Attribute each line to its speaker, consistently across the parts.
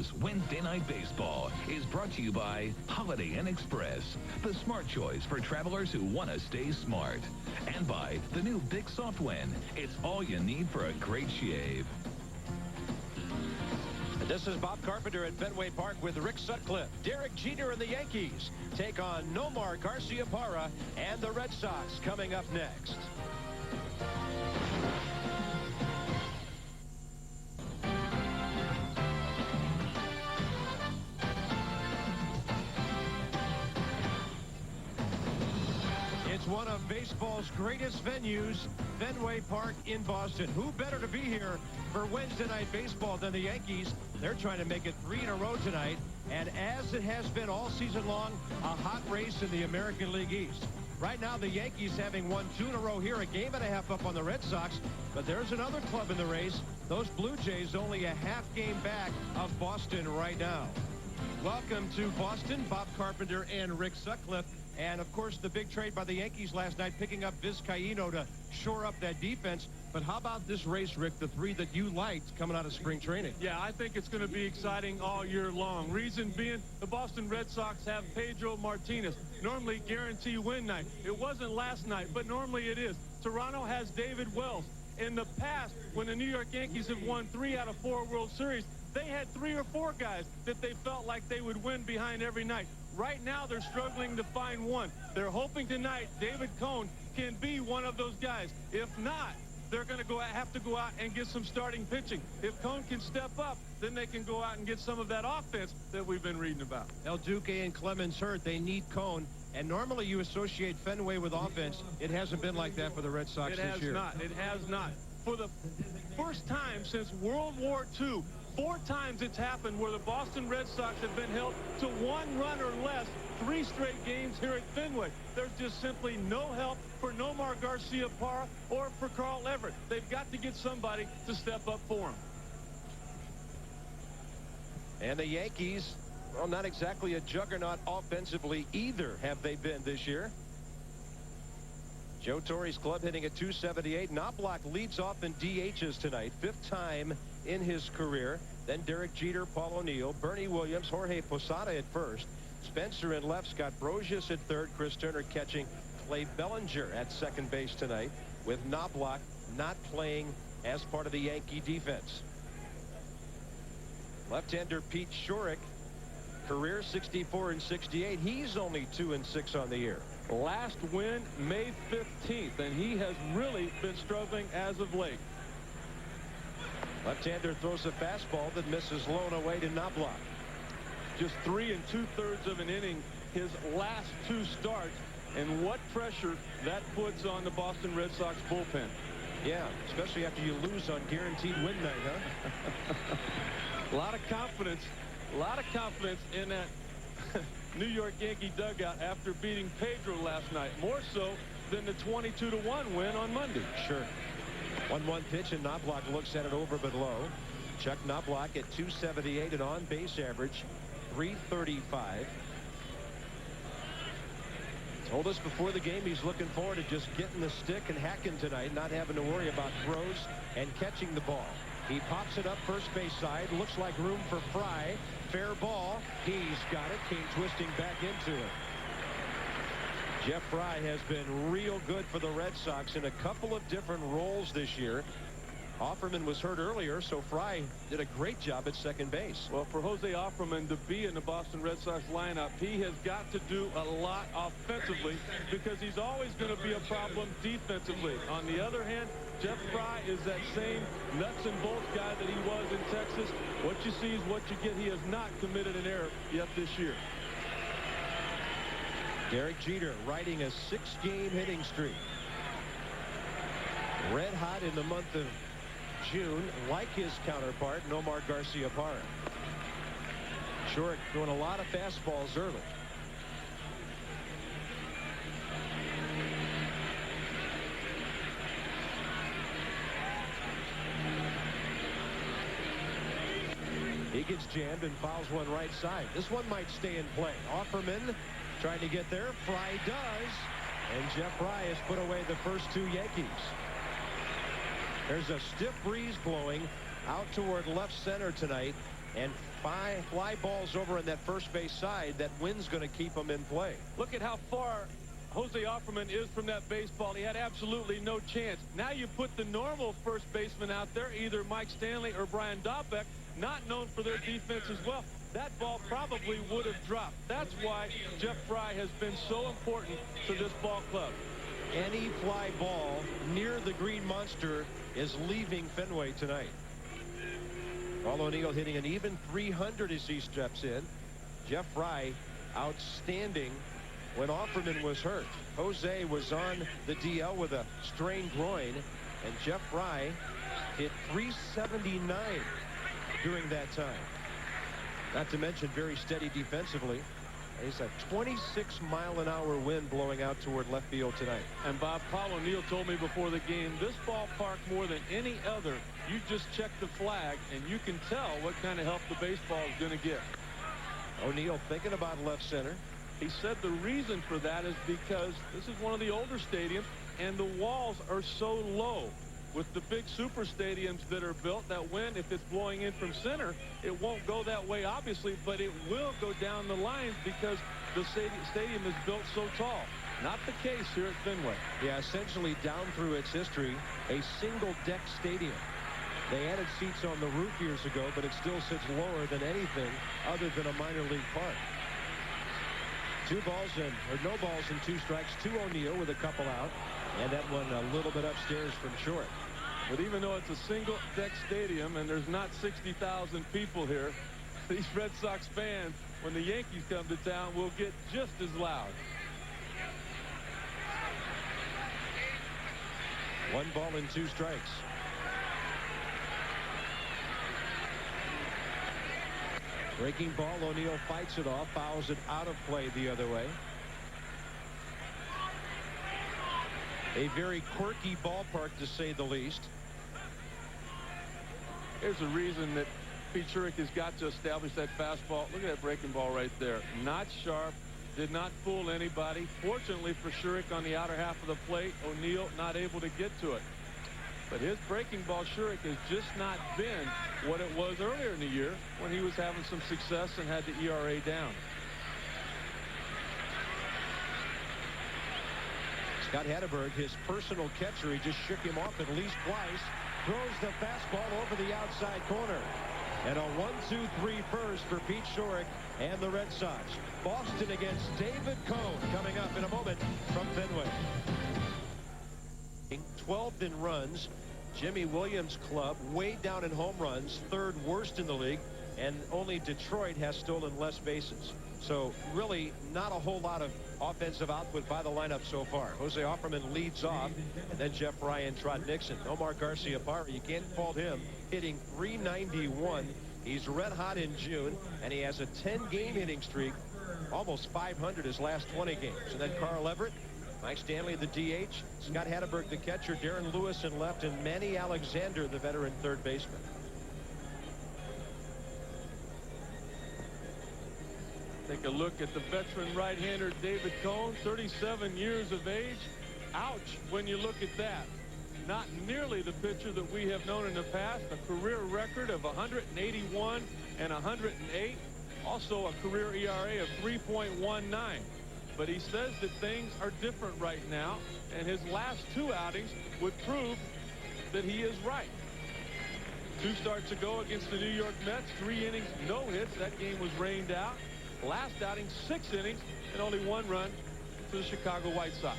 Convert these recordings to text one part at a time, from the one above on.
Speaker 1: knows Wednesday Night Baseball is brought to you by Holiday Inn Express, the smart choice for travelers who want to stay smart. And by the new Big Soft Wind. It's all you need for a great shave.
Speaker 2: This is Bob Carpenter at Fenway Park with Rick Sutcliffe. Derek Jeter and the Yankees take on Nomar Garciaparra and the Red Sox coming up next. It's one of baseball's greatest venues, Fenway Park in Boston. Who better to be here for Wednesday Night Baseball than the Yankees? They're trying to make it 3 in a row tonight. And as it has been all season long, a hot race in the American League East. Right now, the Yankees having won 2 in a row here, a game and a half up on the Red Sox. But there's another club in the race. Those Blue Jays only a half game back of Boston right now. Welcome to Boston, Bob Carpenter and Rick Sutcliffe. And, of course, the big trade by the Yankees last night, picking up Vizcaíno to shore up that defense. But how about this race, Rick, the 3 that you liked coming out of spring training?
Speaker 3: Yeah, I think it's going to be exciting all year long. Reason being, the Boston Red Sox have Pedro Martinez, normally guarantee win night. It wasn't last night, but normally it is. Toronto has David Wells. In the past, when the New York Yankees have won 3 out of 4 World Series, they had 3 or 4 guys that they felt like they would win behind every night. Right now, they're struggling to find one. They're hoping tonight David Cone can be one of those guys. If not, they're going to have to go out and get some starting pitching. If Cone can step up, then they can go out and get some of that offense that we've been reading about.
Speaker 2: El Duque and Clemens hurt. They need Cone. And normally you associate Fenway with offense. It hasn't been like that for the Red Sox this year.
Speaker 3: It has not. It has not. For the first time since World War II, 4 times it's happened where the Boston Red Sox have been held to 1 run or less 3 straight games here at Fenway. There's just simply no help for Nomar Garciaparra or for Carl Everett. They've got to get somebody to step up for him.
Speaker 2: And the Yankees, well, not exactly a juggernaut offensively either have they been this year. Joe Torre's club hitting at .278. Knobloch leads off in DHs tonight, 5th time in his career. Then Derek Jeter, Paul O'Neill, Bernie Williams, Jorge Posada at first. Spencer in left, Scott Brosius at third, Chris Turner catching, Clay Bellinger at second base tonight, with Knobloch not playing as part of the Yankee defense. Left-hander Pete Shorrock, career 64 and 68. He's only 2 and 6 on the year.
Speaker 3: Last win May 15th, and he has really been struggling as of late.
Speaker 2: Left-hander throws a fastball that misses low and away to Knobloch.
Speaker 3: Just 3 2/3 of an inning his last 2 starts, and what pressure that puts on the Boston Red Sox bullpen.
Speaker 2: Yeah, especially after you lose on guaranteed win night, huh?
Speaker 3: A lot of confidence in that New York Yankee dugout after beating Pedro last night, more so than the 22-1 win on Monday.
Speaker 2: Sure. 1-1 pitch, and Knobloch looks at it over but low. Chuck Knobloch at .278, an on-base average, .335. Told us before the game he's looking forward to just getting the stick and hacking tonight, not having to worry about throws and catching the ball. He pops it up first base side. Looks like room for Fry. Fair ball. He's got it. Came twisting back into it. Jeff Fry has been real good for the Red Sox in a couple of different roles this year. Offerman was hurt earlier, so Fry did a great job at second base.
Speaker 3: Well, for Jose Offerman to be in the Boston Red Sox lineup, he has got to do a lot offensively because he's always going to be a problem defensively. On the other hand, Jeff Fry is that same nuts and bolts guy that he was in Texas. What you see is what you get. He has not committed an error yet this year.
Speaker 2: Derek Jeter riding a 6-game hitting streak. Red hot in the month of June, like his counterpart, Nomar Garciaparra. Short doing a lot of fastballs early. He gets jammed and fouls one right side. This one might stay in play. Offerman trying to get there. Fry does. And Jeff Fry has put away the first 2 Yankees. There's a stiff breeze blowing out toward left center tonight. and fly balls over on that first base side. That wind's going to keep them in play.
Speaker 3: Look at how far Jose Offerman is from that baseball. He had absolutely no chance. Now you put the normal first baseman out there, either Mike Stanley or Brian Dahlbeck, not known for their defense as well. That ball probably would have dropped. That's why Jeff Fry has been so important to this ball club.
Speaker 2: Any fly ball near the Green Monster is leaving Fenway tonight. Paul O'Neill hitting an even 300 as he steps in. Jeff Fry outstanding when Offerman was hurt. Jose was on the DL with a strained groin, and Jeff Fry hit 379 during that time. Not to mention very steady defensively. He's a 26-mile-an-hour wind blowing out toward left field tonight.
Speaker 3: And Bob, Paul O'Neill told me before the game, this ballpark more than any other, you just check the flag and you can tell what kind of help the baseball is going to get.
Speaker 2: O'Neill thinking about left center.
Speaker 3: He said the reason for that is because this is one of the older stadiums and the walls are so low. With the big super stadiums that are built, that wind, if it's blowing in from center, it won't go that way, obviously, but it will go down the lines because the stadium is built so tall. Not the case here at Fenway.
Speaker 2: Yeah, essentially down through its history, a single-deck stadium. They added seats on the roof years ago, but it still sits lower than anything other than a minor league park. No balls and 2 strikes to O'Neill with a couple out. And that one a little bit upstairs from short.
Speaker 3: But even though it's a single-deck stadium and there's not 60,000 people here, these Red Sox fans, when the Yankees come to town, will get just as loud.
Speaker 2: 1 ball and 2 strikes. Breaking ball, O'Neill fights it off, fouls it out of play the other way. A very quirky ballpark, to say the least.
Speaker 3: Here's a reason that Pete Shurik has got to establish that fastball. Look at that breaking ball right there. Not sharp, did not fool anybody. Fortunately for Shurik on the outer half of the plate, O'Neill not able to get to it. But his breaking ball, Shurik, has just not been what it was earlier in the year when he was having some success and had the ERA down.
Speaker 2: Scott Hatteberg, his personal catcher, he just shook him off at least twice. Throws the fastball over the outside corner. And a 1-2-3 first for Pete Shurik and the Red Sox. Boston against David Cone coming up in a moment from Fenway. 12th in runs. Jimmy Williams' club way down in home runs, 3rd worst in the league, and only Detroit has stolen less bases. So really not a whole lot of offensive output by the lineup so far. Jose Offerman leads off, and then Jeff Fry and Trot Nixon. Omar Garcia-Parra, you can't fault him, hitting .391. He's red hot in June, and he has a 10-game hitting streak, almost 500 his last 20 games. And then Carl Everett, Mike Stanley, the DH, Scott Hatteberg, the catcher, Darren Lewis in left, and Manny Alexander, the veteran third baseman.
Speaker 3: Take a look at the veteran right-hander David Cone, 37 years of age. Ouch when you look at that. Not nearly the pitcher that we have known in the past. A career record of 181 and 108. Also a career ERA of 3.19. But he says that things are different right now, and his last 2 outings would prove that he is right. 2 starts ago against the New York Mets, 3 innings, no hits. That game was rained out. Last outing, 6 innings and only 1 run to the Chicago White Sox.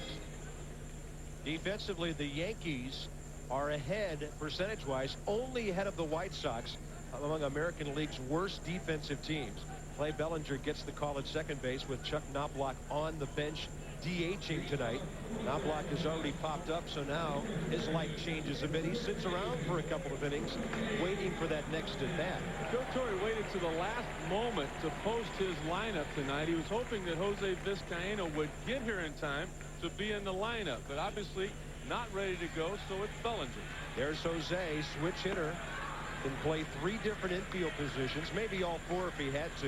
Speaker 2: Defensively, the Yankees are ahead percentage-wise, only ahead of the White Sox among American League's worst defensive teams. Clay Bellinger gets the call at second base with Chuck Knobloch on the bench DHing tonight. Knobloch has already popped up, so now his light changes a bit. He sits around for a couple of innings waiting for that next at bat.
Speaker 3: Joe Torre waited to the last moment to post his lineup tonight. He was hoping that Jose Vizcaíno would get here in time to be in the lineup, but obviously not ready to go, so it's Bellinger.
Speaker 2: There's Jose, switch hitter. Can play 3 different infield positions, maybe all 4 if he had to.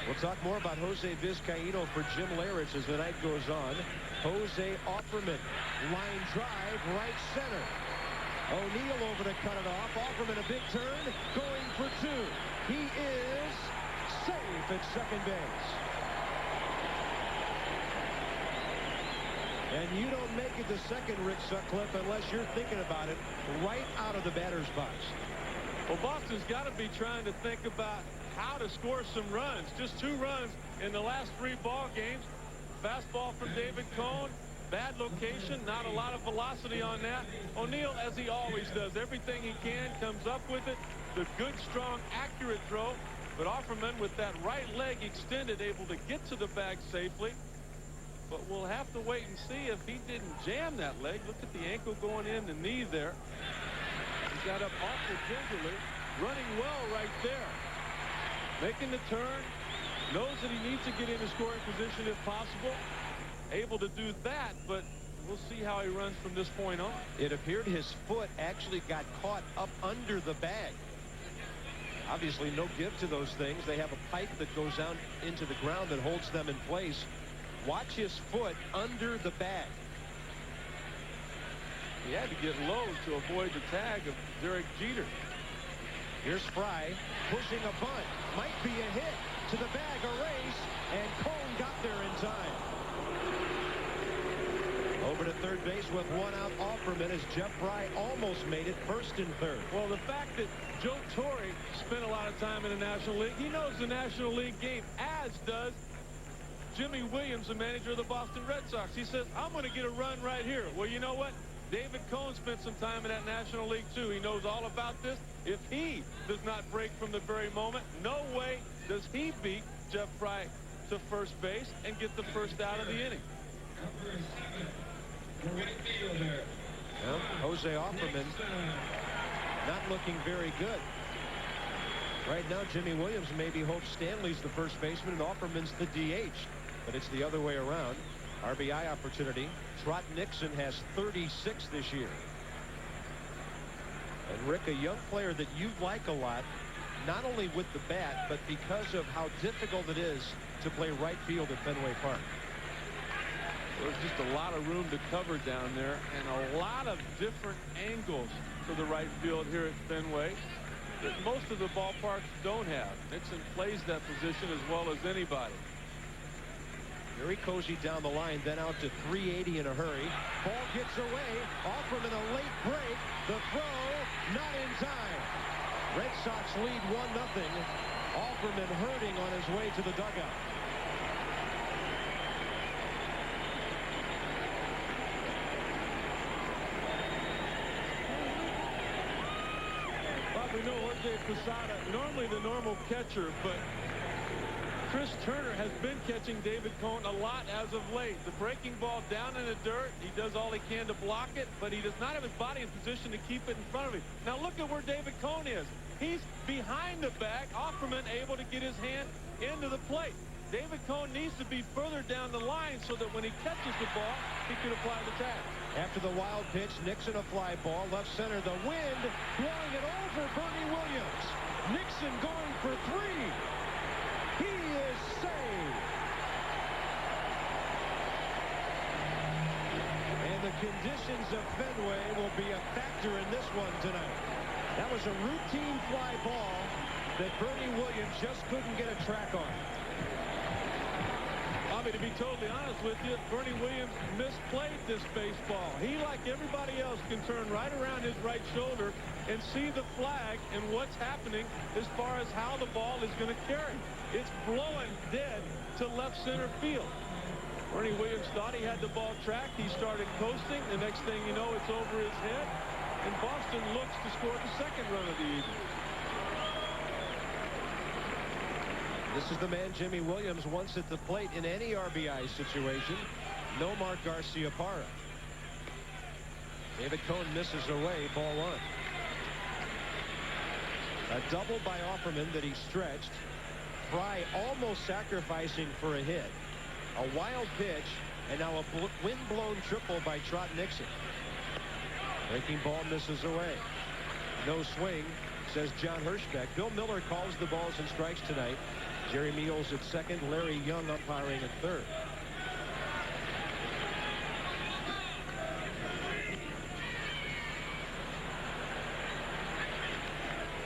Speaker 2: We'll talk more about Jose Vizcaíno for Jim Leyritz as the night goes on. Jose Offerman, line drive, right center. O'Neill over to cut it off. Offerman a big turn, going for 2. He is safe at second base. And you don't make it to second, Rick Sutcliffe, unless you're thinking about it right out of the batter's box.
Speaker 3: Well, Boston's got to be trying to think about how to score some runs. Just 2 runs in the last 3 ball games. Fastball from David Cone. Bad location, not a lot of velocity on that. O'Neill, as he always does, everything he can, comes up with it. The good, strong, accurate throw. But Offerman, with that right leg extended, able to get to the bag safely. But we'll have to wait and see if he didn't jam that leg. Look at the ankle going in, the knee there. He got up awful gingerly, running well right there. Making the turn, knows that he needs to get into scoring position if possible. Able to do that, but we'll see how he runs from this point on.
Speaker 2: It appeared his foot actually got caught up under the bag. Obviously no give to those things. They have a pipe that goes down into the ground that holds them in place. Watch his foot under the bag.
Speaker 3: He had to get low to avoid the tag of Derek Jeter.
Speaker 2: Here's Fry pushing a bunt. Might be a hit. To the bag, a race, and Cone got there in time. Over to third base with 1 out. Offerman as Jeff Fry almost made it first and third.
Speaker 3: Well, the fact that Joe Torre spent a lot of time in the National League, he knows the National League game, as does Jimmy Williams, the manager of the Boston Red Sox. He says, I'm going to get a run right here. Well, you know what? David Cone spent some time in that National League, too. He knows all about this. If he does not break from the very moment, no way does he beat Jeff Fry to first base and get the first out of the inning.
Speaker 2: Well, Jose Offerman not looking very good. Right now, Jimmy Williams maybe hopes Stanley's the first baseman and Offerman's the DH. But it's the other way around. RBI opportunity. Trot Nixon has 36 this year. And Rick, a young player that you like a lot, not only with the bat, but because of how difficult it is to play right field at Fenway Park.
Speaker 3: There's just a lot of room to cover down there and a lot of different angles for the right field here at Fenway that most of the ballparks don't have. Nixon plays that position as well as anybody.
Speaker 2: Very cozy down the line, then out to 380 in a hurry. Ball gets away. Offerman a late break. The throw not in time. Red Sox lead 1-0. Offerman hurting on his way to the dugout.
Speaker 3: Bob, we know Jorge Posada, normally the normal catcher, but Chris Turner has been catching David Cone a lot as of late. The breaking ball down in the dirt, he does all he can to block it, but he does not have his body in position to keep it in front of him. Now look at where David Cone is. He's behind the bag. Offerman able to get his hand into the plate. David Cone needs to be further down the line so that when he catches the ball, he can apply the tag.
Speaker 2: After the wild pitch, Nixon a fly ball, left center, the wind blowing it over Bernie Williams. Nixon going for 3. He is saved. And the conditions of Fenway will be a factor in this one tonight. That was a routine fly ball that Bernie Williams just couldn't get a track on.
Speaker 3: I mean, to be totally honest with you, Bernie Williams misplayed this baseball. He, like everybody else, can turn right around his right shoulder and see the flag and what's happening as far as how the ball is going to carry. It's blowing dead to left center field. Bernie Williams thought he had the ball tracked. He started coasting. The next thing you know, it's over his head. And Boston looks to score the second run of the evening.
Speaker 2: This is the man Jimmy Williams wants at the plate in any RBI situation. Nomar Garciaparra. David Cone misses away, ball 1. A double by Offerman that he stretched. Fry almost sacrificing for a hit. A wild pitch, and now a wind-blown triple by Trot Nixon. Breaking ball misses away. No swing, says John Hirschbeck. Bill Miller calls the balls and strikes tonight. Jerry Meals at second, Larry Young umpiring at third.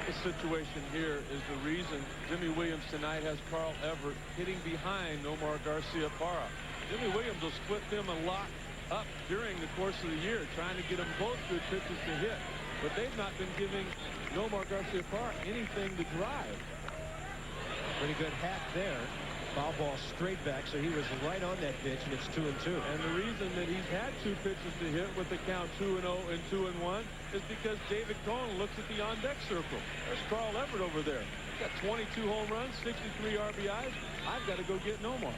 Speaker 3: The situation here is the reason Jimmy Williams tonight has Carl Everett hitting behind Nomar Garciaparra. Jimmy Williams will split them a lot up during the course of the year, trying to get them both good pitches to hit. But they've not been giving Nomar Garciaparra anything to drive.
Speaker 2: Pretty good hack there. Foul ball straight back, so he was right on that pitch, and it's 2-2.
Speaker 3: And the reason that he's had 2 pitches to hit with the count 2-0 and 2-1 is because David Cone looks at the on-deck circle. There's Carl Everett over there. He's got 22 home runs, 63 RBIs. I've got to go get Nomar.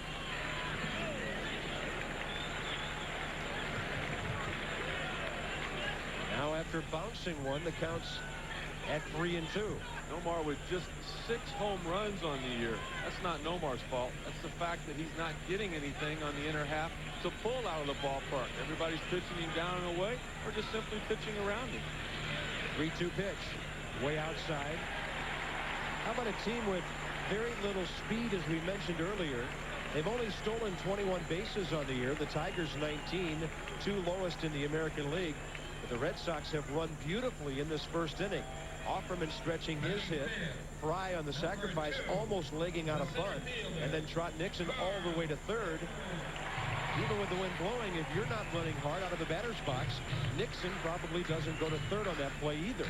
Speaker 2: Now after bouncing one, the count's at 3-2.
Speaker 3: Nomar with just 6 home runs on the year. That's not Nomar's fault. That's the fact that he's not getting anything on the inner half to pull out of the ballpark. Everybody's pitching him down and away or just simply pitching around him.
Speaker 2: 3-2 pitch. Way outside. How about a team with very little speed, as we mentioned earlier? They've only stolen 21 bases on the year. The Tigers 19, 2 lowest in the American League. But the Red Sox have run beautifully in this first inning. Offerman stretching his hit. Fry on the sacrifice, almost legging out of bunt. And then Trot Nixon all the way to third. Even with the wind blowing, if you're not running hard out of the batter's box, Nixon probably doesn't go to third on that play either.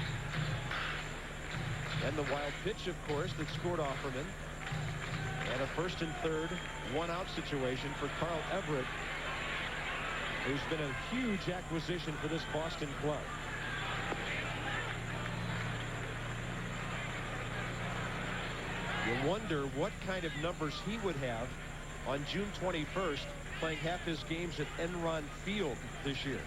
Speaker 2: And the wild pitch, of course, that scored Offerman. And a first and third, 1-out situation for Carl Everett, who's been a huge acquisition for this Boston club. You wonder what kind of numbers he would have on June 21st, playing half his games at Enron Field this year.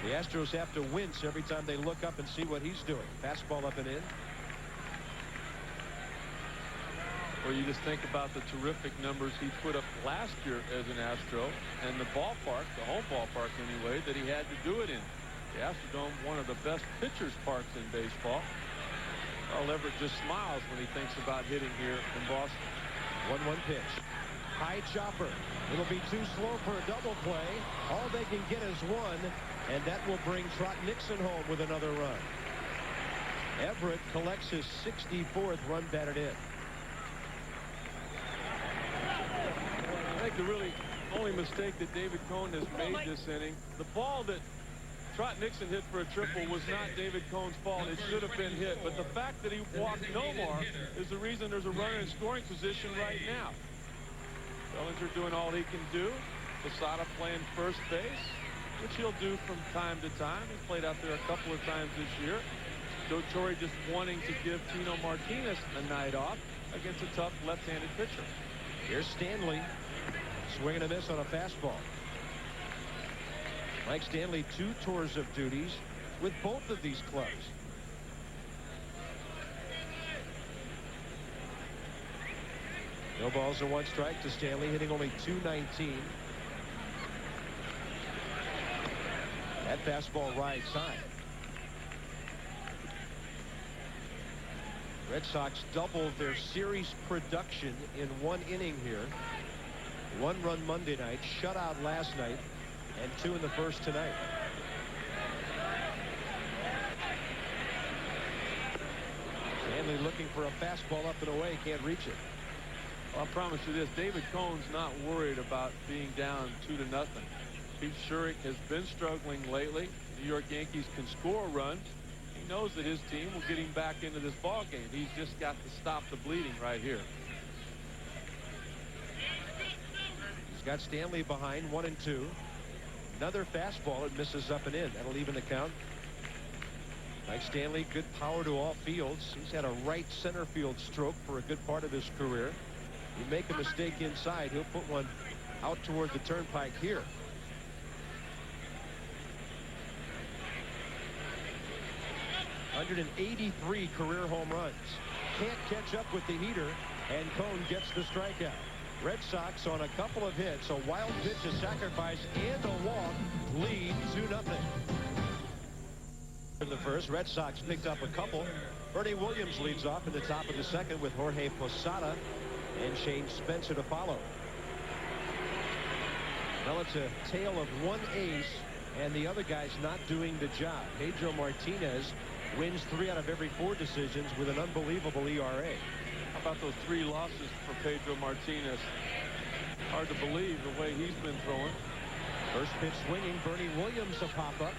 Speaker 2: The Astros have to wince every time they look up and see what he's doing. Fastball up and in.
Speaker 3: Well, you just think about the terrific numbers he put up last year as an Astro, and the ballpark, the home ballpark anyway, that he had to do it in. The Astrodome, one of the best pitchers' parks in baseball. Carl Everett just smiles when he thinks about hitting here in Boston.
Speaker 2: 1-1 pitch. High chopper. It'll be too slow for a double play. All they can get is one, and that will bring Trot Nixon home with another run. Everett collects his 64th run batted in.
Speaker 3: I think the really only mistake that David Cone has made this inning, the ball that Trot Nixon hit for a triple was not David Cone's fault. It should have been hit. But the fact that he walked Nomar is the reason there's a runner in scoring position right now. Bellinger doing all he can do. Posada playing first base, which he'll do from time to time. He's played out there a couple of times this year. Joe Torre just wanting to give Tino Martinez a night off against a tough left-handed pitcher.
Speaker 2: Here's Stanley. Swinging a miss on a fastball. Mike Stanley, 2 tours of duties with both of these clubs. No balls and 1 strike to Stanley, hitting only .219. That fastball rides high. Red Sox doubled their series production in 1 inning here. 1 run Monday night, shutout last night, and 2 in the first tonight. Stanley looking for a fastball up and away, can't reach it.
Speaker 3: Well, I promise you this, David Cone's not worried about being down 2-0. Pete Schurik has been struggling lately. The New York Yankees can score a run. He knows that his team will get him back into this ball game. He's just got to stop the bleeding right here.
Speaker 2: He's got Stanley behind 1-2. Another fastball, it misses up and in. That'll even the count. Mike Stanley, good power to all fields. He's had a right center field stroke for a good part of his career. You make a mistake inside, he'll put one out toward the turnpike here. .183 career home runs. Can't catch up with the heater, and Cone gets the strikeout. Red Sox on a couple of hits, a wild pitch, a sacrifice, and a walk, lead 2-0. In the first, Red Sox picked up a couple. Bernie Williams leads off in the top of the second with Jorge Posada and Shane Spencer to follow. Well, it's a tale of 1 ace and the other guy's not doing the job. Pedro Martinez Wins 3 out of every 4 decisions with an unbelievable ERA.
Speaker 3: How about those 3 losses for Pedro Martinez? Hard to believe the way he's been throwing.
Speaker 2: First pitch swinging, Bernie Williams a pop-up.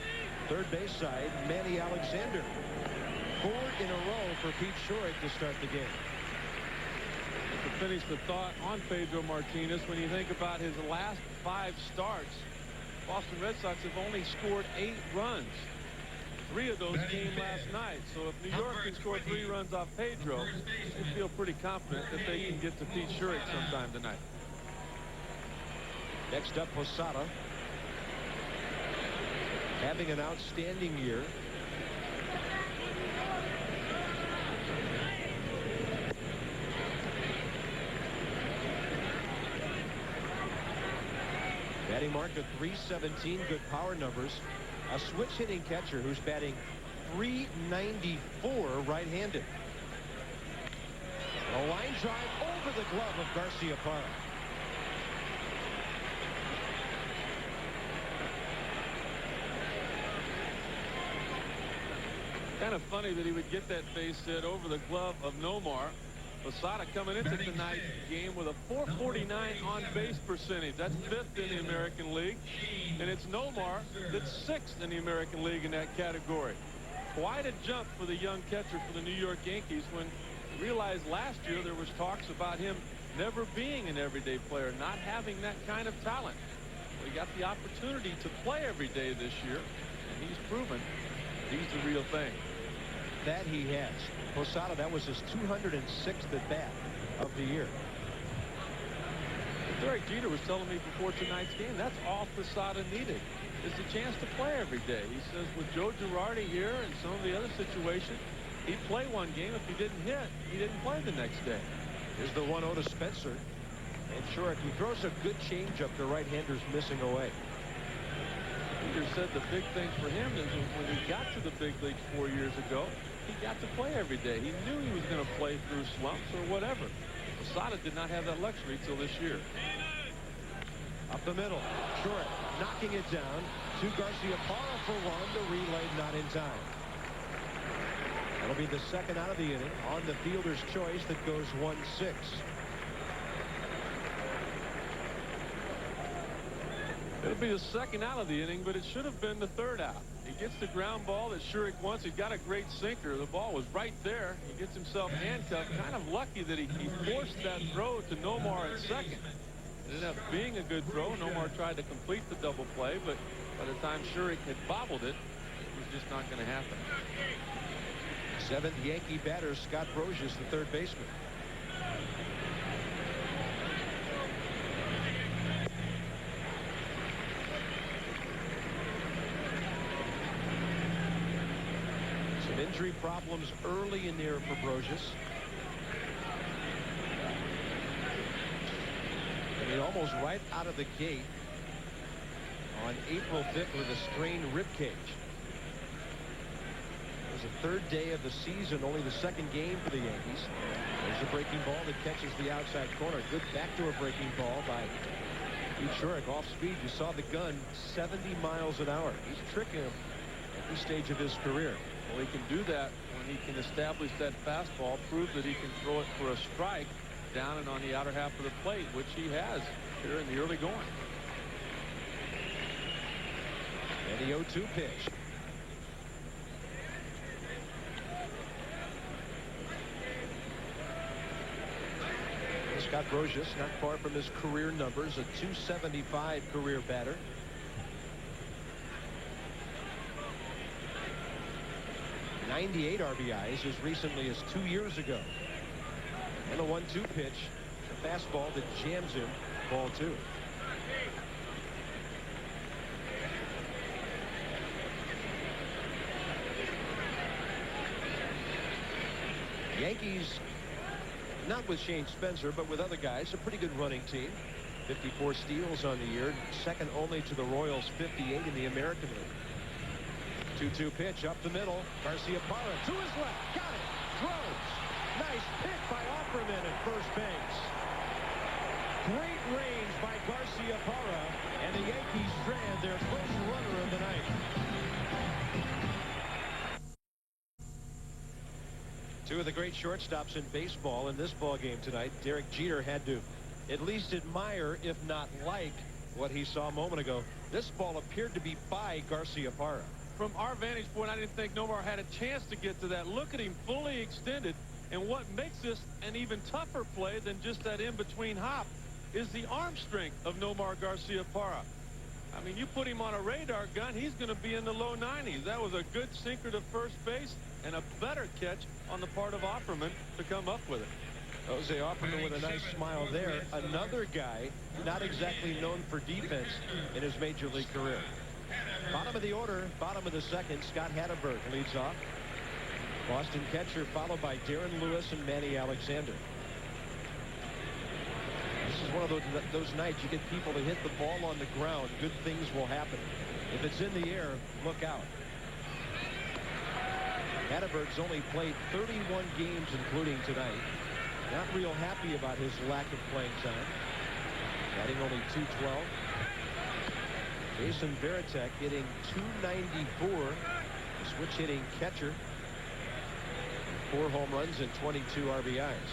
Speaker 2: Third base side, Manny Alexander. 4 in a row for Pete Shorrock to start the game.
Speaker 3: To finish the thought on Pedro Martinez, when you think about his last 5 starts, Boston Red Sox have only scored 8 runs. 3 of those came last night. So if New York can score 3 runs off Pedro, they feel pretty confident that they can get to Pete Shorrock sometime tonight.
Speaker 2: Next up, Posada. Having an outstanding year. Batting mark of .317, good power numbers. A switch hitting catcher who's batting .394 right-handed. A line drive over the glove of Garciaparra.
Speaker 3: Kind of funny that he would get that base hit over the glove of Nomar. Posada coming into tonight's game with a .449 on-base percentage. That's 5th in the American League. And it's Nomar that's 6th in the American League in that category. Quite a jump for the young catcher for the New York Yankees when realized last year there was talks about him never being an everyday player, not having that kind of talent. Well, he got the opportunity to play every day this year, and he's proven he's the real thing.
Speaker 2: That he has. Posada, that was his 206th at bat of the year.
Speaker 3: Derek Jeter was telling me before tonight's game, that's all Posada needed, is the chance to play every day. He says with Joe Girardi here and some of the other situations, he'd play one game. If he didn't hit, he didn't play the next day.
Speaker 2: Here's the 1-0 to Spencer. And Shorrock, he throws a good changeup to right-handers missing away.
Speaker 3: Peter said the big thing for him is when he got to the big leagues 4 years ago, he got to play every day. He knew he was going to play through slumps or whatever. Posada did not have that luxury till this year.
Speaker 2: Up the middle, Shorrock knocking it down to Garciaparra for 1. The relay not in time. That'll be the second out of the inning on the fielder's choice that goes 1-6.
Speaker 3: It'll be the second out of the inning, but it should have been the third out. He gets the ground ball that Shorrock wants. He's got a great sinker. The ball was right there. He gets himself handcuffed. Kind of lucky that he forced that throw to Nomar at second. It ended up being a good throw. Nomar tried to complete the double play, but by the time Shorrock had bobbled it, it was just not going to happen.
Speaker 2: 7th Yankee batter, Scott Brosius, the third baseman. Some injury problems early in there for Brosius. I mean, almost right out of the gate on April 5th with a strained rib cage. It was the 3rd day of the season, only the 2nd game for the Yankees. There's a breaking ball that catches the outside corner. Good backdoor breaking ball by Pete Shorrock. Off speed, you saw the gun, 70 miles an hour. He's tricking him at this stage of his career.
Speaker 3: Well, he can do that when he can establish that fastball, prove that he can throw it for a strike down and on the outer half of the plate, which he has here in the early going.
Speaker 2: And the 0-2 pitch. Scott Brosius, not far from his career numbers, a .275 career batter. '98 RBIs as recently as 2 years ago. And a 1-2 pitch, a fastball that jams him, ball 2. Yankees, not with Shane Spencer, but with other guys, a pretty good running team. 54 steals on the year, second only to the Royals' 58 in the American League. 2-2 pitch up the middle. Garciaparra to his left. Got it. Throws. Nice pick by Offerman at first base. Great range by Garciaparra, and the Yankees strand their first runner of the night. Two of the great shortstops in baseball in this ball game tonight. Derek Jeter had to at least admire, if not like, what he saw a moment ago. This ball appeared to be by Garciaparra.
Speaker 3: From our vantage point, I didn't think Nomar had a chance to get to that. Look at him fully extended. And what makes this an even tougher play than just that in-between hop is the arm strength of Nomar Garciaparra. I mean, you put him on a radar gun, he's going to be in the low 90s. That was a good sinker to first base and a better catch on the part of Offerman to come up with it.
Speaker 2: Jose Offerman with a nice smile there. Another guy not exactly known for defense in his major league career. Bottom of the order, bottom of the second, Scott Hatteberg leads off. Boston catcher followed by Darren Lewis and Manny Alexander. This is one of those nights you get people to hit the ball on the ground. Good things will happen. If it's in the air, look out. Hatteberg's only played 31 games, including tonight. Not real happy about his lack of playing time. Batting only .212. Jason Varitek hitting .294. A switch hitting catcher. 4 home runs and 22 RBIs.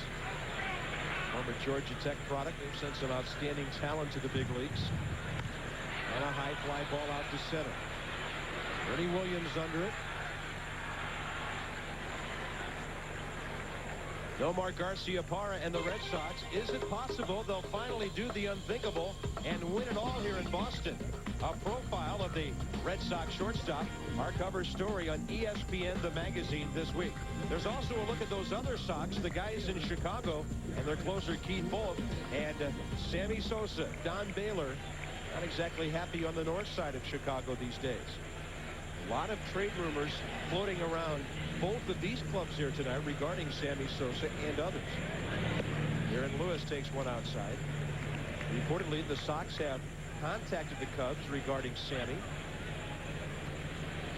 Speaker 2: Former Georgia Tech product. They've sent some outstanding talent to the big leagues. And a high fly ball out to center. Ernie Williams under it. Nomar Garciaparra and the Red Sox. Is it possible they'll finally do the unthinkable and win it all here in Boston? A profile of the Red Sox shortstop. Our cover story on ESPN, the magazine, this week. There's also a look at those other Sox, the guys in Chicago, and their closer Keith Fultz and Sammy Sosa, Don Baylor. Not exactly happy on the north side of Chicago these days. A lot of trade rumors floating around both of these clubs here tonight regarding Sammy Sosa and others. Darren Lewis takes one outside. Reportedly, the Sox have contacted the Cubs regarding Sammy.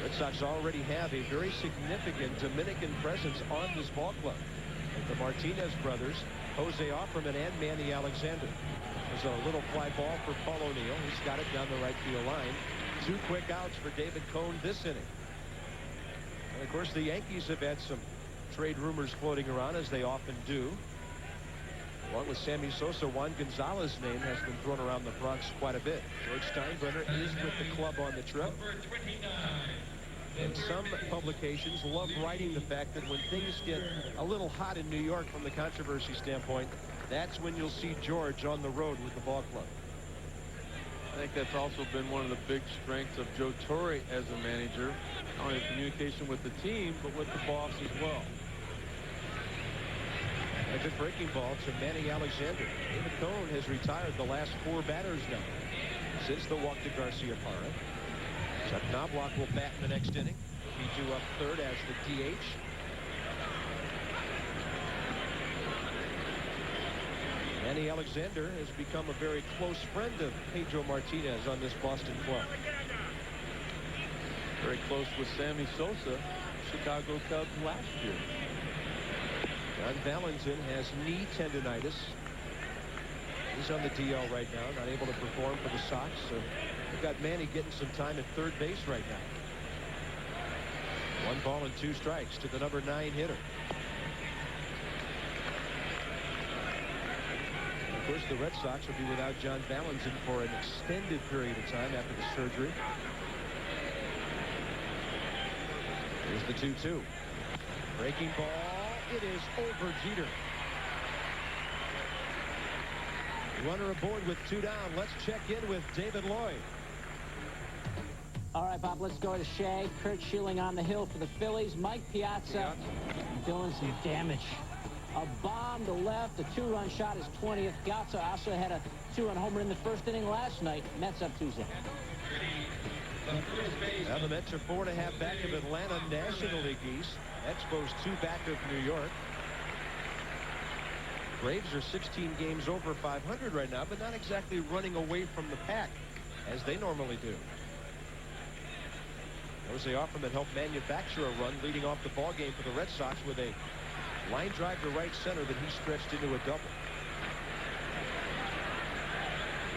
Speaker 2: Red Sox already have a very significant Dominican presence on this ball club. With the Martinez brothers, Jose Offerman and Manny Alexander. There's a little fly ball for Paul O'Neill. He's got it down the right field line. 2 quick outs for David Cone this inning. And of course, the Yankees have had some trade rumors floating around, as they often do. Along with Sammy Sosa, Juan Gonzalez's name has been thrown around the Bronx quite a bit. George Steinbrenner is with the club on the trip. And some publications love writing the fact that when things get a little hot in New York from the controversy standpoint, that's when you'll see George on the road with the ball club.
Speaker 3: I think that's also been one of the big strengths of Joe Torre as a manager, not only communication with the team, but with the boss as well.
Speaker 2: A good breaking ball to Manny Alexander. David Cone has retired the last 4 batters now since the walk to Garciaparra. Chuck Knobloch will bat in the next inning. He'll be due up third as the DH. Manny Alexander has become a very close friend of Pedro Martinez on this Boston club.
Speaker 3: Very close with Sammy Sosa, Chicago Cubs last year.
Speaker 2: John Valentin has knee tendonitis. He's on the DL right now, not able to perform for the Sox. So we've got Manny getting some time at third base right now. 1 ball and 2 strikes to the number 9 hitter. Of course, the Red Sox will be without John Valentin for an extended period of time after the surgery. Here's the 2-2. Breaking ball. It is over Jeter. Runner aboard with 2 down. Let's check in with David Lloyd.
Speaker 4: All right, Bob, let's go to Shea. Kurt Schilling on the hill for the Phillies. Mike Piazza doing some damage. A bomb to left. A 2-run shot, his 20th. Piazza also had a 2-run homer in the first inning last night. Mets up 2-0.
Speaker 2: Now the Mets are 4.5 back of Atlanta National League East. Expos 2 back of New York. Braves are 16 games over 500 right now, but not exactly running away from the pack as they normally do. Jose Offerman helped manufacture a run leading off the ball game for the Red Sox with a line drive to right center that he stretched into a double.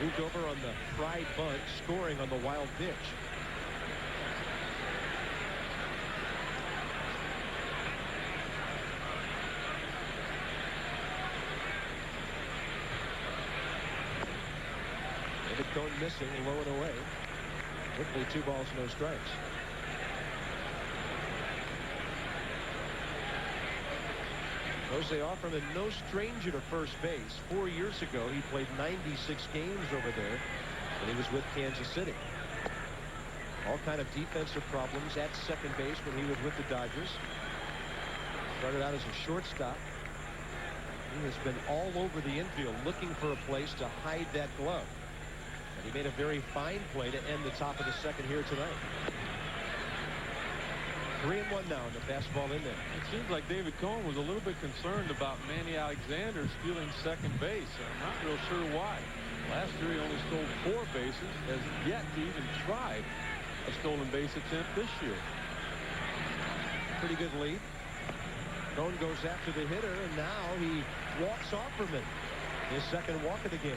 Speaker 2: Moved over on the fried bunt, scoring on the wild pitch. Cone missing, low and away. Quickly 2 balls, no strikes. Jose Offerman, no stranger to first base. 4 years ago, he played 96 games over there when he was with Kansas City. All kind of defensive problems at second base when he was with the Dodgers. Started out as a shortstop. He has been all over the infield looking for a place to hide that glove. And he made a very fine play to end the top of the second here tonight. 3-1 now, and the fastball in there.
Speaker 3: It seems like David Cone was a little bit concerned about Manny Alexander stealing second base. I'm not real sure why. Last year he only stole 4 bases, has yet to even try a stolen base attempt this year.
Speaker 2: Pretty good lead. Cone goes after the hitter, and now he walks Offerman. His second walk of the game.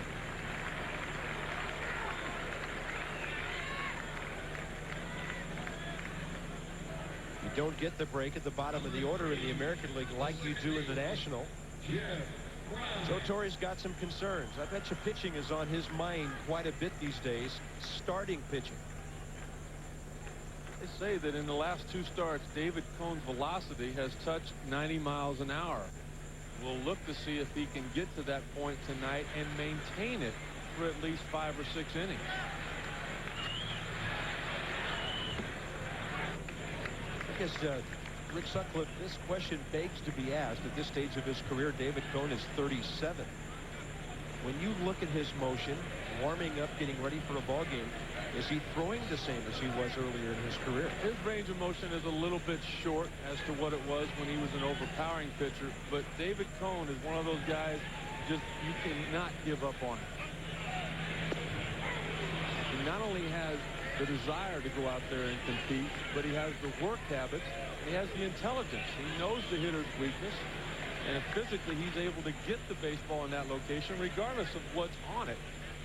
Speaker 2: You don't get the break at the bottom of the order in the American League like you do in the National. Joe Torre's got some concerns. I bet you pitching is on his mind quite a bit these days. Starting pitching.
Speaker 3: They say that in the last 2 starts, David Cone's velocity has touched 90 miles an hour. We'll look to see if he can get to that point tonight and maintain it for at least 5 or 6 innings.
Speaker 2: I guess Rick Sutcliffe, this question begs to be asked. At this stage of his career, David Cone is 37. When you look at his motion, warming up, getting ready for a ball game, is he throwing the same as he was earlier in his career?
Speaker 3: His range of motion is a little bit short as to what it was when he was an overpowering pitcher, but David Cone is one of those guys just you cannot give up on him. He not only has the desire to go out there and compete, but he has the work habits, and he has the intelligence. He knows the hitter's weakness, and physically he's able to get the baseball in that location regardless of what's on it.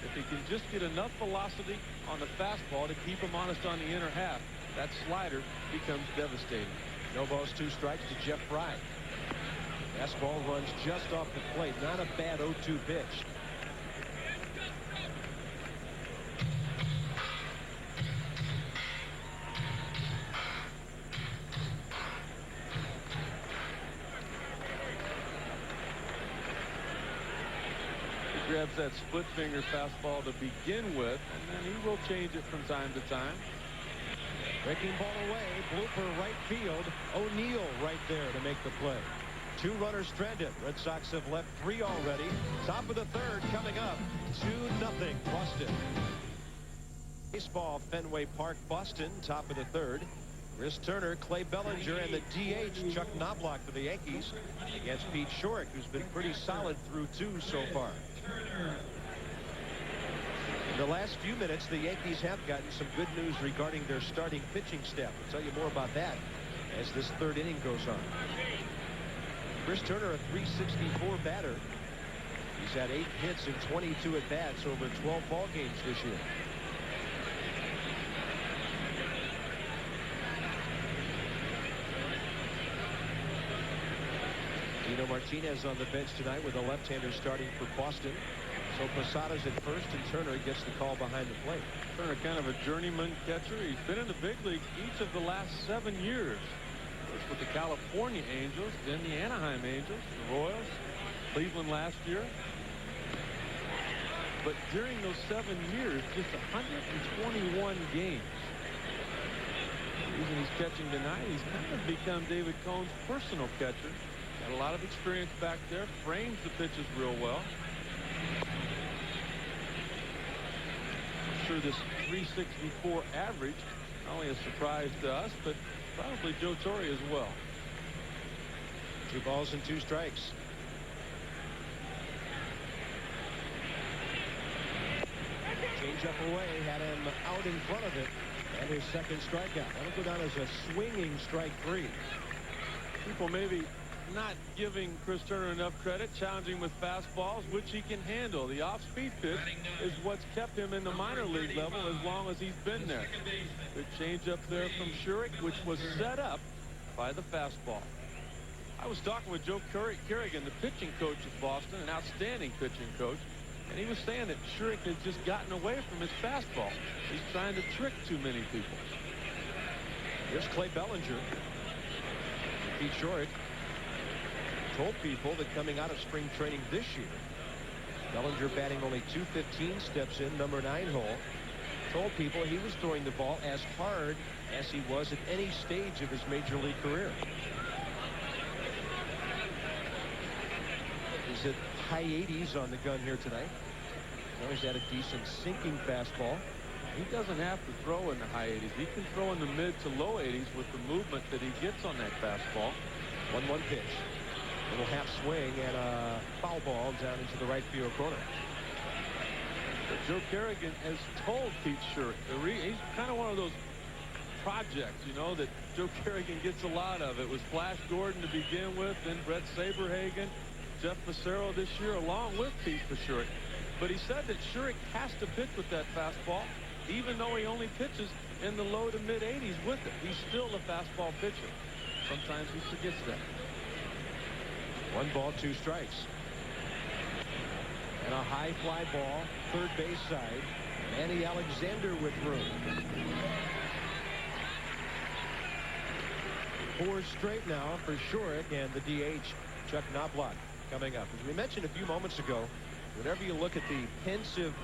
Speaker 3: If he can just get enough velocity on the fastball to keep him honest on the inner half, that slider becomes devastating.
Speaker 2: No balls, 2 strikes to Jeff Fry. Fastball runs just off the plate. Not a bad 0-2 pitch.
Speaker 3: Grabs that split finger fastball to begin with, and then he will change it from time to time.
Speaker 2: Breaking ball away, blooper right field. O'Neill right there to make the play. 2 runners stranded. Red Sox have left 3 already. Top of the 3rd coming up. 2-0 Boston. Baseball, Fenway Park, Boston. Top of the 3rd. Chris Turner, Clay Bellinger, and the DH Chuck Knobloch for the Yankees against Pete Shorrock, who's been pretty solid through 2 so far. In the last few minutes, the Yankees have gotten some good news regarding their starting pitching staff. We'll tell you more about that as this 3rd inning goes on. Chris Turner, a .364 batter. He's had 8 hits and 22 at-bats over 12 ball games this year. Dino Martinez on the bench tonight with a left-hander starting for Boston. So Posada's at first, and Turner gets the call behind the plate.
Speaker 3: Turner, kind of a journeyman catcher. He's been in the big league each of the last 7 years. First with the California Angels, then the Anaheim Angels, the Royals, Cleveland last year. But during those 7 years, just 121 games. The reason he's catching tonight, he's kind of become David Cone's personal catcher. Got a lot of experience back there, frames the pitches real well. I'm sure this .364 average, not only a surprise to us, but probably Joe Torre as well.
Speaker 2: 2 balls and 2 strikes. Change up away, had him out in front of it, and his second strikeout. That'll go down as a swinging strike 3.
Speaker 3: People maybe not giving Chris Turner enough credit, challenging with fastballs, which he can handle. The off-speed pitch is what's kept him in the minor league level as long as he's been there. Good change up there from Shurrock, which was set up by the fastball. I was talking with Joe Kerrigan, the pitching coach of Boston, an outstanding pitching coach. And he was saying that Schurik has just gotten away from his fastball. He's trying to trick too many people.
Speaker 2: Here's Clay Bellinger. Pete Schurik told people that coming out of spring training this year, Bellinger batting only .215, steps in, number 9 hole. Told people he was throwing the ball as hard as he was at any stage of his major league career. He's at high 80s on the gun here tonight. He's had a decent sinking fastball.
Speaker 3: He doesn't have to throw in the high 80s. He can throw in the mid to low 80s with the movement that he gets on that fastball.
Speaker 2: 1-1 pitch. Little half swing and a foul ball down into the right field corner.
Speaker 3: But Joe Kerrigan has told Pete Schurik, he's kind of one of those projects, you know, that Joe Kerrigan gets a lot of. It was Flash Gordon to begin with, then Brett Saberhagen, Jeff Facero this year, along with Pete Schurik. But he said that Schurik has to pitch with that fastball, even though he only pitches in the low to mid 80s with it. He's still a fastball pitcher. Sometimes he forgets that.
Speaker 2: 1 ball, 2 strikes. And a high fly ball, third base side. Manny Alexander with room. 4 straight now for Schurik, and the DH, Chuck Knobloch, coming up. As we mentioned a few moments ago, whenever you look at the pensive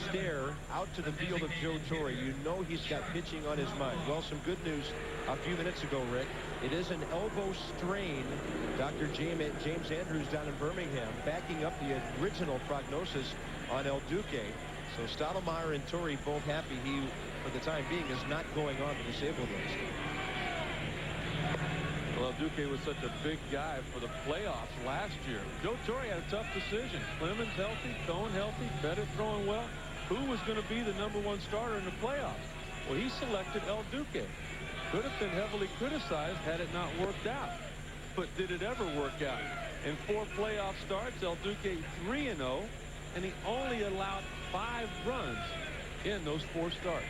Speaker 2: stare out to the field of Joe Torre, you know he's got pitching on his mind. Well, some good news a few minutes ago, Rick. It is an elbow strain. Dr. James Andrews down in Birmingham backing up the original prognosis on El Duque. So Stottlemyre and Torre both happy he, for the time being, is not going on the disabled list.
Speaker 3: Well, Duque was such a big guy for the playoffs last year. Joe Torre had a tough decision. Clemens healthy, Cohn healthy, Pettit throwing well. Who was going to be the #1 starter in the playoffs? Well, he selected El Duque. Could have been heavily criticized had it not worked out. But did it ever work out? In 4 playoff starts, El Duque 3-0, and he only allowed 5 runs in those 4 starts.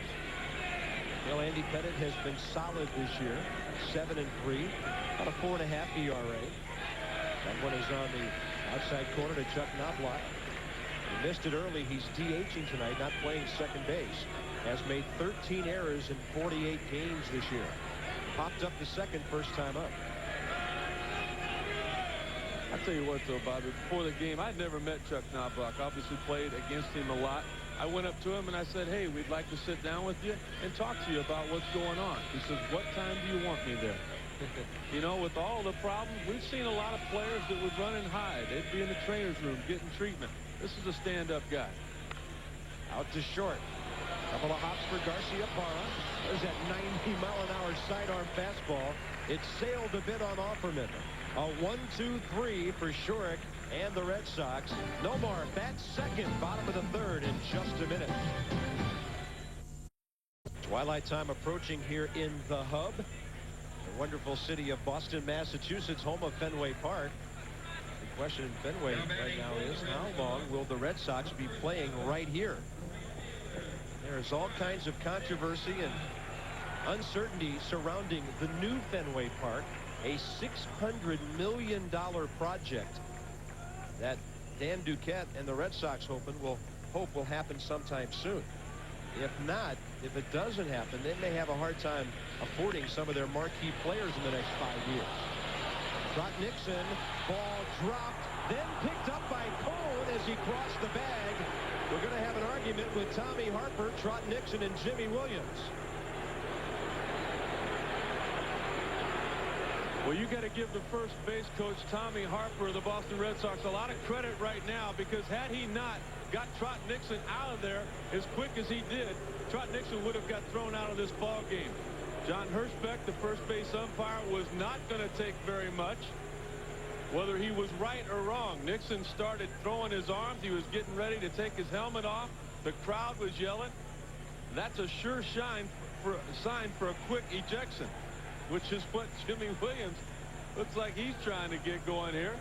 Speaker 2: Well, Andy Pettit has been solid this year, 7-3, about a 4.5 ERA. That one is on the outside corner to Chuck Knobloch. He missed it early. He's DHing tonight, not playing second base. Has made 13 errors in 48 games this year. Popped up the second first time up.
Speaker 3: I'll tell you what, though, Bobby, before the game, I'd never met Chuck Knobloch. Obviously played against him a lot. I went up to him and I said, hey, we'd like to sit down with you and talk to you about what's going on. He says, what time do you want me there? You know, with all the problems, we've seen a lot of players that would run and hide. They'd be in the trainer's room getting treatment. This is a stand-up guy.
Speaker 2: Out to short. Couple of hops for Garciaparra. There's that 90-mile-an-hour sidearm fastball. It sailed a bit on Offerman. A 1-2-3 for Schurik and the Red Sox. Nomar bats second, bottom of the third in just a minute. Twilight time approaching here in the hub. The wonderful city of Boston, Massachusetts, home of Fenway Park. The question in Fenway right now is, how long will the Red Sox be playing right here? There's all kinds of controversy and uncertainty surrounding the new Fenway Park, a $600 million project that Dan Duquette and the Red Sox hope will happen sometime soon. If not, if it doesn't happen, they may have a hard time affording some of their marquee players in the next 5 years. Trot Nixon, ball dropped, then picked up by Cohn as he crossed the bag. We're going to have an argument with Tommy Harper, Trot Nixon, and Jimmy Williams.
Speaker 3: Well, you got to give the first base coach, Tommy Harper, of the Boston Red Sox, a lot of credit right now, because had he not got Trot Nixon out of there as quick as he did, Trot Nixon would have got thrown out of this ball game. John Hirschbeck, the first base umpire, was not going to take very much. Whether he was right or wrong, Nixon started throwing his arms. He was getting ready to take his helmet off. The crowd was yelling. That's a sure sign for a quick ejection, which is what Jimmy Williams looks like he's trying to get going here.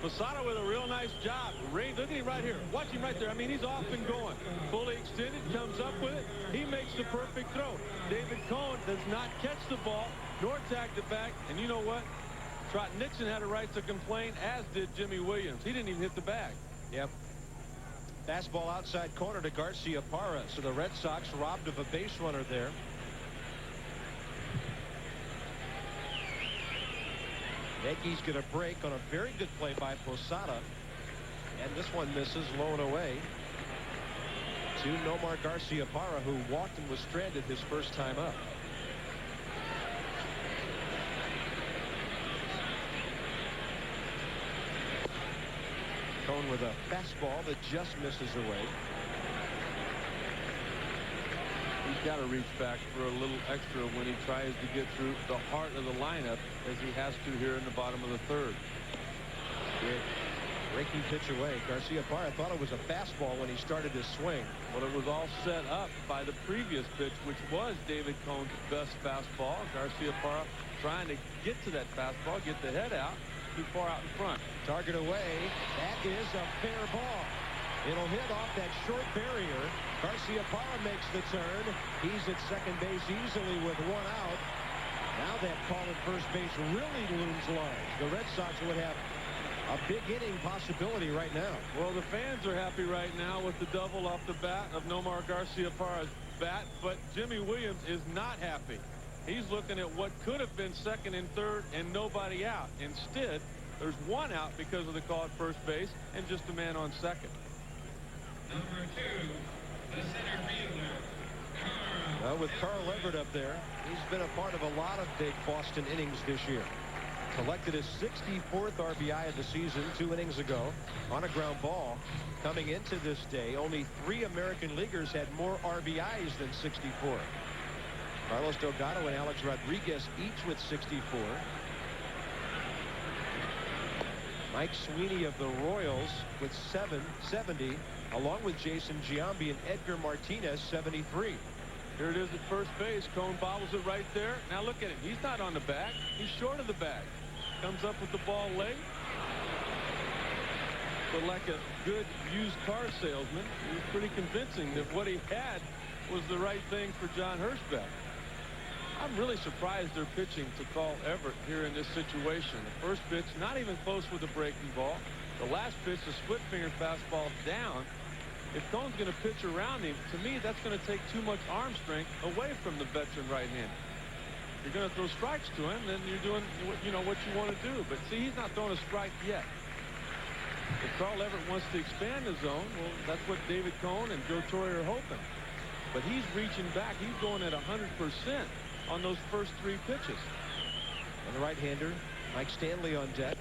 Speaker 3: Posada with a real nice job. Look at him right here. Watch him right there. I mean, he's off and going. Fully extended, comes up with it. He makes the perfect throw. David Cohn does not catch the ball, nor tag it back. And you know what? Trot Nixon had a right to complain, as did Jimmy Williams. He didn't even hit the bag.
Speaker 2: Yep. Fastball outside corner to Garcia Parra. So the Red Sox robbed of a base runner there. Yankees get a break on a very good play by Posada. And this one misses low and away to Nomar Garcia Parra, who walked and was stranded his first time up. Cone with a fastball that just misses away.
Speaker 3: He's got to reach back for a little extra when he tries to get through the heart of the lineup, as he has to here in the bottom of the third.
Speaker 2: Good breaking pitch away. Garcia Parra thought it was a fastball when he started his swing.
Speaker 3: Well, it was all set up by the previous pitch, which was David Cone's best fastball. Garcia Parra trying to get to that fastball, get the head out, too far out in front.
Speaker 2: Target away. That is a fair ball. It'll hit off that short barrier. Garcia Parra makes the turn. He's at second base easily with one out. Now that call at first base really looms large. The Red Sox would have a big inning possibility right now.
Speaker 3: Well, the fans are happy right now with the double off the bat of Nomar Garcia Parra's bat, but Jimmy Williams is not happy. He's looking at what could have been second and third and nobody out. Instead, there's one out because of the call at first base and just a man on second.
Speaker 5: Number 2, the center fielder, Carl.
Speaker 2: Well, with Carl Everett up there, he's been a part of a lot of big Boston innings this year. Collected his 64th RBI of the season 2 innings ago on a ground ball. Coming into this day, only 3 American leaguers had more RBIs than 64. Carlos Delgado and Alex Rodriguez each with 64. Mike Sweeney of the Royals with 70, along with Jason Giambi and Edgar Martinez 73.
Speaker 3: Here it is at first base. Cone bobbles it right there. Now look at him. He's not on the bag. He's short of the bag. Comes up with the ball late. But like a good used car salesman, he was pretty convincing that what he had was the right thing for John Hirschbeck. I'm really surprised they're pitching to Carl Everett here in this situation. The first pitch, not even close with the breaking ball. The last pitch, the split-finger fastball down. If Cone's going to pitch around him, to me, that's going to take too much arm strength away from the veteran right-hander. If you're going to throw strikes to him, then you're doing what you want to do. But see, he's not throwing a strike yet. If Carl Everett wants to expand the zone, well, that's what David Cone and Joe Torre are hoping. But he's reaching back. He's going at 100% on those first 3 pitches.
Speaker 2: And the right-hander, Mike Stanley on deck.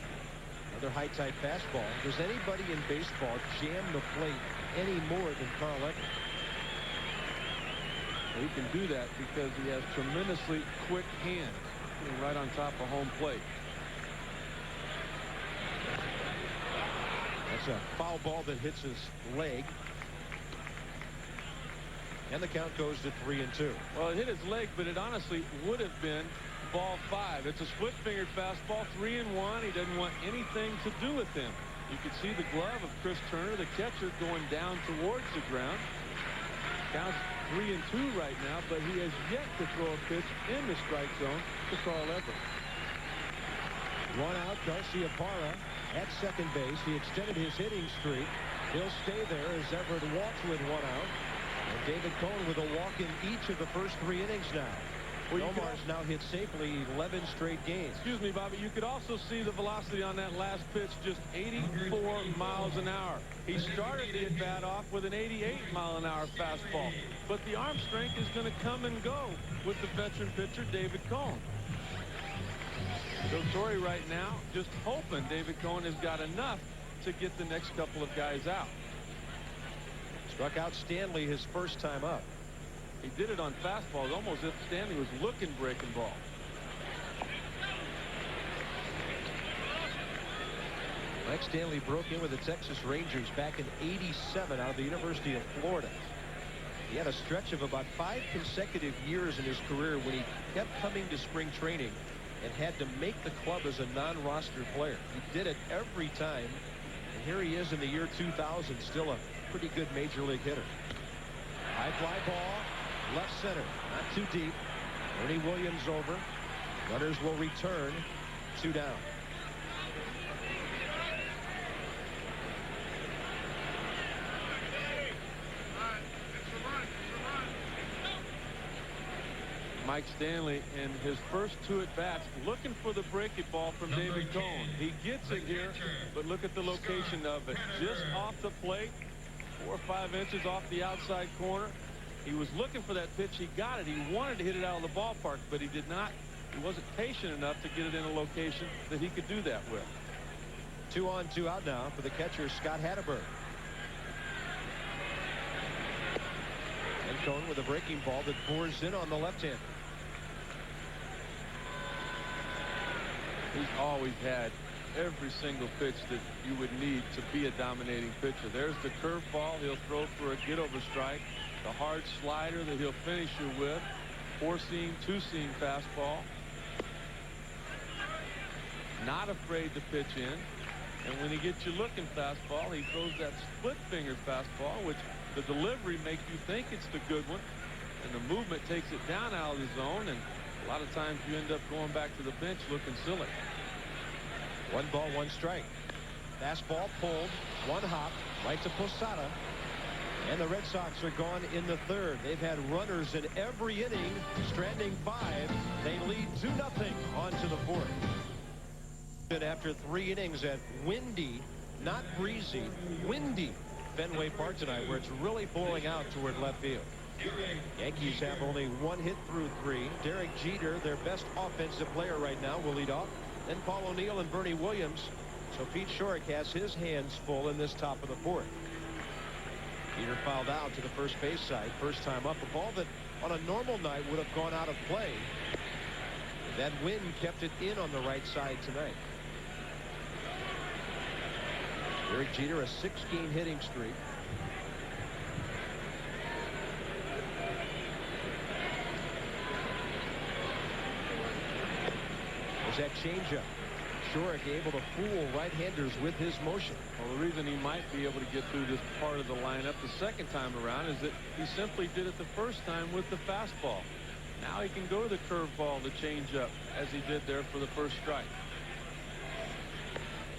Speaker 2: Another high-type fastball. Does anybody in baseball jam the plate any more than Carl Everett?
Speaker 3: He can do that because he has tremendously quick hands right on top of home plate.
Speaker 2: That's a foul ball that hits his leg. And the count goes to 3-2.
Speaker 3: Well, it hit his leg, but it honestly would have been ball 5. It's a split-fingered fastball, 3-1. He doesn't want anything to do with him. You can see the glove of Chris Turner, the catcher, going down towards the ground. Counts 3-2 right now, but he has yet to throw a pitch in the strike zone to Carl Everett.
Speaker 2: One out, Garcia Parra at second base. He extended his hitting streak. He'll stay there as Everett walks with one out. And David Cone with a walk in each of the first 3 innings now.
Speaker 3: Well,
Speaker 2: Omar's now hit safely 11 straight games.
Speaker 3: Excuse me, Bobby. You could also see the velocity on that last pitch, just 84 miles an hour. He started the at-bat off with an 88-mile-an-hour fastball. But the arm strength is going to come and go with the veteran pitcher, David Cone. So Torrey right now just hoping David Cone has got enough to get the next couple of guys out.
Speaker 2: Struck out Stanley his first time up.
Speaker 3: He did it on fastballs, almost as if Stanley was looking breaking ball.
Speaker 2: Mike Stanley broke in with the Texas Rangers back in '87 out of the University of Florida. He had a stretch of about 5 consecutive years in his career when he kept coming to spring training and had to make the club as a non-roster player. He did it every time, and here he is in the year 2000, still a pretty good major league hitter. High fly ball, left center, not too deep. Ernie Williams over. Runners will return. 2 down.
Speaker 3: Mike Stanley in his first 2 at-bats looking for the breaking ball from David Cone. He gets it here, but look at the location of it. Just off the plate, 4 or 5 inches off the outside corner. He was looking for that pitch. He got it. He wanted to hit it out of the ballpark, but he did not. He wasn't patient enough to get it in a location that he could do that with.
Speaker 2: 2 on, 2 out now for the catcher, Scott Hatteberg. And Cone with a breaking ball that bores in on the left-hander.
Speaker 3: He's always had every single pitch that you would need to be a dominating pitcher. There's the curveball he'll throw for a get-over strike. The hard slider that he'll finish you with. 4-seam, 2-seam fastball. Not afraid to pitch in. And when he gets you looking fastball, he throws that split-fingered fastball, which the delivery makes you think it's the good one. And the movement takes it down out of the zone. And a lot of times you end up going back to the bench looking silly.
Speaker 2: 1 ball, 1 strike. Fastball pulled. 1 hop right to Posada. And the Red Sox are gone in the 3rd. They've had runners in every inning, stranding 5. They lead 2-0 on to the 4th. After 3 innings at windy, not breezy, windy Fenway Park tonight, where it's really blowing out toward left field. Yankees have only 1 hit through 3. Derek Jeter, their best offensive player right now, will lead off. Then Paul O'Neill and Bernie Williams. So Pete Shorrock has his hands full in this top of the 4th. Jeter fouled out to the first base side, first time up. A ball that on a normal night would have gone out of play. That wind kept it in on the right side tonight. Derek Jeter, a 6-game hitting streak. There's that changeup. Shorrock able to fool right-handers with his motion.
Speaker 3: Well, the reason he might be able to get through this part of the lineup the second time around is that he simply did it the first time with the fastball. Now he can go to the curveball, the changeup, as he did there for the first strike.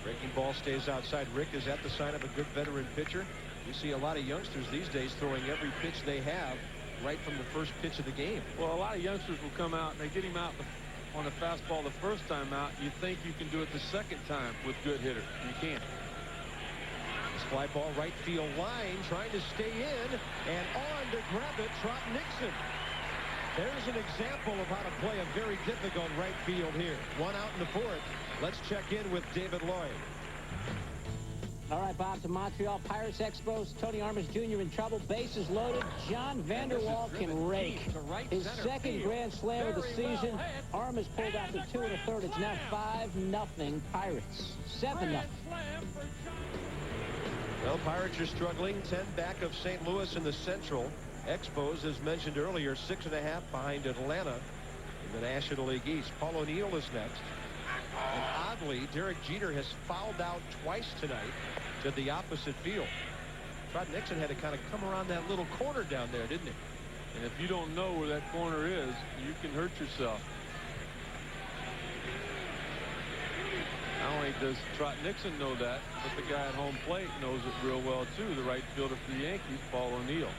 Speaker 2: Breaking ball stays outside. Rick, is that the sign of a good veteran pitcher? We see a lot of youngsters these days throwing every pitch they have right from the first pitch of the game.
Speaker 3: Well, a lot of youngsters will come out and they get him out on a fastball the first time out. You think you can do it the second time with good hitters. You can't.
Speaker 2: This fly ball right field line, trying to stay in, and on to grab it, Trot Nixon. There's an example of how to play a very difficult right field here. 1 out in the 4th. Let's check in with David Lloyd.
Speaker 4: All right, Bob, to Montreal. Pirates Expos. Tony Armas Jr. in trouble. Bases loaded. John Vander Wal can rake. His 2nd grand slam of the season. Armas pulled out to 2 1/3. It's now 5-0 Pirates. 7-0.
Speaker 2: Well, Pirates are struggling. 10 back of St. Louis in the Central. Expos, as mentioned earlier, 6.5 behind Atlanta in the National League East. Paul O'Neill is next. And oddly, Derek Jeter has fouled out twice tonight to the opposite field. Trot Nixon had to kind of come around that little corner down there, didn't he?
Speaker 3: And if you don't know where that corner is, you can hurt yourself. Not only does Trot Nixon know that, but the guy at home plate knows it real well, too. The right fielder for the Yankees, Paul O'Neill.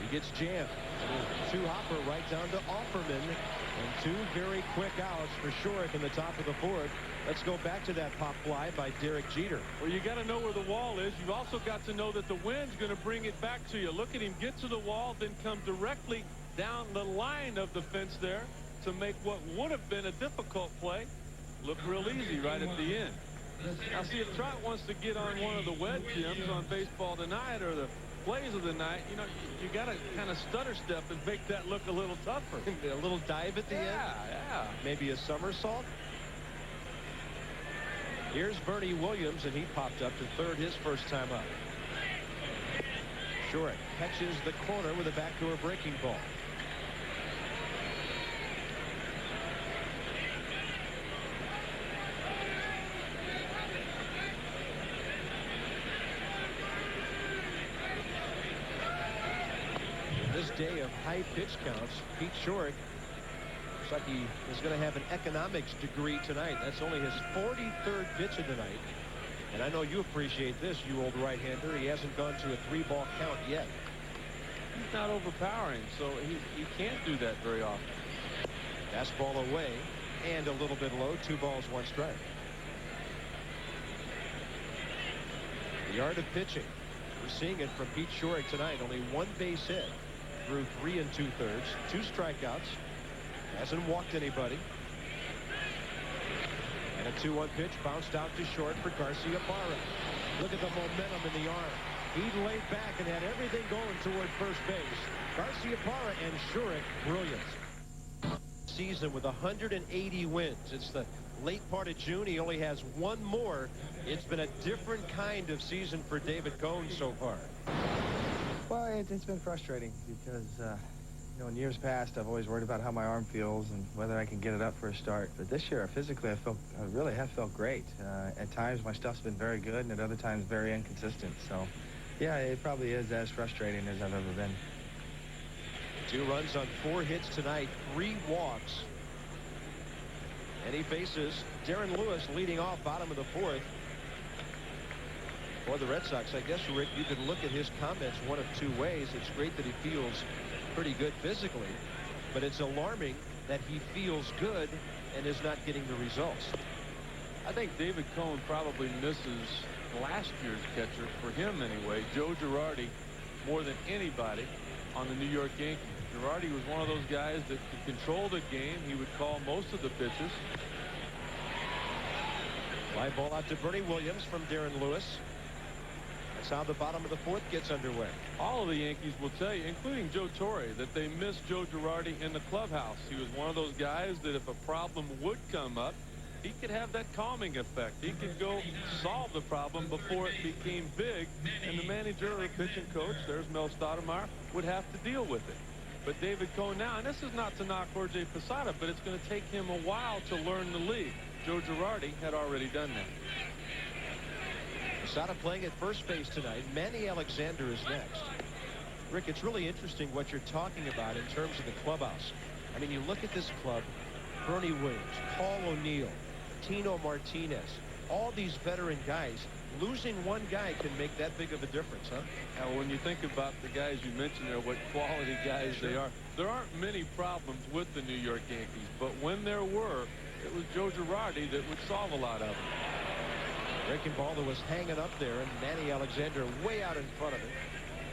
Speaker 2: He gets jammed. 2-hopper right down to Offerman. And 2 very quick outs for Shorrock in the top of the 4th. Let's go back to that pop fly by Derek Jeter.
Speaker 3: Well, you got to know where the wall is. You've also got to know that the wind's going to bring it back to you. Look at him get to the wall, then come directly down the line of the fence there to make what would have been a difficult play look real easy right at the end. Now, see, if Trot wants to get on one of the wet gyms on Baseball Tonight or the plays of the night, you know, you got to kind of stutter step and make that look a little tougher.
Speaker 2: A little dive at the end?
Speaker 3: Yeah.
Speaker 2: Maybe a somersault? Here's Bernie Williams, and he popped up to 3rd his first time up. Shorrock catches the corner with a backdoor breaking ball. This day of high pitch counts, Pete Shorrock looks like he is going to have an economics degree tonight. That's only his 43rd pitch of the night. And I know you appreciate this, you old right-hander. He hasn't gone to a 3-ball count yet.
Speaker 3: he's not overpowering, so he can't do that very often.
Speaker 2: Fastball away and a little bit low. 2 balls, 1 strike. The art of pitching. We're seeing it from Pete Shorrock tonight. Only 1 base hit through 3 2/3, 2 strikeouts. Hasn't walked anybody. And a 2-1 pitch bounced out to short for Garciaparra. Look at the momentum in the arm. He laid back and had everything going toward first base. Garciaparra and Shorrock, brilliant. Season with 180 wins. It's the late part of June. He only has 1 more. It's been a different kind of season for David Cone so far.
Speaker 6: Well, it's been frustrating because, you know, in years past, I've always worried about how my arm feels and whether I can get it up for a start. But this year, physically, I really have felt great. At times, my stuff's been very good, and at other times, very inconsistent. So, yeah, it probably is as frustrating as I've ever been.
Speaker 2: 2 runs on 4 hits tonight, 3 walks. And he faces Darren Lewis leading off bottom of the 4th. For the Red Sox, I guess, Rick, you could look at his comments one of 2 ways. It's great that he feels pretty good physically, but it's alarming that he feels good and is not getting the results.
Speaker 3: I think David Cone probably misses last year's catcher, for him anyway, Joe Girardi, more than anybody on the New York Yankees. Girardi was one of those guys that could control the game. He would call most of the pitches.
Speaker 2: Fly ball out to Bernie Williams from Darren Lewis. That's how the bottom of the 4th gets underway.
Speaker 3: All of the Yankees will tell you, including Joe Torre, that they miss Joe Girardi in the clubhouse. He was one of those guys that if a problem would come up, he could have that calming effect. He could go solve the problem before it became big, and the manager or pitching coach, there's Mel Stoudemire, would have to deal with it. But David Cone now, and this is not to knock Jorge Posada, but it's going to take him a while to learn the league. Joe Girardi had already done that.
Speaker 2: Posada playing at first base tonight. Manny Alexander is next. Rick, it's really interesting what you're talking about in terms of the clubhouse. I mean, you look at this club, Bernie Williams, Paul O'Neill, Tino Martinez, all these veteran guys. Losing 1 guy can make that big of a difference, huh?
Speaker 3: Now, when you think about the guys you mentioned there, what quality guys they are, there aren't many problems with the New York Yankees, but when there were, it was Joe Girardi that would solve a lot of them.
Speaker 2: Breaking ball that was hanging up there, and Manny Alexander way out in front of it.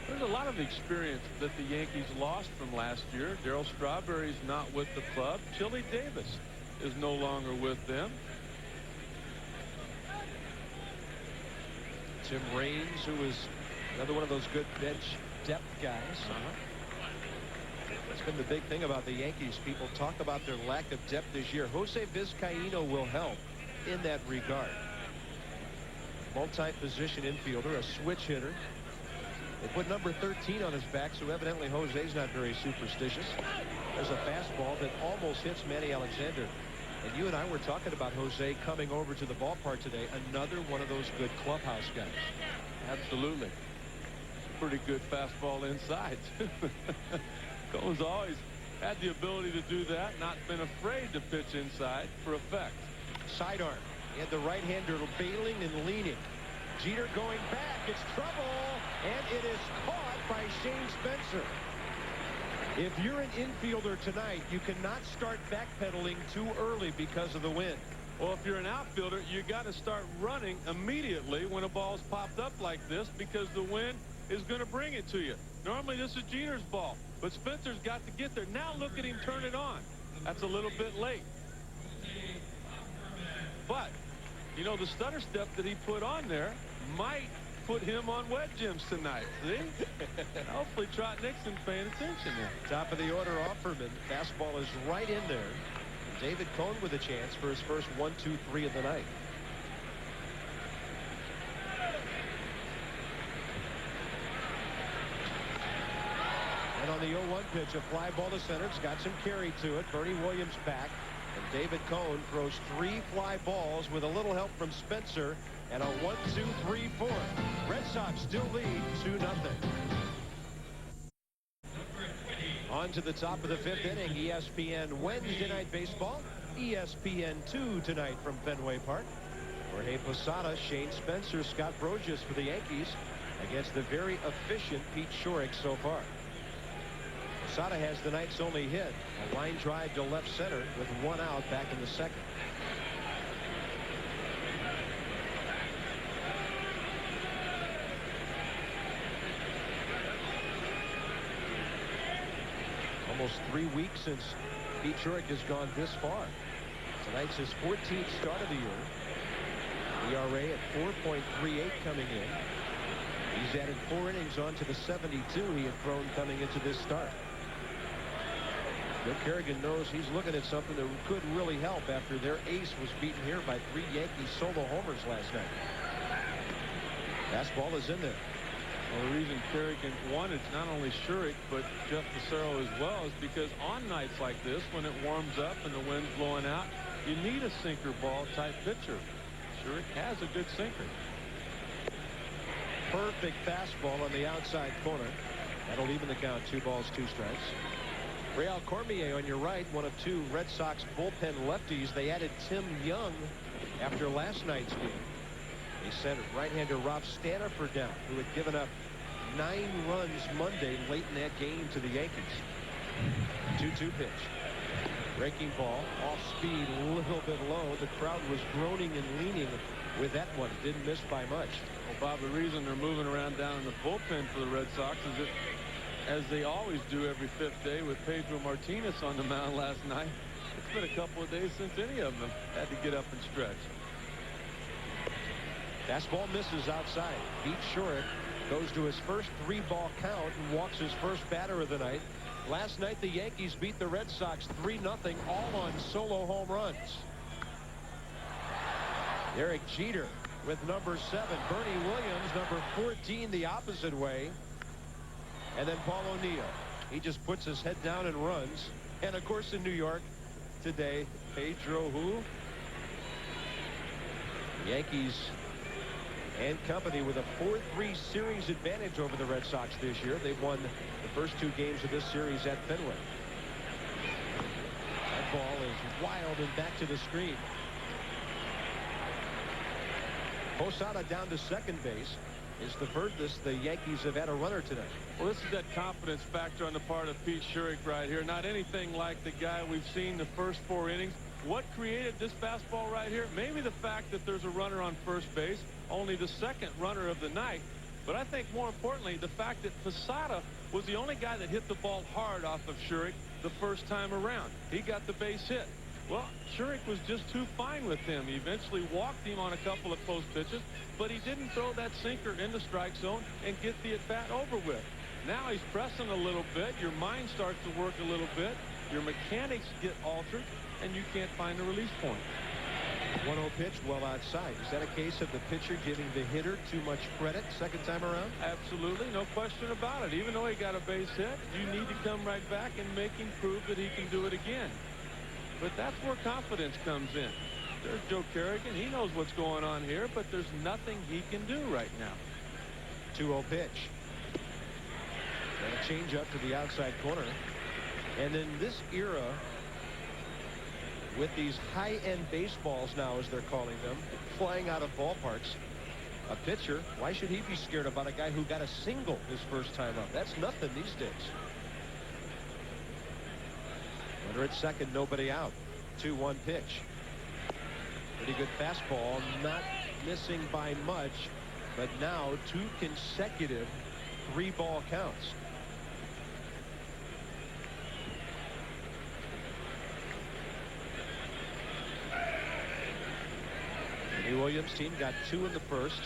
Speaker 3: There's a lot of experience that the Yankees lost from last year. Darryl Strawberry's not with the club. Chili Davis is no longer with them.
Speaker 2: Tim Raines, who is another one of those good bench depth guys. That's been the big thing about the Yankees. People talk about their lack of depth this year. Jose Vizcaíno will help in that regard. Multi-position infielder, a switch hitter. They put number 13 on his back, so evidently Jose's not very superstitious. There's a fastball that almost hits Manny Alexander. And you and I were talking about Jose coming over to the ballpark today. Another one of those good clubhouse guys.
Speaker 3: Absolutely. Pretty good fastball inside, too. Cone's always had the ability to do that, not been afraid to pitch inside for effect.
Speaker 2: Sidearm. And the right-hander bailing and leaning. Jeter going back. It's trouble. And it is caught by Shane Spencer. If you're an infielder tonight, you cannot start backpedaling too early because of the wind.
Speaker 3: Well, if you're an outfielder, you got to start running immediately when a ball's popped up like this because the wind is going to bring it to you. Normally, this is Jeter's ball, but Spencer's got to get there. Now look at him turn it on. That's a little bit late. But, you know, the stutter step that he put on there might put him on wet gyms tonight. See? Hopefully Trot Nixon's paying attention there.
Speaker 2: Top of the order, Offerman. Fastball is right in there. David Cone with a chance for his first 1-2-3 of the night. And on the 0-1 pitch, a fly ball to center. It's got some carry to it. Bernie Williams back. And David Cone throws 3 fly balls with a little help from Spencer. And a 1-2-3-4. Red Sox still lead 2-0. On to the top of the 5th inning. ESPN Wednesday Night Baseball. ESPN 2 tonight from Fenway Park. Jorge Posada, Shane Spencer, Scott Brosius for the Yankees against the very efficient Pete Shorrock so far. Posada has the night's only hit. A line drive to left center with 1 out back in the second. Almost 3 weeks since Pete Jurick has gone this far. Tonight's his 14th start of the year. ERA at 4.38 coming in. He's added 4 innings on to the 72 he had thrown coming into this start. Joe Kerrigan knows he's looking at something that could really help after their ace was beaten here by 3 Yankees solo homers last night. Fastball is in there.
Speaker 3: Well, the reason Kerrigan wanted not only Schurik but Jeff Fassero as well is because on nights like this, when it warms up and the wind's blowing out, you need a sinker ball type pitcher. Schurik has a good sinker.
Speaker 2: Perfect fastball on the outside corner. That'll even the count. 2 balls, 2 strikes. Real Cormier on your right, one of 2 Red Sox bullpen lefties. They added Tim Young after last night's game. They sent right-hander Rob Staniford down, who had given up 9 runs Monday late in that game to the Yankees. 2-2 pitch. Breaking ball, off speed, a little bit low. The crowd was groaning and leaning with that one. Didn't miss by much.
Speaker 3: Well, Bob, the reason they're moving around down in the bullpen for the Red Sox is that, as they always do every 5th day with Pedro Martinez on the mound last night, it's been a couple of days since any of them had to get up and stretch.
Speaker 2: Fastball misses outside. Pete Jurick goes to his first 3-ball count and walks his first batter of the night. Last night the Yankees beat the Red Sox 3-0, all on solo home runs. Derek Jeter with number 7. Bernie Williams, number 14, the opposite way. And then Paul O'Neill. He just puts his head down and runs. And of course in New York today, Pedro who? Yankees and company with a 4-3 series advantage over the Red Sox this year. They've won the first 2 games of this series at Fenway. That ball is wild and back to the screen. Posada down to second base is the furthest the Yankees have had a runner tonight.
Speaker 3: Well, this is that confidence factor on the part of Pete Jurick right here. Not anything like the guy we've seen the first 4 innings. What created this fastball right here? Maybe the fact that there's a runner on first base, only the second runner of the night. But I think more importantly, the fact that Posada was the only guy that hit the ball hard off of Jurick the first time around. He got the base hit. Well, Jurick was just too fine with him. He eventually walked him on a couple of close pitches, but he didn't throw that sinker in the strike zone and get the at-bat over with. Now he's pressing a little bit. Your mind starts to work a little bit. Your mechanics get altered, and you can't find the release point.
Speaker 2: 1-0 pitch well outside. Is that a case of the pitcher giving the hitter too much credit second time around?
Speaker 3: Absolutely, no question about it. Even though he got a base hit, you need to come right back and make him prove that he can do it again. But that's where confidence comes in. There's Joe Kerrigan. He knows what's going on here, but there's nothing he can do right now.
Speaker 2: 2-0 pitch. And a change up to the outside corner. And in this era, with these high-end baseballs now, as they're calling them, flying out of ballparks, a pitcher, why should he be scared about a guy who got a single his first time up? That's nothing these days. Runner at second, nobody out. 2-1 pitch. Pretty good fastball, not missing by much, but now 2 consecutive 3-ball counts. The New Williams team got 2 in the first.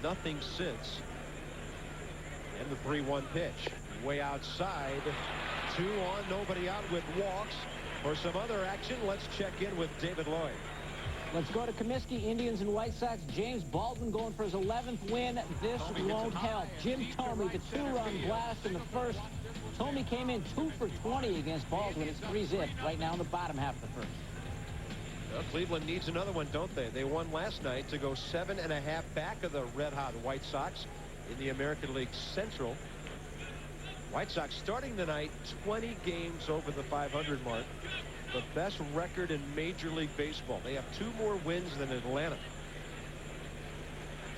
Speaker 2: Nothing since. And the 3-1 pitch. Way outside. 2 on, nobody out with walks. For some other action, let's check in with David Lloyd.
Speaker 4: Let's go to Comiskey. Indians and White Sox. James Baldwin going for his 11th win. This won't help. Jim Thome, the 2-run blast in the first. Thome came in 2 for 20 against Baldwin. It's 3-zip right now in the bottom half of the first.
Speaker 2: Well, Cleveland needs another one, don't they? They won last night to go 7.5 back of the red-hot White Sox in the American League Central. White Sox starting the night 20 games over the 500 mark. The best record in Major League Baseball. They have 2 more wins than Atlanta.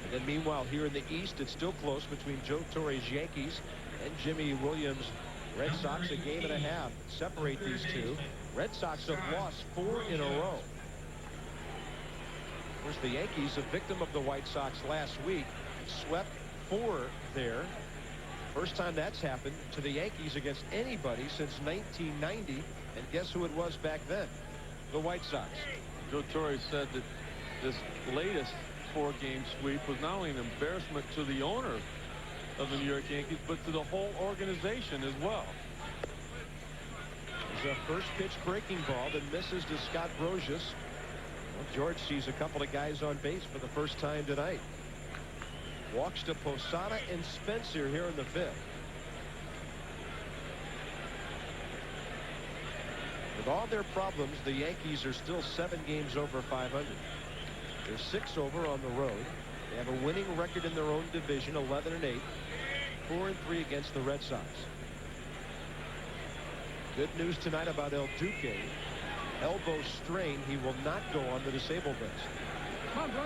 Speaker 2: And then meanwhile here in the East, it's still close between Joe Torre's Yankees and Jimmy Williams. Red Sox a game and a half separate these two. Red Sox have lost 4 in a row. Of course, the Yankees, a victim of the White Sox last week, swept 4 there. First time that's happened to the Yankees against anybody since 1990. And guess who it was back then? The White Sox.
Speaker 3: Joe Torre said that this latest 4-game sweep was not only an embarrassment to the owner of the New York Yankees, but to the whole organization as well.
Speaker 2: There's a first pitch breaking ball that misses to Scott Brosius. Well, George sees a couple of guys on base for the first time tonight. Walks to Posada and Spencer here in the 5th. With all their problems, the Yankees are still 7 games over 500. They're 6 over on the road. They have a winning record in their own division, 11-8, 4-3 against the Red Sox. Good news tonight about El Duque. Elbow strain. He will not go on the disabled list. Come on, bro.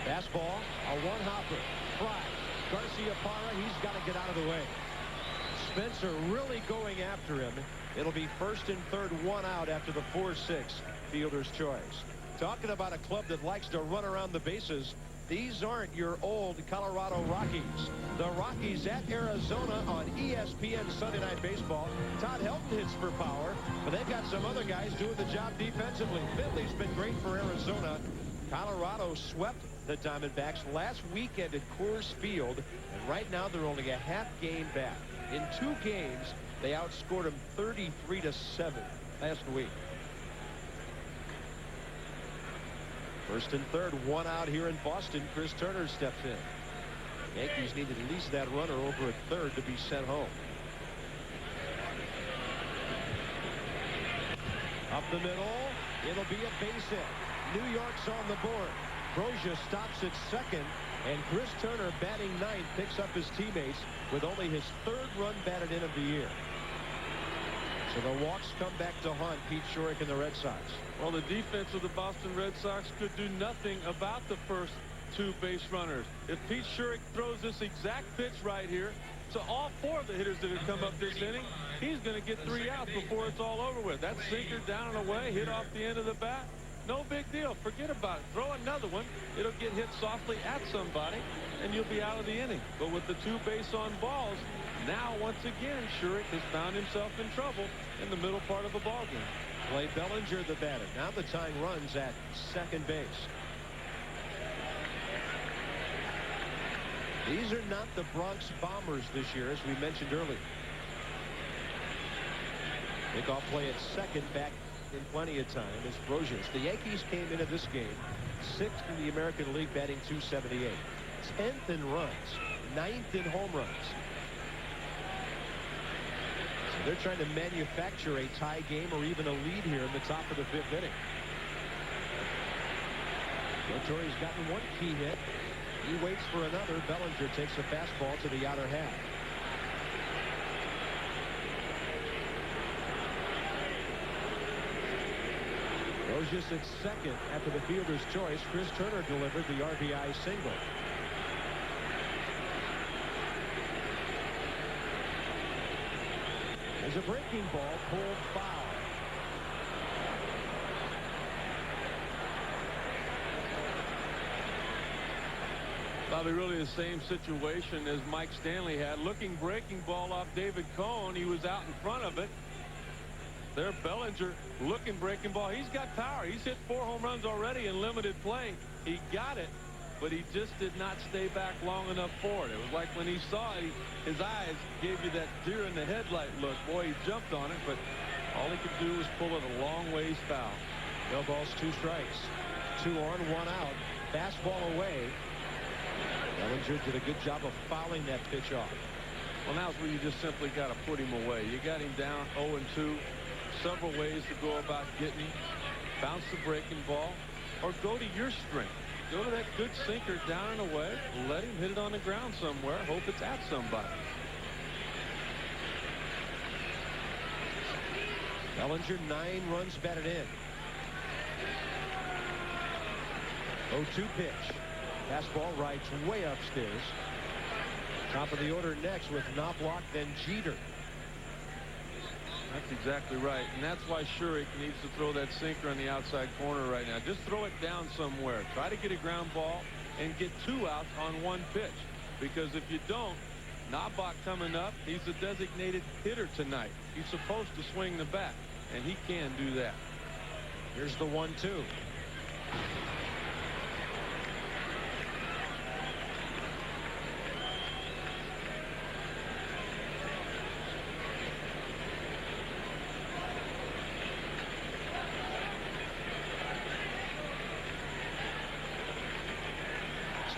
Speaker 2: Fastball, a one-hopper. Fry. Garcia Parra, he's got to get out of the way. Spencer really going after him. It'll be first and third, 1 out after the 4-6 fielder's choice. Talking about a club that likes to run around the bases, these aren't your old Colorado Rockies. The Rockies at Arizona on ESPN Sunday Night Baseball. Todd Helton hits for power, but they've got some other guys doing the job defensively. Finley's been great for Arizona. Colorado swept the Diamondbacks last weekend at Coors Field, and right now they're only a half game back. In 2 games, they outscored them 33-7 last week. First and third, 1 out here in Boston. Chris Turner steps in. Yankees needed at least that runner over at third to be sent home. Up the middle, it'll be a base hit. New York's on the board. Brosius stops at second, and Chris Turner, batting 9th, picks up his teammates with only his 3rd run batted in of the year. So the walks come back to haunt Pete Schurik and the Red Sox.
Speaker 3: Well, the defense of the Boston Red Sox could do nothing about the first 2 base runners. If Pete Schurik throws this exact pitch right here to all 4 of the hitters that have come up this inning, he's going to get 3 outs before it's all over with. That sinker down and away, hit off the end of the bat. No big deal. Forget about it. Throw another one. It'll get hit softly at somebody, and you'll be out of the inning. But with the 2 base on balls, now once again, Schurik has found himself in trouble in the middle part of the ballgame.
Speaker 2: Clay Bellinger, the batter. Now the tying runs at second base. These are not the Bronx Bombers this year, as we mentioned earlier. Kickoff play at second, back in plenty of time is Brosius. The Yankees came into this game 6th in the American League, batting .278, 10th in runs, 9th in home runs. So they're trying to manufacture a tie game or even a lead here in the top of the 5th inning. Torre's gotten 1 key hit. He waits for another. Bellinger takes a fastball to the outer half. Brosius at second after the fielder's choice. Chris Turner delivered the RBI single. There's a breaking ball pulled foul.
Speaker 3: Probably really the same situation as Mike Stanley had. Looking breaking ball off David Cone. He was out in front of it. There, Bellinger looking breaking ball. He's got power. He's hit 4 home runs already in limited play. He got it, but he just did not stay back long enough for it. It was like when he saw it, his eyes gave you that deer in the headlight look. Boy, he jumped on it, but all he could do was pull it a long ways foul.
Speaker 2: No balls, 2 strikes. 2 on, 1 out. Fastball away. Bellinger did a good job of fouling that pitch off.
Speaker 3: Well, now's where you just simply got to put him away. You got him down 0-2. Several ways to go about getting him. Bounce the breaking ball, or go to your strength. Go to that good sinker down and away. Let him hit it on the ground somewhere. Hope it's at somebody.
Speaker 2: Bellinger, 9 runs batted in. 0-2 pitch. Fastball rights way upstairs. Top of the order next with Knobloch, then Jeter.
Speaker 3: That's exactly right, and that's why Schurik needs to throw that sinker on the outside corner right now. Just throw it down somewhere. Try to get a ground ball and get 2 outs on 1 pitch. Because if you don't, Knobloch coming up, he's a designated hitter tonight. He's supposed to swing the bat, and he can do that.
Speaker 2: Here's the 1-2.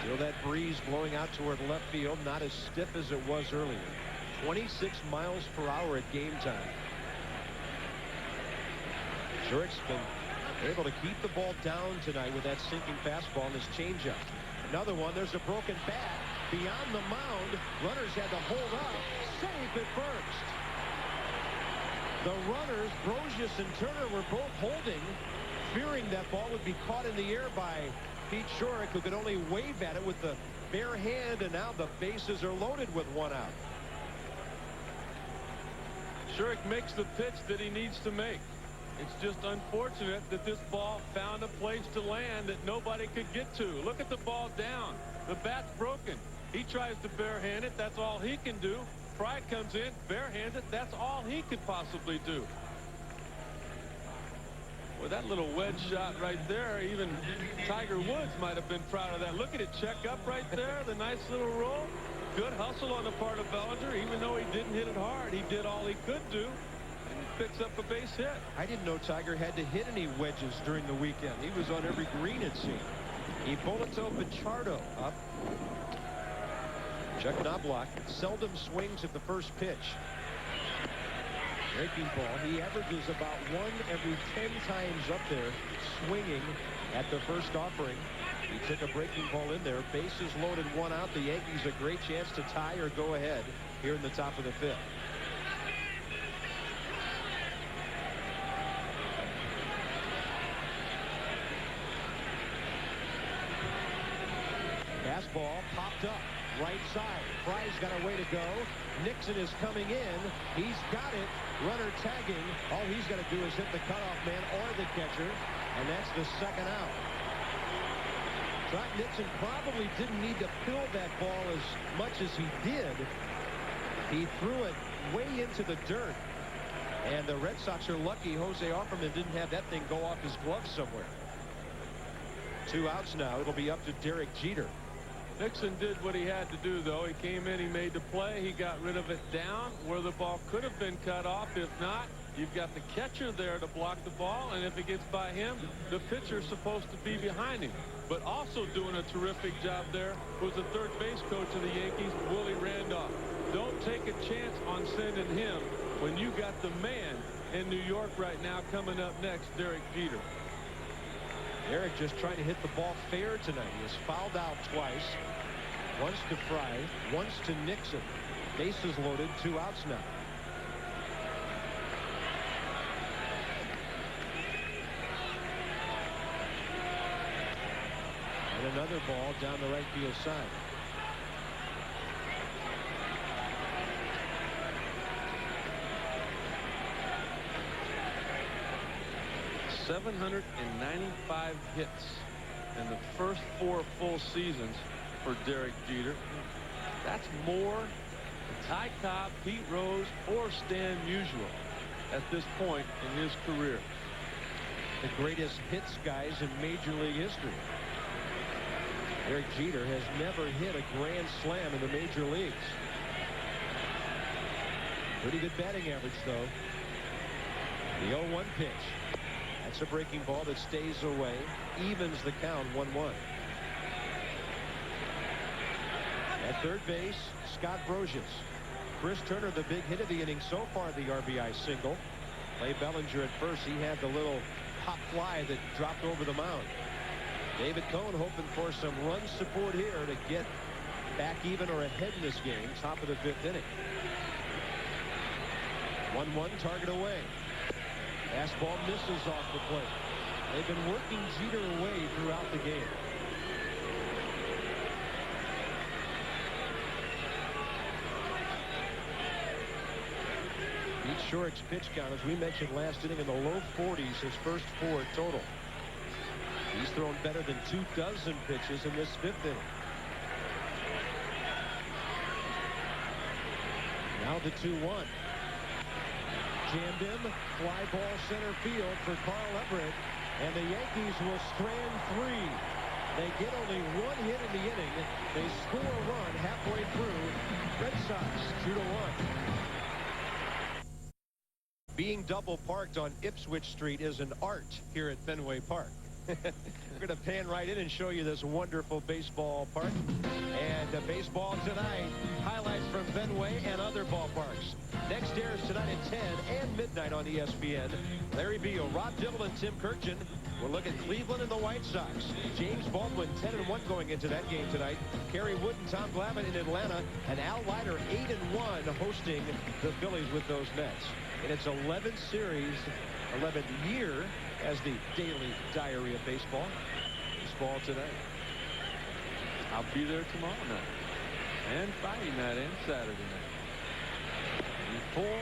Speaker 2: Still that breeze blowing out toward left field, not as stiff as it was earlier. 26 miles per hour at game time. Schurik's been able to keep the ball down tonight with that sinking fastball and his changeup. Another one, there's a broken bat. Beyond the mound, runners had to hold up. Safe at first. The runners, Brosius and Turner, were both holding, fearing that ball would be caught in the air by Pete Schurik, who could only wave at it with the bare hand, and now the bases are loaded with 1 out.
Speaker 3: Schurik makes the pitch that he needs to make. It's just unfortunate that this ball found a place to land that nobody could get to. Look at the ball down. The bat's broken. He tries to barehand it. That's all he can do. Pride comes in, barehands it. That's all he could possibly do. Well, that little wedge shot right there, even Tiger Woods might have been proud of that. Look at it check up right there, the nice little roll. Good hustle on the part of Bellinger. Even though he didn't hit it hard, he did all he could do and picks up a base hit.
Speaker 2: I didn't know Tiger had to hit any wedges during the weekend. He was on every green, it seemed. Hipólito Pichardo up. Chuck Knobloch seldom swings at the first pitch. Breaking ball. He averages about 1 every 10 times up there swinging at the first offering. He took a breaking ball in there. Bases loaded, 1 out. The Yankees a great chance to tie or go ahead here in the top of the 5th. Fastball popped up. Right side. Fry's got a way to go. Nixon is coming in. He's got it. Runner tagging. All he's got to do is hit the cutoff man or the catcher. And that's the 2nd out. Trot Nixon probably didn't need to pill that ball as much as he did. He threw it way into the dirt. And the Red Sox are lucky Jose Offerman didn't have that thing go off his glove somewhere. 2 outs now. It'll be up to Derek Jeter.
Speaker 3: Nixon did what he had to do, though. He came in, he made the play, he got rid of it down where the ball could have been cut off. If not, you've got the catcher there to block the ball, and if it gets by him, the pitcher's supposed to be behind him. But also doing a terrific job there was the third base coach of the Yankees, Willie Randolph. Don't take a chance on sending him when you got the man in New York right now coming up next, Derek Jeter.
Speaker 2: Derek just trying to hit the ball fair tonight. He has fouled out twice. Once to Fry, once to Nixon. Bases loaded, 2 outs now. And another ball down the right field side.
Speaker 3: .795 hits in the first 4 full seasons for Derek Jeter. That's more than Ty Cobb, Pete Rose, or Stan Musial at this point in his career.
Speaker 2: The greatest hits guys in Major League history. Derek Jeter has never hit a grand slam in the major leagues. Pretty good batting average, though. The 0-1 pitch. That's a breaking ball that stays away. Evens the count, 1-1. At third base, Scott Brosius. Chris Turner, the big hit of the inning so far, the RBI single. Clay Bellinger at first. He had the little pop fly that dropped over the mound. David Cohn hoping for some run support here to get back even or ahead in this game. Top of the 5th inning. 1-1, target away. Fastball misses off the plate. They've been working Jeter away throughout the game. Shorrock's pitch count, as we mentioned last inning, in the low 40s, his first 4 total. He's thrown better than 24 pitches in this 5th inning. Now the 2-1. Jammed him, fly ball center field for Carl Everett, and the Yankees will strand 3. They get only 1 hit in the inning. They score a run halfway through. Red Sox 2-1. Being double parked on Ipswich Street is an art here at Fenway Park. We're going to pan right in and show you this wonderful baseball park. And baseball tonight. Highlights from Fenway and other ballparks. Next airs tonight at 10 and midnight on ESPN. Larry Beal, Rob Dibble, and Tim Kirkjian. We'll look at Cleveland and the White Sox. James Baldwin 10-1 going into that game tonight. Kerry Wood and Tom Glavine in Atlanta. And Al Leiter 8-1 hosting the Phillies with those Mets. In its 11th series, 11th year as the daily diary of baseball. Baseball tonight.
Speaker 3: I'll be there tomorrow night and Friday night and Saturday night.
Speaker 2: The full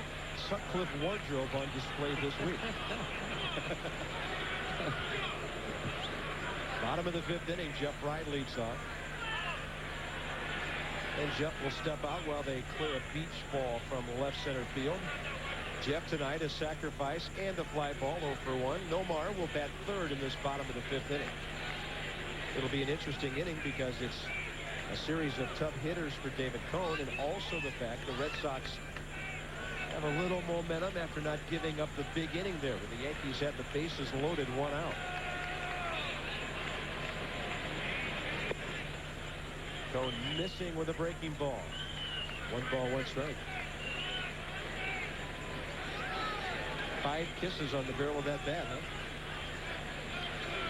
Speaker 2: Sutcliffe wardrobe on display this week. Bottom of the 5th inning, Jeff Rye leads off. And Jeff will step out while they clear a beach ball from left center field. Jeff tonight a sacrifice and a fly ball, 0 for 1. Nomar will bat 3rd in this bottom of the 5th inning. It'll be an interesting inning because it's a series of tough hitters for David Cone, and also the fact the Red Sox have a little momentum after not giving up the big inning there, where the Yankees had the bases loaded, 1 out. Cone missing with a breaking ball. 1 ball, 1 strike. 5 kisses on the barrel of that bat, huh?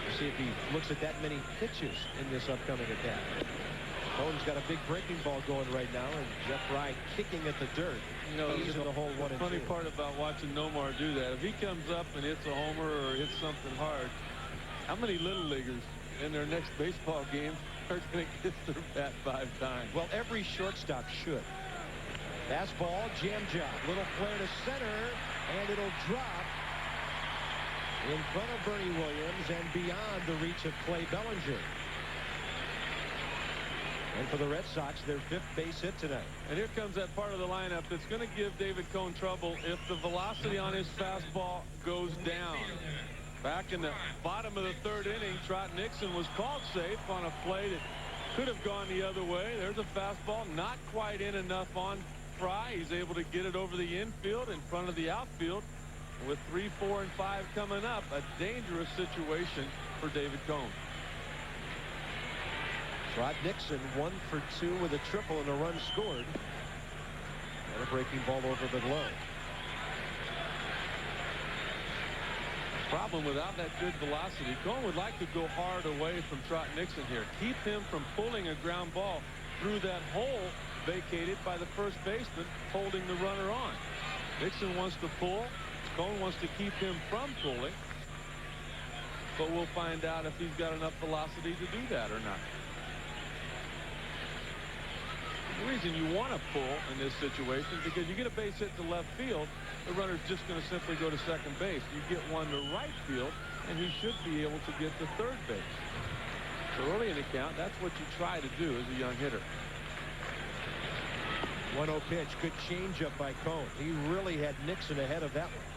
Speaker 2: We'll see if he looks at that many pitches in this upcoming at bat. Cone's got a big breaking ball going right now, and Jeff Rye kicking at the dirt.
Speaker 3: You know,
Speaker 2: he's in the hole 1 and 2.
Speaker 3: The funny part about watching Nomar do that, if he comes up and hits a homer or hits something hard, how many little leaguers in their next baseball game are going to kiss their bat 5 times?
Speaker 2: Well, every shortstop should. Fastball, jam job. Little flare to center, and it'll drop in front of Bernie Williams and beyond the reach of Clay Bellinger. And for the Red Sox, their 5th base hit tonight.
Speaker 3: And here comes that part of the lineup that's going to give David Cone trouble if the velocity on his fastball goes down. Back in the bottom of the 3rd inning, Trot Nixon was called safe on a play that could have gone the other way. There's a fastball, not quite in enough on Fry. He's able to get it over the infield in front of the outfield. With 3, 4, and 5 coming up, a dangerous situation for David Cone.
Speaker 2: Trot Nixon 1 for 2 with a triple and a run scored. And a breaking ball over the glove.
Speaker 3: Problem without that good velocity, Cone would like to go hard away from Trot Nixon here. Keep him from pulling a ground ball through that hole vacated by the first baseman holding the runner on. Nixon wants to pull. Cone wants to keep him from pulling. But we'll find out if he's got enough velocity to do that or not. The reason you want to pull in this situation is because you get a base hit to left field, the runner's just going to simply go to second base. You get one to right field, and he should be able to get to third base. So early in the count, that's what you try to do as a young hitter.
Speaker 2: 1-0 pitch. Good changeup by Cone. He really had Nixon ahead of that one.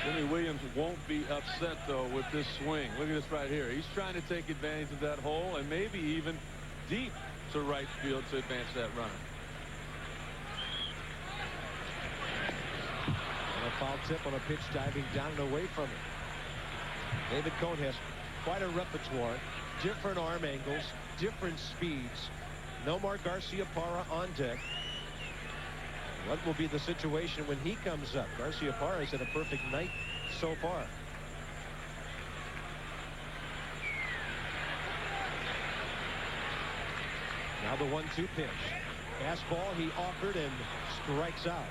Speaker 3: Jimmy Williams won't be upset, though, with this swing. Look at this right here. He's trying to take advantage of that hole and maybe even deep to right field to advance that runner.
Speaker 2: And a foul tip on a pitch diving down and away from him. David Cone has quite a repertoire. Different arm angles, different speeds. Nomar Garciaparra on deck. What will be the situation when he comes up? Garciaparra has had a perfect night so far. Now the 1-2 pitch. Fastball he offered and strikes out.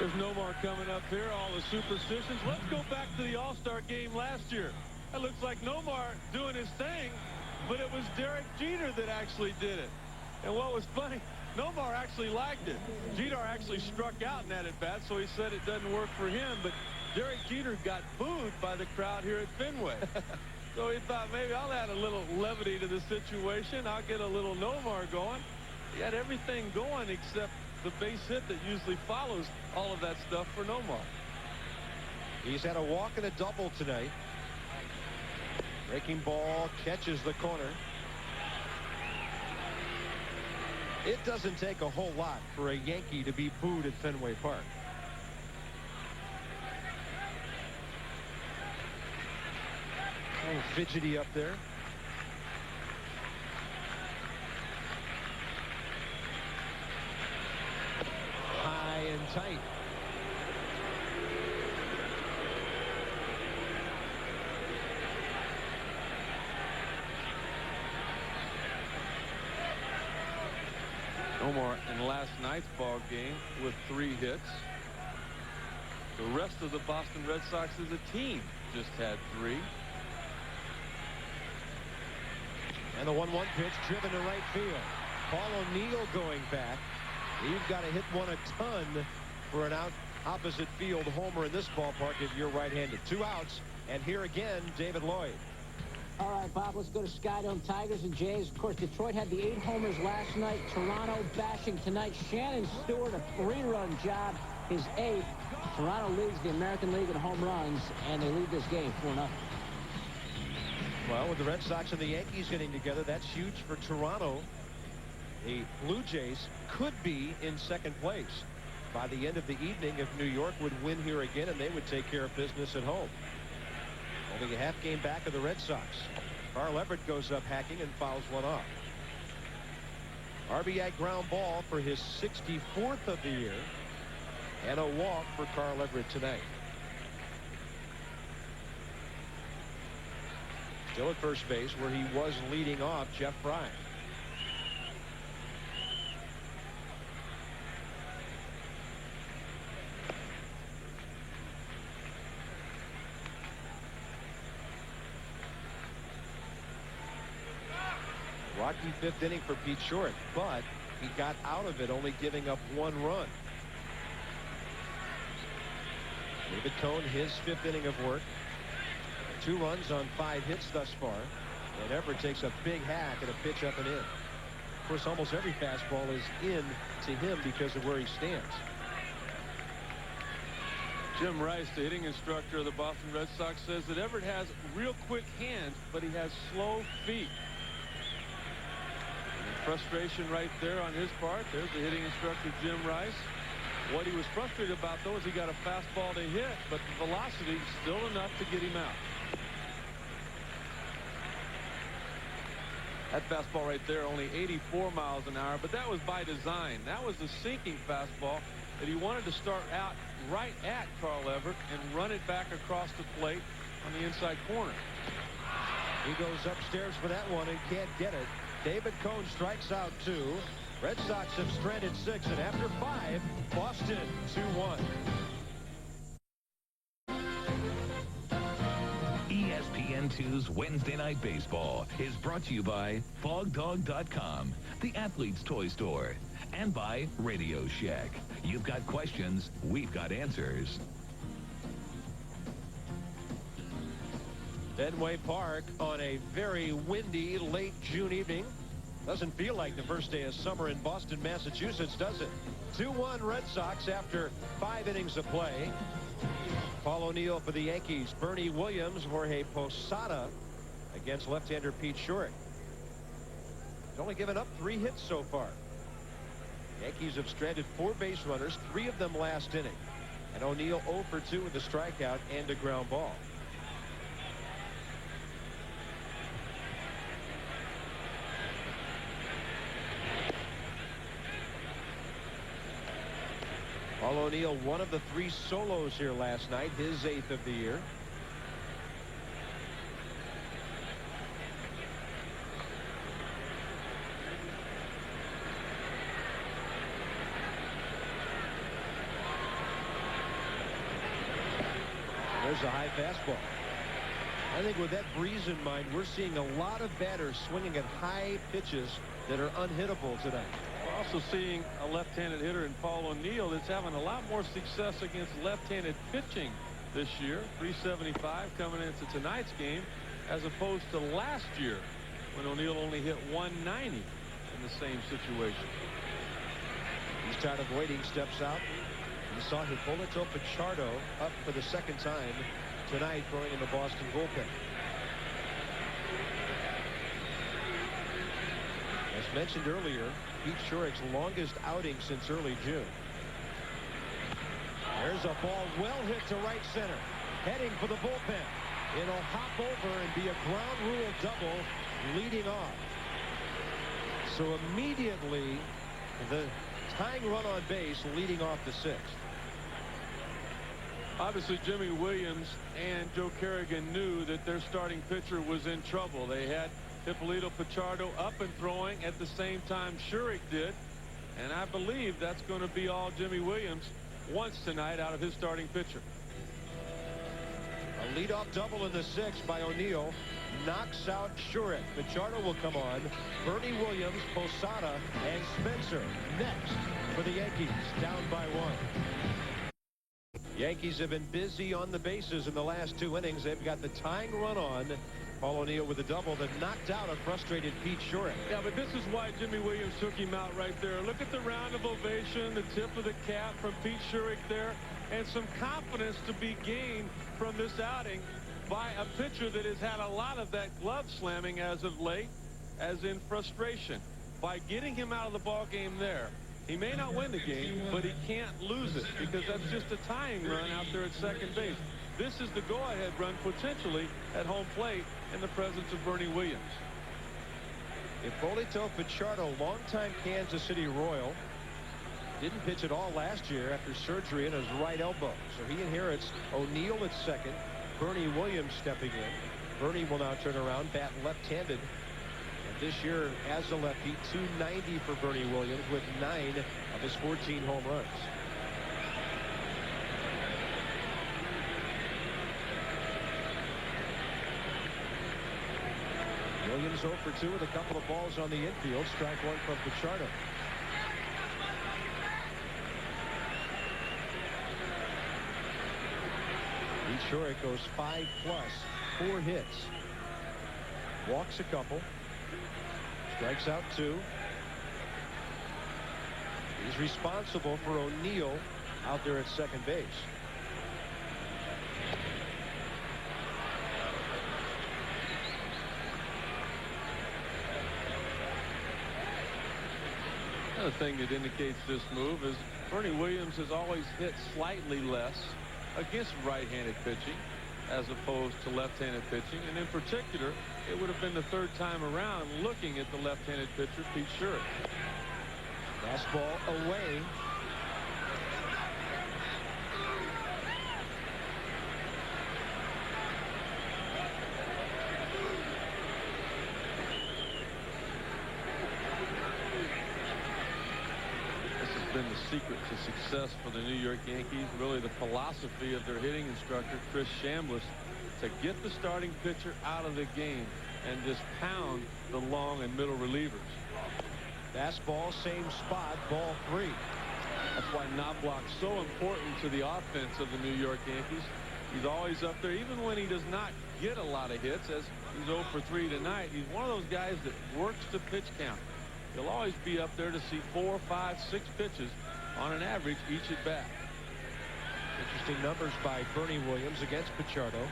Speaker 3: There's Nomar coming up here, all the superstitions. Let's go back to the All-Star game last year. It looks like Nomar doing his thing, but it was Derek Jeter that actually did it. And what was funny, Nomar actually liked it. Jeter actually struck out in that at-bat, so he said it doesn't work for him. But Derek Jeter got booed by the crowd here at Fenway. So he thought, maybe I'll add a little levity to the situation. I'll get a little Nomar going. He had everything going except the base hit that usually follows all of that stuff for Nomar.
Speaker 2: He's had a walk and a double tonight. Breaking ball catches the corner. It doesn't take a whole lot for a Yankee to be booed at Fenway Park. Oh, fidgety up there. High and tight.
Speaker 3: Nomar in last night's ball game with 3 hits. The rest of the Boston Red Sox as a team just had 3.
Speaker 2: And the 1-1 pitch driven to right field. Paul O'Neill going back. You've got to hit one a ton for an out opposite field homer in this ballpark if you're right-handed. 2 outs, and here again, David Lloyd.
Speaker 4: All right, Bob, let's go to Skydome Tigers and Jays. Of course, Detroit had the 8 homers last night. Toronto bashing tonight. Shannon Stewart, a 3-run job, his 8th. Toronto leads the American League in home runs, and they lead this game 4-0.
Speaker 2: Well, with the Red Sox and the Yankees getting together, that's huge for Toronto. The Blue Jays could be in second place by the end of the evening if New York would win here again, and they would take care of business at home. Only a half game back of the Red Sox. Carl Everett goes up hacking and fouls one off. RBI ground ball for his 64th of the year, and a walk for Carl Everett tonight. Still at first base where he was leading off Jeff Fry. Rocky 5th inning for Pete Short, but he got out of it only giving up 1 run. David Cone, his 5th inning of work. 2 runs on 5 hits thus far. And Everett takes a big hack at a pitch up and in. Of course, almost every fastball is in to him because of where he stands.
Speaker 3: Jim Rice, the hitting instructor of the Boston Red Sox, says that Everett has real quick hands, but he has slow feet. Frustration right there on his part. There's the hitting instructor, Jim Rice. What he was frustrated about, though, is he got a fastball to hit, but the velocity is still enough to get him out. That fastball right there, only 84 miles an hour, but that was by design. That was the sinking fastball that he wanted to start out right at Carl Everett and run it back across the plate on the inside corner.
Speaker 2: He goes upstairs for that one and can't get it. David Cone strikes out 2. Red Sox have stranded 6, and after 5, Boston 2-1.
Speaker 1: ESPN2's Wednesday Night Baseball is brought to you by FogDog.com, the athlete's toy store, and by Radio Shack. You've got questions, we've got answers.
Speaker 2: Fenway Park on a very windy late June evening. Doesn't feel like the first day of summer in Boston, Massachusetts, does it? 2-1 Red Sox after 5 innings of play. Paul O'Neill for the Yankees. Bernie Williams, Jorge Posada against left-hander Pete Short. He's only given up 3 hits so far. Yankees have stranded 4 base runners, 3 of them last inning. And O'Neill 0 for 2 with a strikeout and a ground ball. Paul O'Neill, one of the 3 solos here last night, his 8th of the year. Here's a high fastball. I think with that breeze in mind, we're seeing a lot of batters swinging at high pitches that are unhittable today.
Speaker 3: We're also seeing a left-handed hitter in Paul O'Neill that's having a lot more success against left-handed pitching this year. 375 coming into tonight's game, as opposed to last year when O'Neill only hit 190 in the same situation.
Speaker 2: He's tired of waiting, steps out. You saw Hipólito Pichardo up for the second time tonight, throwing in the Boston bullpen. As mentioned earlier, Pete Shurick's longest outing since early June. There's a ball well hit to right center. Heading for the bullpen. It'll hop over and be a ground rule double leading off. So immediately the tying run on base leading off the sixth.
Speaker 3: Obviously, Jimmy Williams and Joe Kerrigan knew that their starting pitcher was in trouble. They had Hipólito Pichardo up and throwing at the same time Shurick did. And I believe that's going to be all Jimmy Williams wants tonight out of his starting pitcher.
Speaker 2: A leadoff double in the sixth by O'Neill knocks out Shurick. Pichardo will come on. Bernie Williams, Posada, and Spencer next for the Yankees, down by 1. Yankees have been busy on the bases in the last 2 innings. They've got the tying run on. Paul O'Neill with a double that knocked out a frustrated Pete Shurick.
Speaker 3: Yeah, but this is why Jimmy Williams took him out right there. Look at the round of ovation, the tip of the cap from Pete Shurick there, and some confidence to be gained from this outing by a pitcher that has had a lot of that glove slamming as of late, as in frustration. By getting him out of the ball game there, he may not win the game, but he can't lose it, because that's just a tying run out there at second base. This is the go-ahead run potentially at home plate in the presence of Bernie Williams.
Speaker 2: Hipólito Pichardo, longtime Kansas City Royal, didn't pitch at all last year after surgery in his right elbow. So he inherits O'Neill at second, Bernie Williams stepping in. Bernie will now turn around, bat left-handed. And this year, as a lefty, .290 for Bernie Williams with 9 of his 14 home runs. Williams 0 for 2 with a couple of balls on the infield. Strike 1 from Pichardo. Pete Shurick goes 5+, 4 hits. Walks a couple. Strikes out 2. He's responsible for O'Neill out there at second base.
Speaker 3: Another thing that indicates this move is Bernie Williams has always hit slightly less against right-handed pitching as opposed to left-handed pitching, and in particular it would have been the third time around looking at the left-handed pitcher Pete Shurick.
Speaker 2: Fastball away.
Speaker 3: Been the secret to success for the New York Yankees, really the philosophy of their hitting instructor Chris Chambliss, to get the starting pitcher out of the game and just pound the long and middle relievers.
Speaker 2: Fastball, same spot, ball 3.
Speaker 3: That's why Knobloch's so important to the offense of the New York Yankees. He's always up there, even when he does not get a lot of hits, as he's 0 for 3 tonight. He's one of those guys that works the pitch count. He'll always be up there to see 4, 5, 6 pitches on an average each at bat.
Speaker 2: Interesting numbers by Bernie Williams against Pichardo.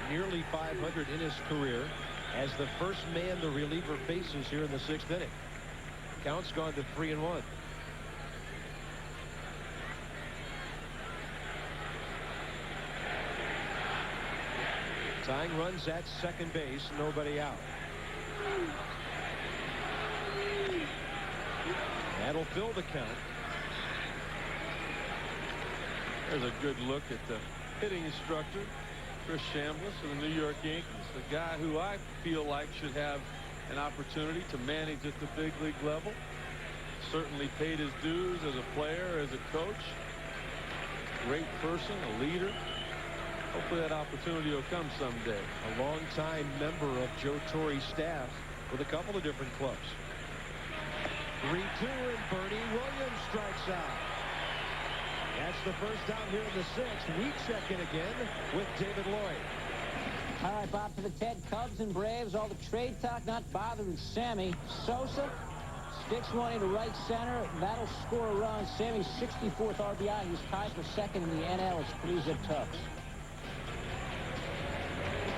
Speaker 2: Nearly 500 in his career as the first man the reliever faces here in the 6th inning. Count's gone to 3-1. Tying runs at second base, nobody out. That'll fill the count.
Speaker 3: There's a good look at the hitting instructor, Chris Chambliss of the New York Yankees, the guy who I feel like should have an opportunity to manage at the big league level. Certainly paid his dues as a player, as a coach. Great person, a leader. Hopefully that opportunity will come someday.
Speaker 2: A longtime member of Joe Torre's staff with a couple of different clubs. 3-2, and Bernie Williams strikes out. That's the first out here in the 6th. We check in again with David Lloyd.
Speaker 4: All right, Bob, to the Ted Cubs and Braves. All the trade talk not bothering Sammy. Sosa sticks one into right center. That'll score a run. Sammy's 64th RBI. He's tied for second in the NL. It's 3-zip Tubs.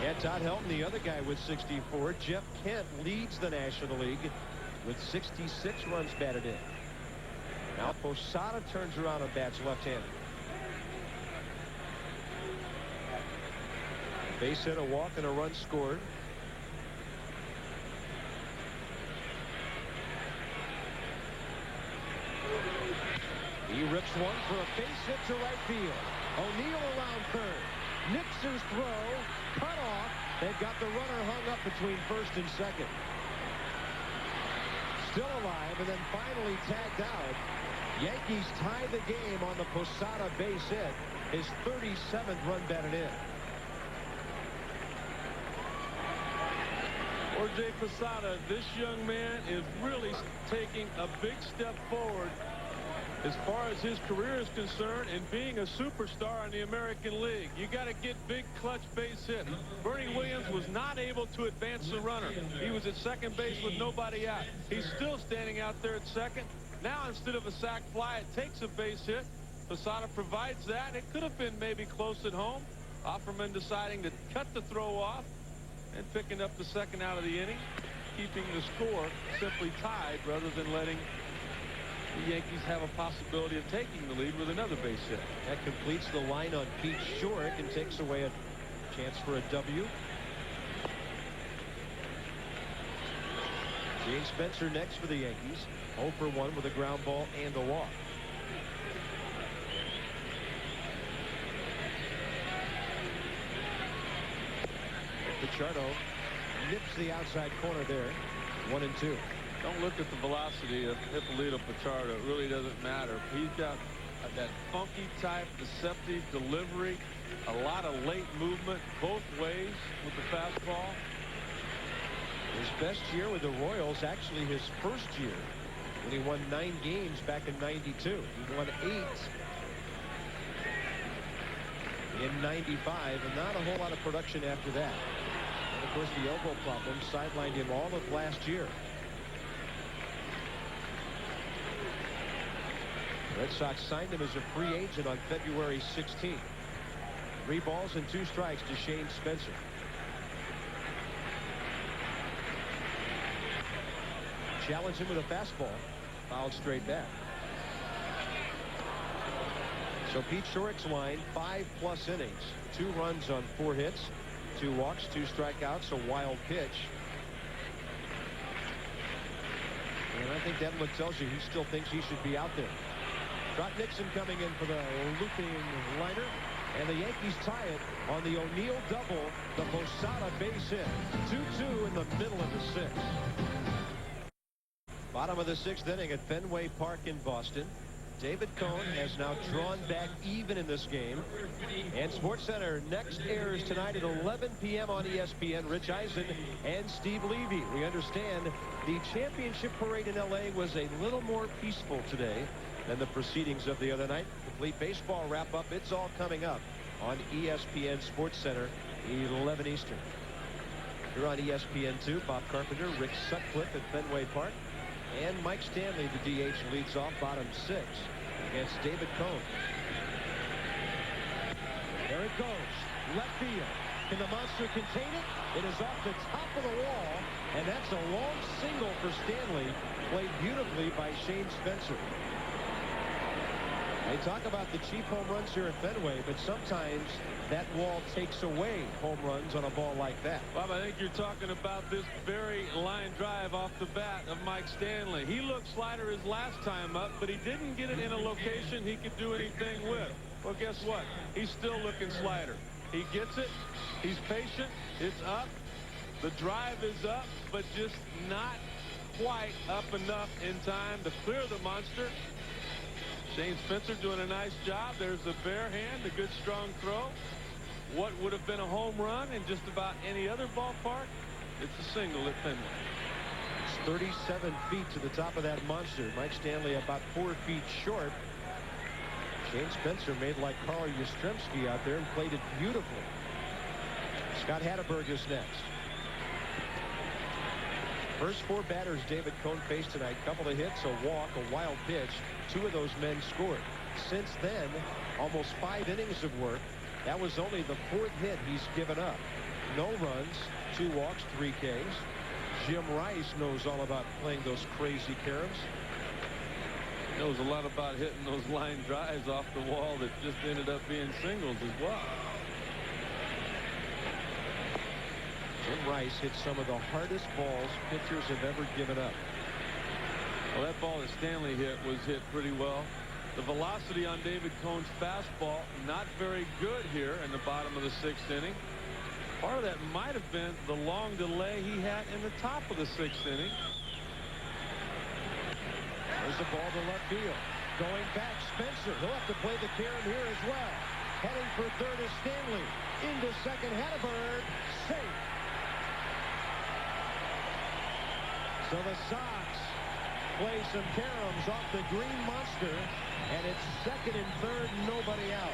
Speaker 2: Yeah, Todd Helton, the other guy with 64. Jeff Kent leads the National League with 66 runs batted in. Now Posada turns around and bats left-handed. Base hit, a walk, and a run scored. He rips one for a base hit to right field. O'Neill around third. Nixon's throw, cut off. They've got the runner hung up between first and second. Still alive, and then finally tagged out. Yankees tie the game on the Posada base hit. His 37th run batted in.
Speaker 3: Jorge Posada, this young man is really taking a big step forward as far as his career is concerned and being a superstar in the American League. You got to get big clutch base hits. Bernie Williams was not able to advance the runner. He was at second base with nobody out. He's still standing out there at second. Now instead of a sac fly, it takes a base hit. Posada provides that. It could have been maybe close at home. Offerman deciding to cut the throw off and picking up the second out of the inning, keeping the score simply tied rather than letting the Yankees have a possibility of taking the lead with another base hit.
Speaker 2: That completes the line on Pete Shorrock and takes away a chance for a W. Shane Spencer next for the Yankees. 0 for 1 with a ground ball and a walk. Pichardo nips the outside corner there. 1-2.
Speaker 3: Don't look at the velocity of Hippolyto Pichardo. It really doesn't matter. He's got that funky type, deceptive delivery, a lot of late movement both ways with the fastball.
Speaker 2: His best year with the Royals, actually his first year, when he won 9 games back in '92. He won 8 in '95, and not a whole lot of production after that. And of course, the elbow problem sidelined him all of last year. The Red Sox signed him as a free agent on February 16th. 3 balls and 2 strikes to Shane Spencer. Challenged him with a fastball. Fouled straight back. So Pete Shorrock's line, 5+ innings. 2 runs on 4 hits. 2 walks, 2 strikeouts, a wild pitch. And I think that look tells you he still thinks he should be out there. Brock Nixon coming in for the looping liner. And the Yankees tie it on the O'Neill double. The Posada base hit. 2-2 in the middle of the 6th. Bottom of the 6th inning at Fenway Park in Boston. David Cohn has now drawn back even in this game. And SportsCenter next airs tonight at 11 p.m. on ESPN. Rich Eisen and Steve Levy. We understand the championship parade in L.A. was a little more peaceful today than the proceedings of the other night. Complete baseball wrap-up. It's all coming up on ESPN SportsCenter, 11 Eastern. Here on ESPN2, Bob Carpenter, Rick Sutcliffe at Fenway Park. And Mike Stanley, the DH, leads off bottom 6 against David Cohn. There it goes. Left field. Can the monster contain it? It is off the top of the wall. And that's a long single for Stanley. Played beautifully by Shane Spencer. They talk about the cheap home runs here at Fenway, but sometimes that wall takes away home runs on a ball like that.
Speaker 3: Bob, I think you're talking about this very line drive off the bat of Mike Stanley. He looked slider his last time up, but he didn't get it in a location he could do anything with. Well, guess what? He's still looking slider. He gets it. He's patient. It's up. The drive is up, but just not quite up enough in time to clear the monster. Shane Spencer doing a nice job. There's the bare hand, a good strong throw. what would have been a home run in just about any other ballpark, it's a single at Fenway.
Speaker 2: It's 37 feet to the top of that monster. Mike Stanley about 4 feet short. Shane Spencer made like Carl Yastrzemski out there and played it beautifully. Scott Hatteberg is next. First 4 batters David Cone faced tonight. Couple of hits, a walk, a wild pitch. 2 of those men scored. Since then, almost 5 innings of work. That was only the 4th hit he's given up. No runs, 2 walks, 3 Ks. Jim Rice knows all about playing those crazy caroms.
Speaker 3: Knows a lot about hitting those line drives off the wall that just ended up being singles as well.
Speaker 2: Jim Rice hit some of the hardest balls pitchers have ever given up.
Speaker 3: Well, that ball that Stanley hit was hit pretty well. The velocity on David Cone's fastball not very good here in the bottom of the 6th inning. Part of that might have been the long delay he had in the top of the 6th inning.
Speaker 2: There's the ball to left field. Going back, Spencer. He'll have to play the carom here as well. Heading for third is Stanley. Into second, Hatteberg. Safe. So the Sox play some caroms off the green monster, and it's second and third, nobody out.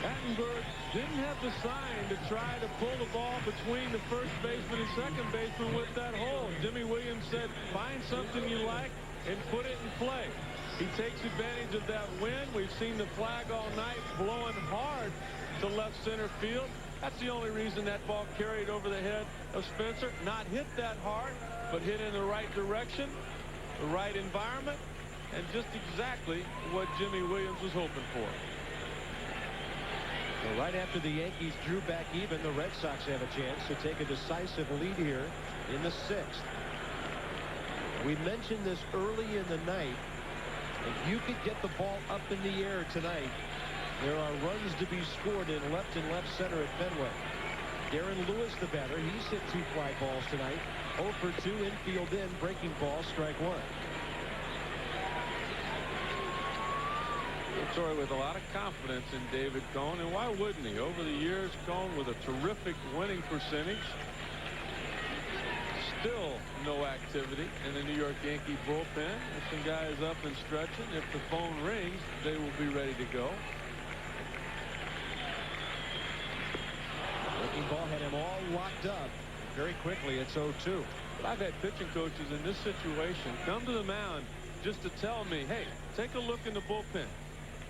Speaker 3: Attenberg didn't have the sign to try to pull the ball between the first baseman and second baseman with that hole. Jimmy Williams said, find something you like and put it in play. He takes advantage of that wind. We've seen the flag all night blowing hard to left center field. That's the only reason that ball carried over the head of Spencer. Not hit that hard, but hit in the right direction, the right environment, and just exactly what Jimmy Williams was hoping for.
Speaker 2: So right after the Yankees drew back even, the Red Sox have a chance to take a decisive lead here in the 6th. We mentioned this early in the night. If you could get the ball up in the air tonight, there are runs to be scored in left and left center at Fenway. Darren Lewis, the batter, he's hit 2 fly balls tonight. 0 for 2, infield in, breaking ball, strike 1.
Speaker 3: Torrey with a lot of confidence in David Cone, and why wouldn't he? Over the years, Cone with a terrific winning percentage. Still no activity in the New York Yankee bullpen. If some guys up and stretching, if the phone rings, they will be ready to go.
Speaker 2: Breaking ball had him all locked up. Very quickly, it's 0-2.
Speaker 3: But I've had pitching coaches in this situation come to the mound just to tell me, hey, take a look in the bullpen.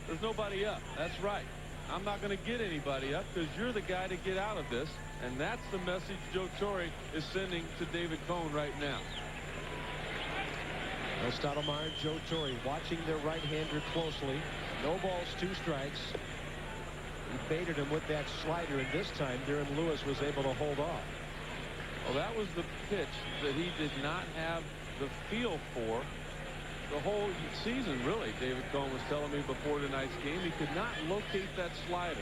Speaker 3: There's nobody up. That's right. I'm not going to get anybody up because you're the guy to get out of this. And that's the message Joe Torre is sending to David Cone right now.
Speaker 2: Stottlemyre, Joe Torre watching their right-hander closely. No balls, 2 strikes. He baited him with that slider, and this time Darren Lewis was able to hold off.
Speaker 3: Well, that was the pitch that he did not have the feel for the whole season, really. David Cone was telling me before tonight's game he could not locate that slider.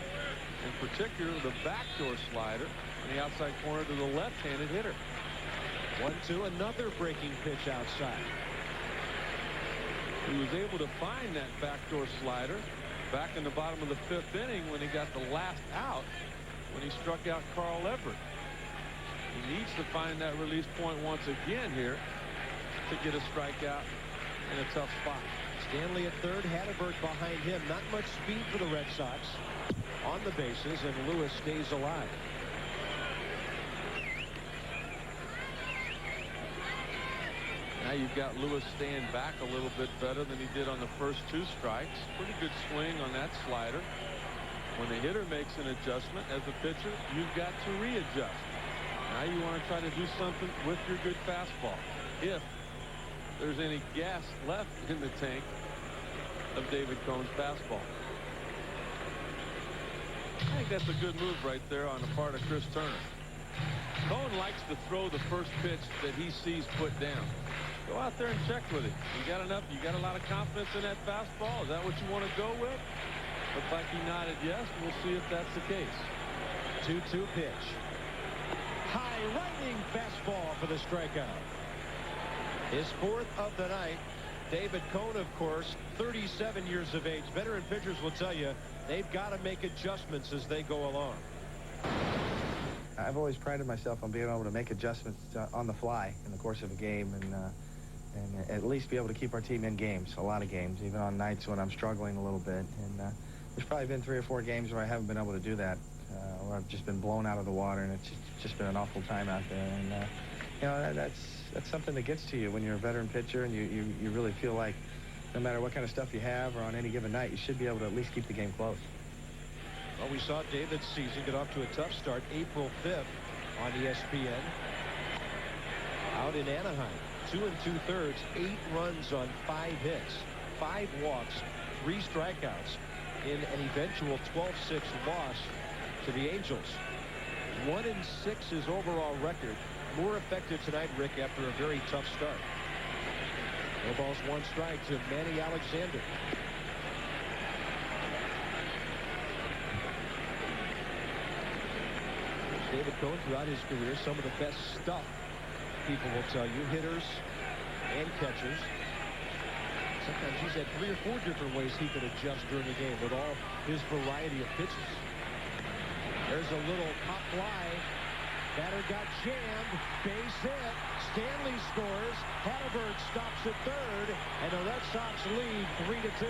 Speaker 3: In particular, the backdoor slider in the outside corner to the left-handed hitter.
Speaker 2: 1-2, another breaking pitch outside.
Speaker 3: He was able to find that backdoor slider back in the bottom of the 5th inning when he got the last out, when he struck out Carl Everett. He needs to find that release point once again here to get a strikeout in a tough spot.
Speaker 2: Stanley at third, Hatteberg behind him. Not much speed for the Red Sox on the bases, and Lewis stays alive.
Speaker 3: Now you've got Lewis staying back a little bit better than he did on the first 2 strikes. Pretty good swing on that slider. When the hitter makes an adjustment as a pitcher, you've got to readjust. Now you want to try to do something with your good fastball. If there's any gas left in the tank of David Cone's fastball. I think that's a good move right there on the part of Chris Turner. Cone likes to throw the first pitch that he sees put down. Go out there and check with it. You got enough? You got a lot of confidence in that fastball? Is that what you want to go with? Looks like he nodded yes. We'll see if that's the case.
Speaker 2: 2-2 pitch. High riding fastball for the strikeout. His 4th of the night. David Cone, of course, 37 years of age. Veteran pitchers will tell you they've got to make adjustments as they go along.
Speaker 6: I've always prided myself on being able to make adjustments on the fly in the course of a game, and at least be able to keep our team in games, a lot of games, even on nights when I'm struggling a little bit. And there's probably been 3 or 4 games where I haven't been able to do that, where I've just been blown out of the water, and it's just been an awful time out there. And you know, that's something that gets to you when you're a veteran pitcher, and you really feel like no matter what kind of stuff you have or on any given night, you should be able to at least keep the game close.
Speaker 2: Well, we saw David's season get off to a tough start April 5th on ESPN. Out in Anaheim, 2 2/3, 8 runs on 5 hits, 5 walks, 3 strikeouts in an eventual 12-6 loss to the Angels. 1-6 his overall record. More effective tonight, Rick, after a very tough start. No balls, 1 strike to Manny Alexander. David Cone, throughout his career, some of the best stuff, people will tell you, hitters and catchers. Sometimes he's had 3 or 4 different ways he could adjust during the game with all his variety of pitches. There's a little pop fly. Batter got jammed. Base hit. Stanley scores. Hatterberg stops at third, and the Red Sox lead 3-2.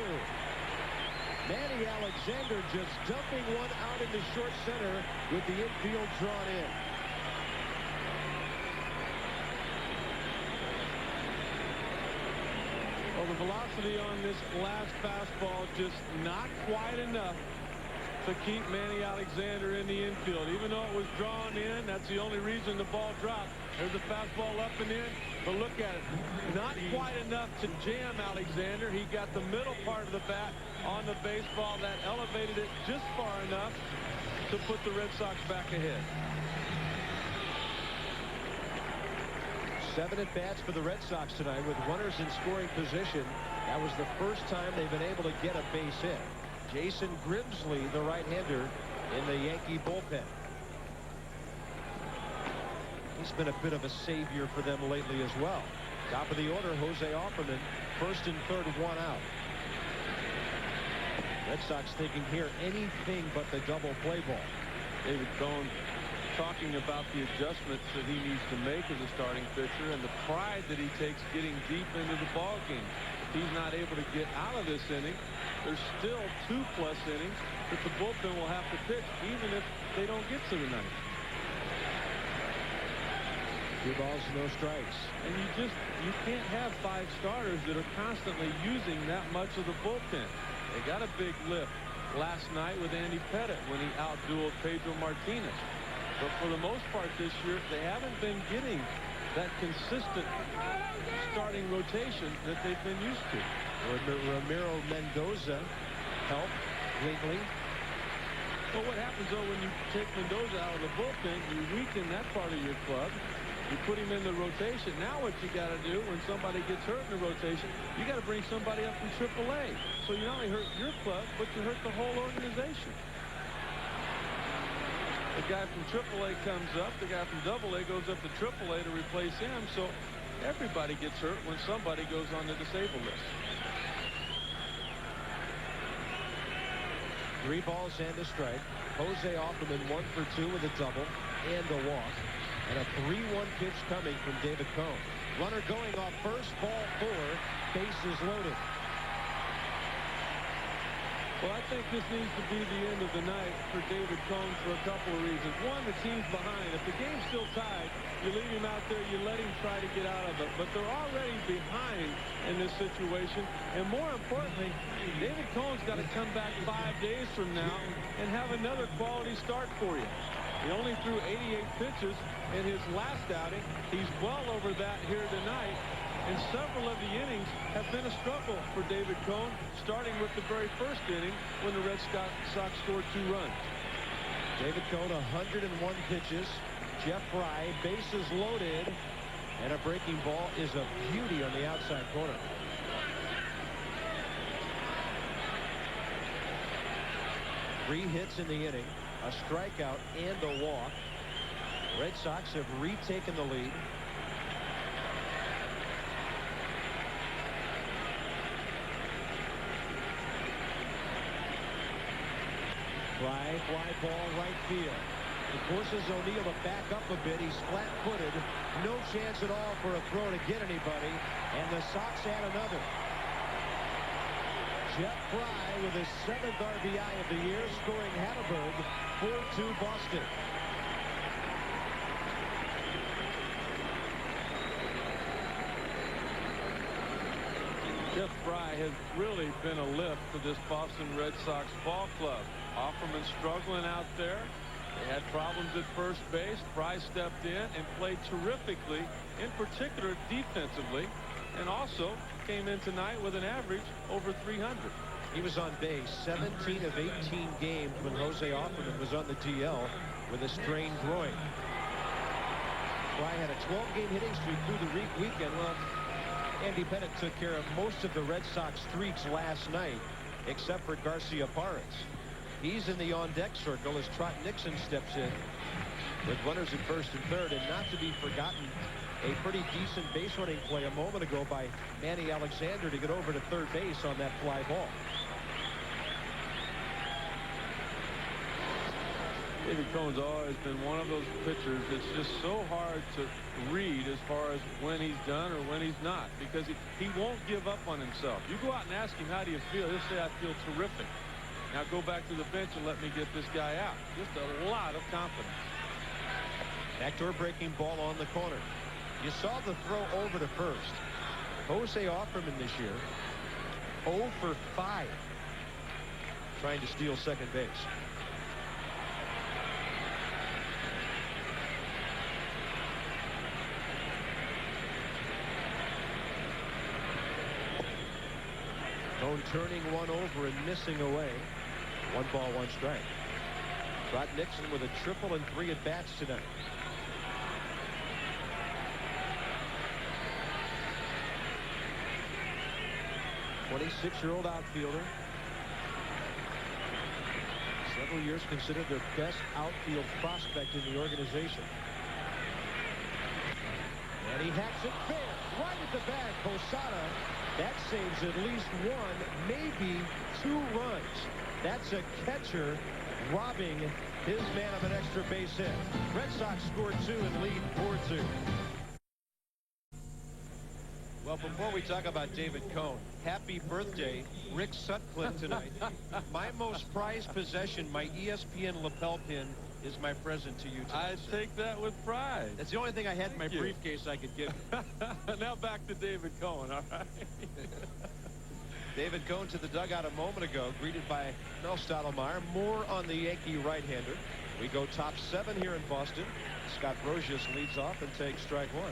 Speaker 2: Manny Alexander just dumping one out into short center with the infield drawn in.
Speaker 3: Well, the velocity on this last fastball just not quite enough to keep Manny Alexander in the infield. Even though it was drawn in, that's the only reason the ball dropped. There's a fastball up and in, but look at it. Not quite enough to jam Alexander. He got the middle part of the bat on the baseball. That elevated it just far enough to put the Red Sox back ahead.
Speaker 2: 7 at-bats for the Red Sox tonight with runners in scoring position. That was the first time they've been able to get a base hit. Jason Grimsley, the right-hander, in the Yankee bullpen. He's been a bit of a savior for them lately as well. Top of the order, Jose Offerman, first and third, 1 out. Red Sox thinking here anything but the double play ball.
Speaker 3: David Cone talking about the adjustments that he needs to make as a starting pitcher and the pride that he takes getting deep into the ball game. If he's not able to get out of this inning, there's still 2+ innings that the bullpen will have to pitch, even if they don't get to the 9th.
Speaker 2: 2 balls, no strikes.
Speaker 3: And you can't have 5 starters that are constantly using that much of the bullpen. They got a big lift last night with Andy Pettit when he outdueled Pedro Martinez. But for the most part this year, they haven't been getting that consistent starting rotation that they've been used to.
Speaker 2: Ramiro Mendoza helped lately.
Speaker 3: Well, what happens, though, when you take Mendoza out of the bullpen, you weaken that part of your club. You put him in the rotation. Now what you got to do when somebody gets hurt in the rotation, you got to bring somebody up from AAA. So you not only hurt your club, but you hurt the whole organization. The guy from AAA comes up. The guy from AA goes up to AAA to replace him. So everybody gets hurt when somebody goes on the disabled list.
Speaker 2: 3 balls and a strike. Jose Offerman 1 for 2 with a double and a walk. And a 3-1 pitch coming from David Cone. Runner going off first, ball 4, bases loaded.
Speaker 3: Well, I think this needs to be the end of the night for David Cone for a couple of reasons. One, the team's behind. If the game's still tied, you leave him out there, you let him try to get out of it. But they're already behind in this situation. And more importantly, David Cone's got to come back 5 days from now and have another quality start for you. He only threw 88 pitches in his last outing. He's well over that here tonight. And several of the innings have been a struggle for David Cone, starting with the very first inning when the Red Sox scored 2 runs.
Speaker 2: David Cone, 101 pitches. Jeff Fry, bases loaded. And a breaking ball is a beauty on the outside corner. Three hits in the inning, a strikeout and a walk. Red Sox have retaken the lead. Fry fly ball right field. It forces O'Neill to back up a bit. He's flat-footed. No chance at all for a throw to get anybody. And the Sox add another. Jeff Fry with his 7th RBI of the year, scoring Hatterberg 4-2 Boston.
Speaker 3: Jeff Fry has really been a lift to this Boston Red Sox ball club. Offerman struggling out there. They had problems at first base. Fry stepped in and played terrifically, in particular defensively, and also came in tonight with an average over 300.
Speaker 2: He was on base 17 of 18 games when Jose Offerman was on the DL with a strained groin. Fry had a 12-game hitting streak through the weekend. Well, Andy Pettit took care of most of the Red Sox streaks last night, except for Garcia Parras. He's in the on-deck circle as Trot Nixon steps in with runners at first and third, and not to be forgotten, a pretty decent base running play a moment ago by Manny Alexander to get over to third base on that fly ball.
Speaker 3: David Cohn's always been one of those pitchers that's just so hard to read as far as when he's done or when he's not, because he won't give up on himself. You go out and ask him, how do you feel? He'll say, I feel terrific. Now go back to the bench and let me get this guy out. Just a lot of confidence.
Speaker 2: Backdoor breaking ball on the corner. You saw the throw over to first. Jose Offerman this year 0 for 5 trying to steal second base. Cohn turning one over and missing away. 1 ball, 1 strike. Trot Nixon with a triple and 3 at bats tonight. '26-year-old outfielder. Several years considered the best outfield prospect in the organization. And he hacks it fair. Right at the bag. Posada. That saves at least 1, maybe 2 runs. That's a catcher robbing his man of an extra base hit. Red Sox scored 2 and lead 4-2. Well, before we talk about David Cohn, happy birthday, Rick Sutcliffe tonight. My most prized possession, my ESPN lapel pin, is my present to you tonight.
Speaker 3: I take that with pride.
Speaker 2: That's the only thing I had in my briefcase I could give you.
Speaker 3: Now back to David Cohn, all right?
Speaker 2: David Cohn to the dugout a moment ago, greeted by Mel Stottlemyre. More on the Yankee right-hander. We go top 7 here in Boston. Scott Brosius leads off and takes strike 1.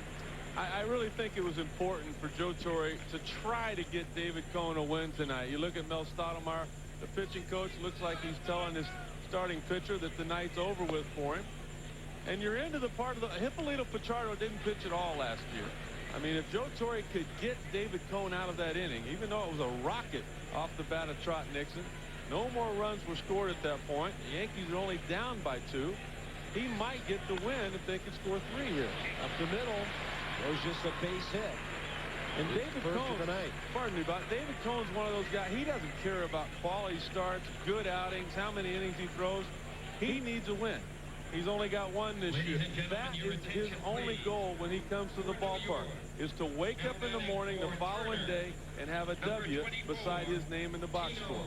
Speaker 3: I really think it was important for Joe Torre to try to get David Cohn a win tonight. You look at Mel Stottlemyre, the pitching coach, looks like he's telling his starting pitcher that the night's over with for him. And you're into the part of the Hippolito Pichardo didn't pitch at all last year. I mean, if Joe Torre could get David Cohn out of that inning, even though it was a rocket off the bat of Trot Nixon, no more runs were scored at that point. The Yankees are only down by 2. He might get the win if they could score 3 here.
Speaker 2: Up the middle. Goes just a base hit.
Speaker 3: And David Cohn, pardon me, but David Cohn's one of those guys. He doesn't care about quality starts, good outings, how many innings he throws. He needs a win. He's only got 1 this year. That is his only goal when he comes to the ballpark, is to wake up in the morning the following day and have a W beside his name in the box score.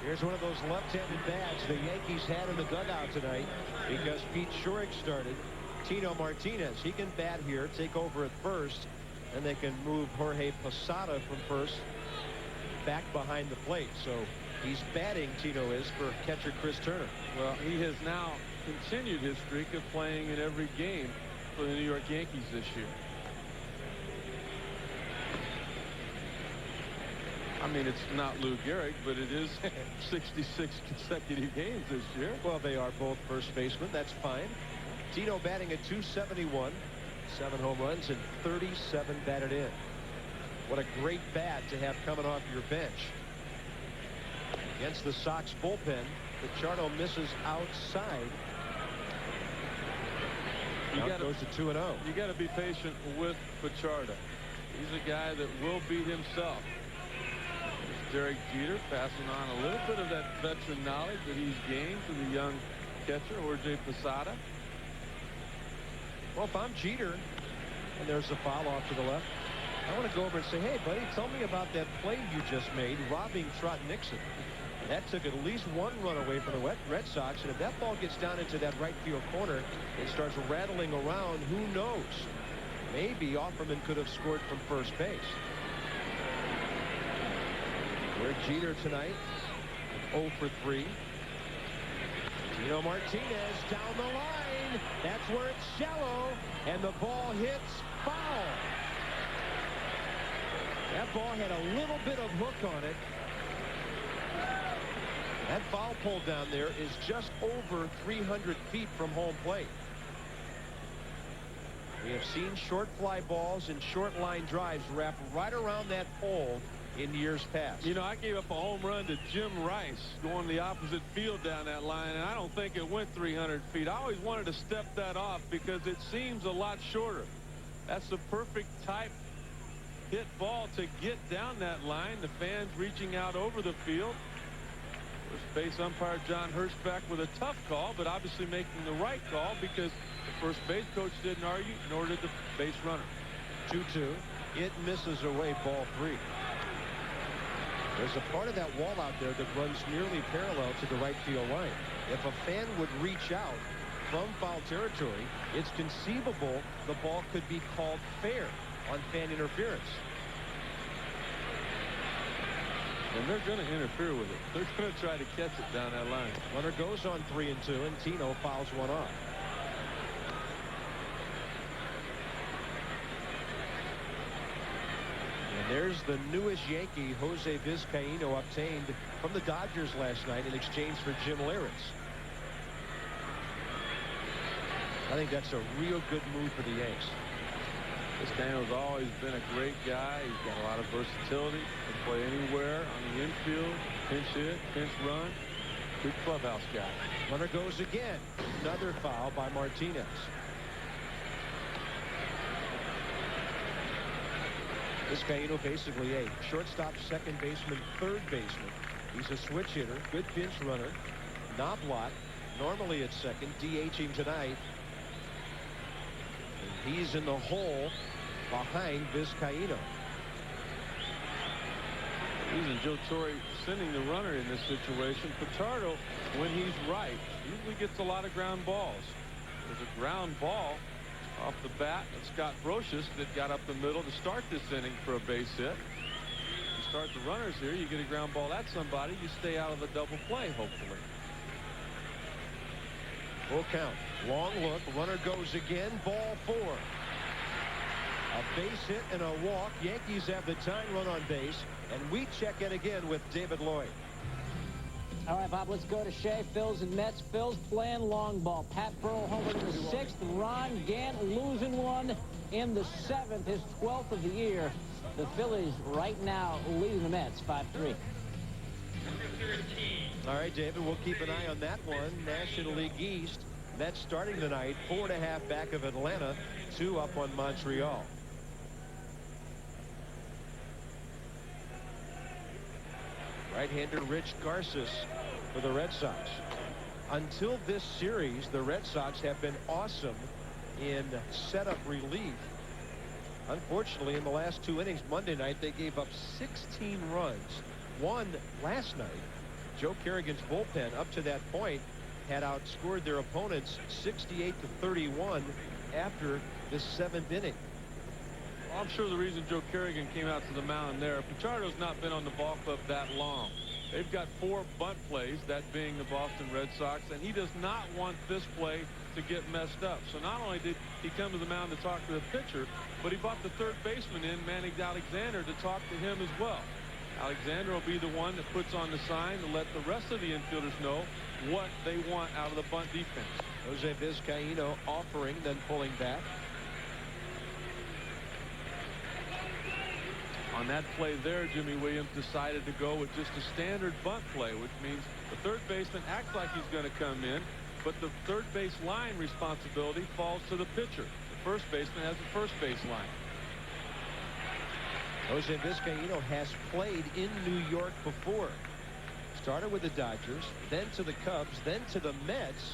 Speaker 2: Here's one of those left-handed bats the Yankees had in the dugout tonight because Pete Schurig started. Tino Martinez, he can bat here, take over at first, and they can move Jorge Posada from first back behind the plate. So he's batting, Tino is, for catcher Chris Turner.
Speaker 3: Well, he has now continued his streak of playing in every game for the New York Yankees this year. I mean, it's not Lou Gehrig, but it is 66 consecutive games this year.
Speaker 2: Well, they are both first basemen. That's fine. Tino batting at .271, 7 home runs and 37 batted in. What a great bat to have coming off your bench. Against the Sox bullpen, Pichardo misses outside. Now goes to 2-0.
Speaker 3: You got to be patient with Pichardo. He's a guy that will beat himself. Derek Jeter, passing on a little bit of that veteran knowledge that he's gained to the young catcher, Jorge Posada.
Speaker 2: Well, if I'm Jeter, and there's a foul off to the left, I want to go over and say, hey, buddy, tell me about that play you just made, robbing Trot Nixon. And that took at least one run away from the Red Sox, and if that ball gets down into that right field corner and starts rattling around, who knows? Maybe Offerman could have scored from first base. Where Jeter tonight, 0 for 3. Tino Martinez down the line. That's where it's shallow, and the ball hits foul. That ball had a little bit of hook on it. That foul pole down there is just over 300 feet from home plate. We have seen short fly balls and short line drives wrap right around that pole in years past.
Speaker 3: You know, I gave up a home run to Jim Rice going the opposite field down that line, and I don't think it went 300 feet. I always wanted to step that off because it seems a lot shorter. That's the perfect type hit ball to get down that line. The fans reaching out over the field. First base umpire John Hirschback with a tough call, but obviously making the right call because the first base coach didn't argue, nor did the base runner.
Speaker 2: 2-2. It misses away, ball 3. There's a part of that wall out there that runs nearly parallel to the right field line. If a fan would reach out from foul territory, it's conceivable the ball could be called fair on fan interference.
Speaker 3: And they're going to interfere with it. They're going to try to catch it down that line.
Speaker 2: Runner goes on 3-2, and Tino fouls one off. And there's the newest Yankee, Jose Vizcaíno, obtained from the Dodgers last night in exchange for Jim Leyritz. I think that's a real good move for the Yanks.
Speaker 3: Vizcaíno's always been a great guy. He's got a lot of versatility. Can play anywhere on the infield, pinch hit, pinch run. Good clubhouse guy.
Speaker 2: Runner goes again. Another foul by Martinez. Vizcaíno basically a shortstop, second baseman, third baseman. He's a switch hitter, good pinch runner. Knoblauch normally at second, DHing tonight. And he's in the hole behind Vizcaíno.
Speaker 3: Using Joe Torre sending the runner in this situation. Pichardo, when he's right, usually gets a lot of ground balls. There's a ground ball off the bat of Scott Brocious that got up the middle to start this inning for a base hit. You start the runners here, you get a ground ball at somebody, you stay out of the double play, hopefully.
Speaker 2: Full count. Long look. Runner goes again. Ball 4. A base hit and a walk. Yankees have the tying run on base, and we check in again with David Lloyd.
Speaker 4: All right, Bob, let's go to Shea. Phils and Mets. Phils playing long ball. Pat Burrell homer in the 6th. Ron Gant losing one in the 7th, his 12th of the year. The Phillies right now leading the Mets 5-3.
Speaker 2: All right, David, we'll keep an eye on that one. National League East. Mets starting tonight, 4.5 back of Atlanta, 2 up on Montreal. Right-hander Rich Garces for the Red Sox. Until this series, the Red Sox have been awesome in setup relief. Unfortunately, in the last 2 innings Monday night, they gave up 16 runs. One last night. Joe Kerrigan's bullpen up to that point had outscored their opponents 68-31 after the 7th inning.
Speaker 3: Well, I'm sure the reason Joe Kerrigan came out to the mound there, Pichardo's not been on the ball club that long. They've got 4 bunt plays, that being the Boston Red Sox, and he does not want this play to get messed up. So not only did he come to the mound to talk to the pitcher, but he brought the third baseman in, Manny Alexander, to talk to him as well. Alexander will be the one that puts on the sign to let the rest of the infielders know what they want out of the bunt defense.
Speaker 2: Jose Vizcaíno offering, then pulling back.
Speaker 3: On that play there, Jimmy Williams decided to go with just a standard bunt play, which means the third baseman acts like he's going to come in, but the third base line responsibility falls to the pitcher. The first baseman has the first base line.
Speaker 2: Jose Vizcaino has played in New York before. Started with the Dodgers, then to the Cubs, then to the Mets,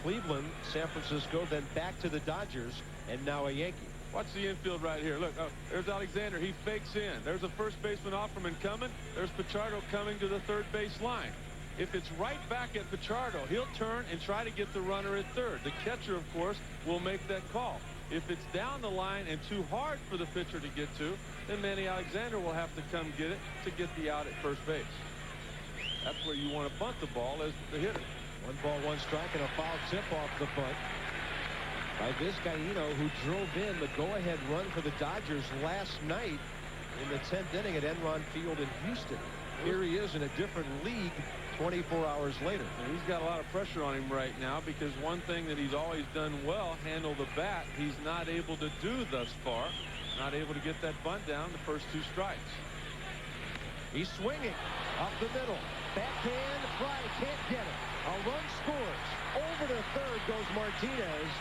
Speaker 2: Cleveland, San Francisco, then back to the Dodgers, and now a Yankee.
Speaker 3: Watch the infield right here. Look, there's Alexander. He fakes in. There's a first baseman Offerman coming. There's Pichardo coming to the third base line. If it's right back at Pichardo, he'll turn and try to get the runner at third. The catcher, of course, will make that call. If it's down the line and too hard for the pitcher to get to, then Manny Alexander will have to come get it to get the out at first base. That's where you want to bunt the ball as the hitter.
Speaker 2: 1 ball, 1 strike, and a foul tip off the bunt by Vizcaino, who drove in the go-ahead run for the Dodgers last night in the 10th inning at Enron Field in Houston. Here he is in a different league 24 hours later.
Speaker 3: And he's got a lot of pressure on him right now because one thing that he's always done well, handle the bat, he's not able to do thus far. Not able to get that bunt down the first 2 strikes.
Speaker 2: He's swinging up the middle. Backhand, Fry can't get it. A run scores. Over to third goes Martinez.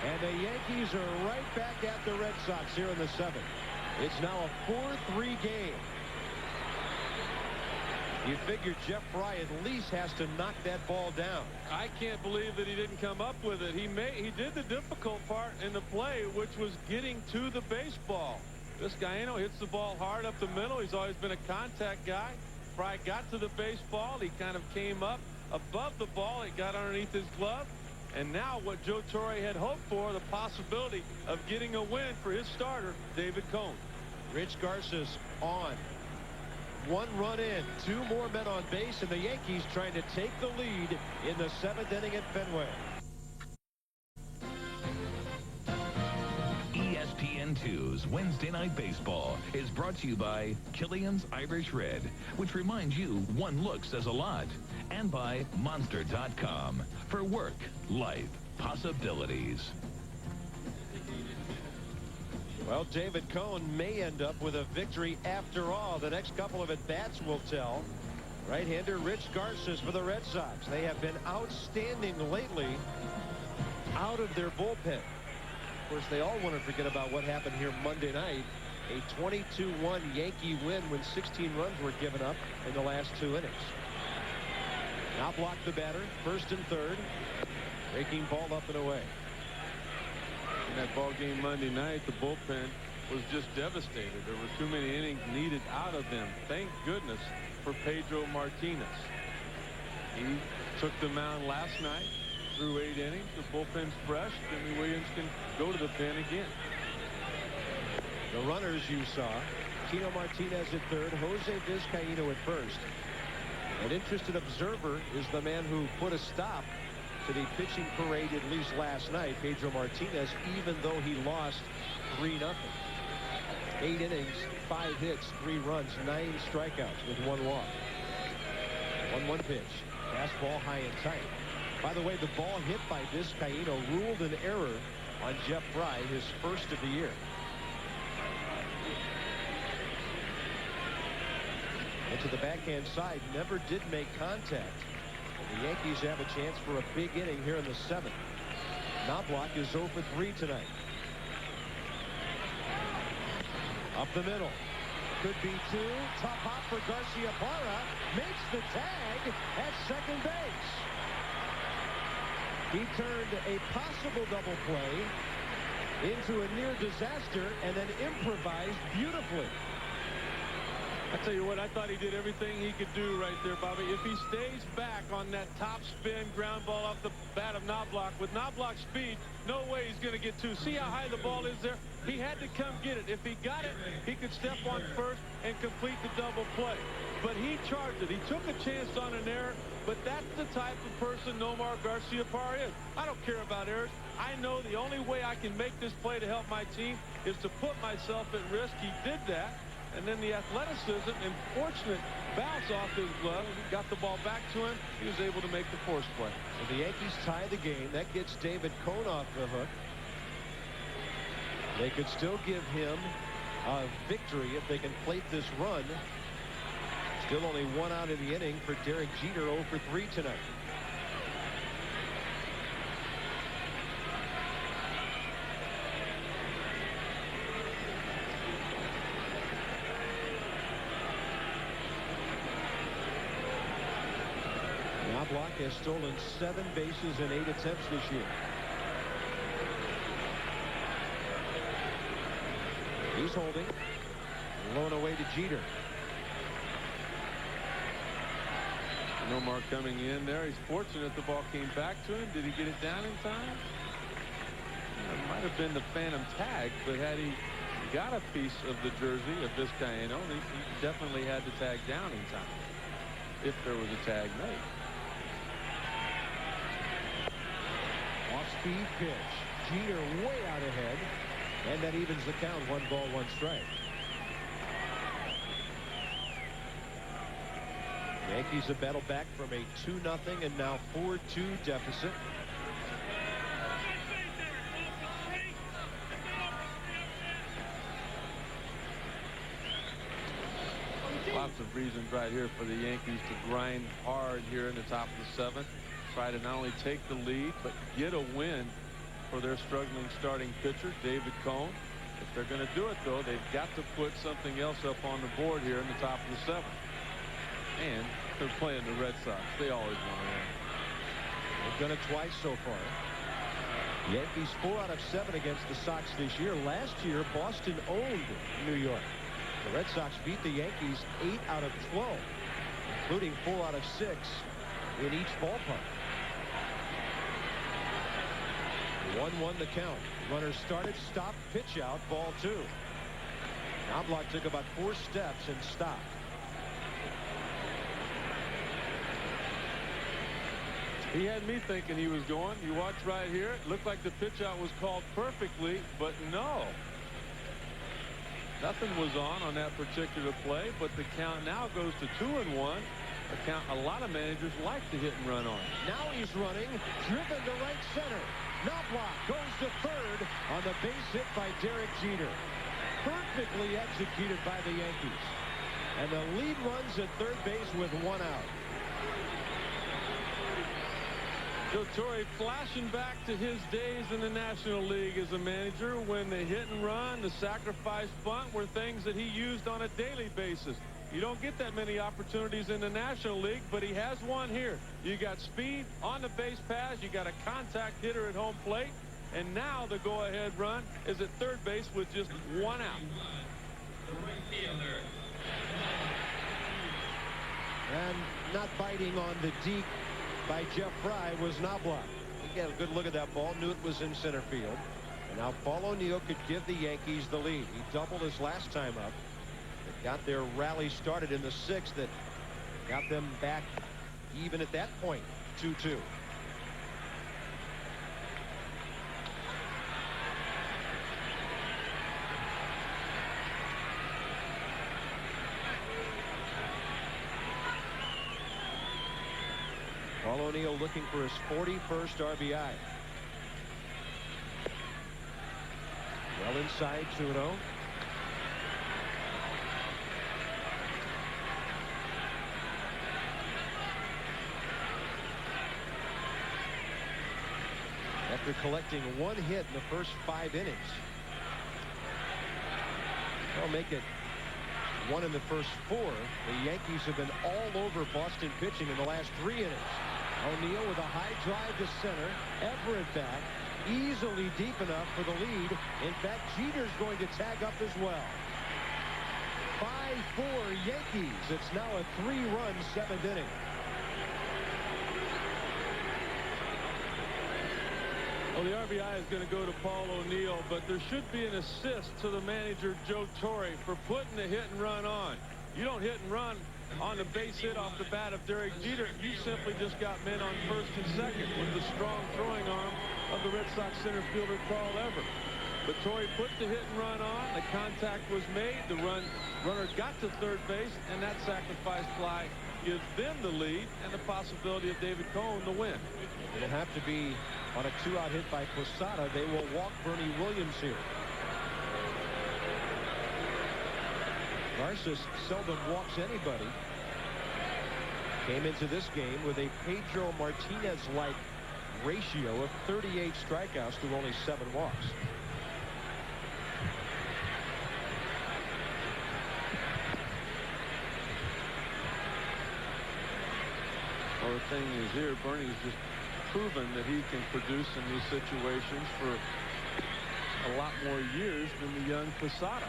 Speaker 2: And the Yankees are right back at the Red Sox here in the 7th. It's now a 4-3 game. You figure Jeff Fry at least has to knock that ball down.
Speaker 3: I can't believe that he didn't come up with it. He did the difficult part in the play, which was getting to the baseball. Vizcaino hits the ball hard up the middle. He's always been a contact guy. Fry got to the baseball. He kind of came up above the ball. It got underneath his glove. And now what Joe Torre had hoped for, the possibility of getting a win for his starter, David Cone.
Speaker 2: Rich Garces on. 1 run in, 2 more men on base, and the Yankees trying to take the lead in the 7th inning at Fenway.
Speaker 1: ESPN2's Wednesday Night Baseball is brought to you by Killian's Irish Red, which reminds you one look says a lot, and by Monster.com for work, life, possibilities.
Speaker 2: Well, David Cone may end up with a victory after all. The next couple of at-bats will tell. Right-hander Rich Garces for the Red Sox. They have been outstanding lately out of their bullpen. Of course, they all want to forget about what happened here Monday night. A 22-1 Yankee win when 16 runs were given up in the last 2 innings. Now block the batter, first and third. Breaking ball up and away.
Speaker 3: In that ball game Monday night, the bullpen was just devastated. There were too many innings needed out of them. Thank goodness for Pedro Martinez. He took the mound last night through 8 innings. The bullpen's fresh. Jimmy Williams can go to the pen again.
Speaker 2: The runners you saw, Tino Martinez at third, Jose Vizcaino at first. An interested observer is the man who put a stop to the pitching parade at least last night, Pedro Martinez, even though he lost 3-0. 8 innings, 5 hits, 3 runs, 9 strikeouts with 1 walk. 1-1 pitch. Fastball high and tight. By the way, the ball hit by Vizcaino ruled an error on Jeff Fry, his first of the year. And to the backhand side, never did make contact. The Yankees have a chance for a big inning here in the 7th. Knobloch is 0 for 3 tonight. Up the middle. Could be 2. Top hop for Garciaparra. Makes the tag at second base. He turned a possible double play into a near disaster and then improvised beautifully.
Speaker 3: I tell you what, I thought he did everything he could do right there, Bobby. If he stays back on that top spin ground ball off the bat of Knobloch, with Knobloch's speed, no way he's going to get 2. See how high the ball is there? He had to come get it. If he got it, he could step on first and complete the double play. But he charged it. He took a chance on an error, but that's the type of person Nomar Garciaparra is. I don't care about errors. I know the only way I can make this play to help my team is to put myself at risk. He did that. And then the athleticism and fortunate bounce off his glove. He got the ball back to him. He was able to make the force play.
Speaker 2: So the Yankees tie the game. That gets David Cone off the hook. They could still give him a victory if they can plate this run. Still only 1 out in the inning for Derek Jeter, 0 for 3 tonight. Knobloch has stolen 7 bases in 8 attempts this year. He's holding. Blown away to Jeter.
Speaker 3: Nomar coming in there. He's fortunate the ball came back to him. Did he get it down in time? It might have been the phantom tag, but had he got a piece of the jersey of Vizcaíno, he definitely had the tag down in time, if there was a tag made.
Speaker 2: Off-speed pitch. Jeter way out ahead, and that evens the count. 1 ball, 1 strike. Yankees have battled back from a 2-0 and now 4-2 deficit.
Speaker 3: Lots of reasons right here for the Yankees to grind hard here in the top of the 7th. Try to not only take the lead, but get a win for their struggling starting pitcher, David Cone. If they're going to do it, though, they've got to put something else up on the board here in the top of the 7th. And they're playing the Red Sox. They always want to win.
Speaker 2: They've done it twice so far. Yankees 4 out of 7 against the Sox this year. Last year, Boston owned New York. The Red Sox beat the Yankees 8 out of 12, including 4 out of 6 in each ballpark. 1-1 the count. Runner started, stopped, pitch out, ball 2. Knobloch took about 4 steps and stopped.
Speaker 3: He had me thinking he was going. You watch right here. It looked like the pitch out was called perfectly, but no. Nothing was on that particular play, but the count now goes to 2-1. A count a lot of managers like to hit and run on.
Speaker 2: Now he's running, driven to right center. Knobloch goes to third on the base hit by Derek Jeter. Perfectly executed by the Yankees. And the lead runs at third base with 1 out.
Speaker 3: Joe Torre flashing back to his days in the National League as a manager when the hit and run, the sacrifice bunt were things that he used on a daily basis. You don't get that many opportunities in the National League, but he has one here. You got speed on the base pass. You got a contact hitter at home plate. And now the go-ahead run is at third base with just 1 out.
Speaker 2: And not biting on the deep by Jeff Fry was Knobloch. He got a good look at that ball, knew it was in center field. And now Paul O'Neill could give the Yankees the lead. He doubled his last time up. They got their rally started in the 6th that got them back even at that point, 2-2. Paul O'Neill looking for his 41st RBI. Well inside 2-0. After collecting 1 hit in the first 5 innings. They'll make it 1 in the first 4. The Yankees have been all over Boston pitching in the last 3 innings. O'Neill with a high drive to center. Everett back. Easily deep enough for the lead. In fact, Jeter's going to tag up as well. 5-4 Yankees. It's now a 3-run 7th inning.
Speaker 3: Well, the RBI is going to go to Paul O'Neill, but there should be an assist to the manager, Joe Torre, for putting the hit and run on. You don't hit and run on the base hit off the bat of Derek Jeter. You simply just got men on first and second with the strong throwing arm of the Red Sox center fielder, Carl Everett. But Torre put the hit and run on. The contact was made. The runner got to third base, and that sacrifice fly gives them the lead and the possibility of David Cone the win.
Speaker 2: It'll have to be on a 2-out hit by Posada. They will walk Bernie Williams here. Garces seldom walks anybody. Came into this game with a Pedro Martinez-like ratio of 38 strikeouts to only 7 walks.
Speaker 3: Well, the thing is here, Bernie's just proven that he can produce in these situations for a lot more years than the young Posada.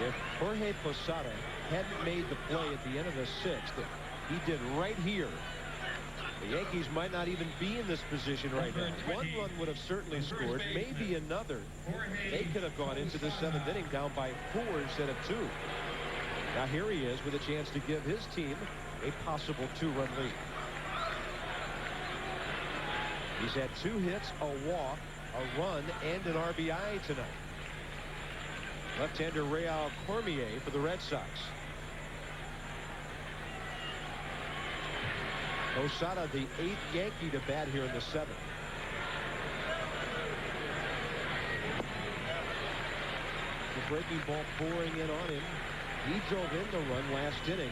Speaker 2: If Jorge Posada hadn't made the play at the end of the 6th that he did right here, the Yankees might not even be in this position right now. One run would have certainly scored, maybe another. They could have gone into the 7th inning down by 4 instead of 2. Now here he is with a chance to give his team a possible 2-run lead. He's had 2 hits, a walk, a run, and an RBI tonight. Left-hander Real Cormier for the Red Sox. Posada, the 8th Yankee to bat here in the 7th. The breaking ball pouring in on him. He drove in the run last inning.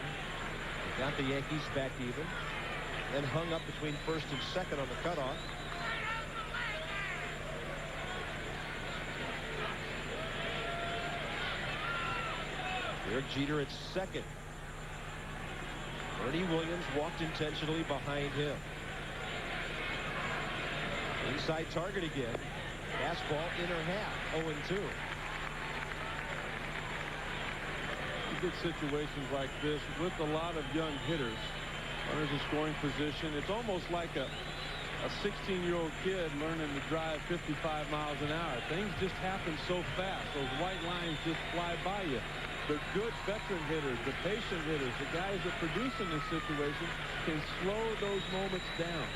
Speaker 2: Got the Yankees back even. Then hung up between 1st and 2nd on the cutoff. Derek Jeter at 2nd. Ernie Williams walked intentionally behind him. Inside target again. Fastball inner half. 0-2.
Speaker 3: You get situations like this with a lot of young hitters. Runners in scoring position. It's almost like a 16-year-old kid learning to drive 55 miles an hour. Things just happen so fast. Those white lines just fly by you. The good veteran hitters, the patient hitters, the guys that produce in this situation can slow those moments down.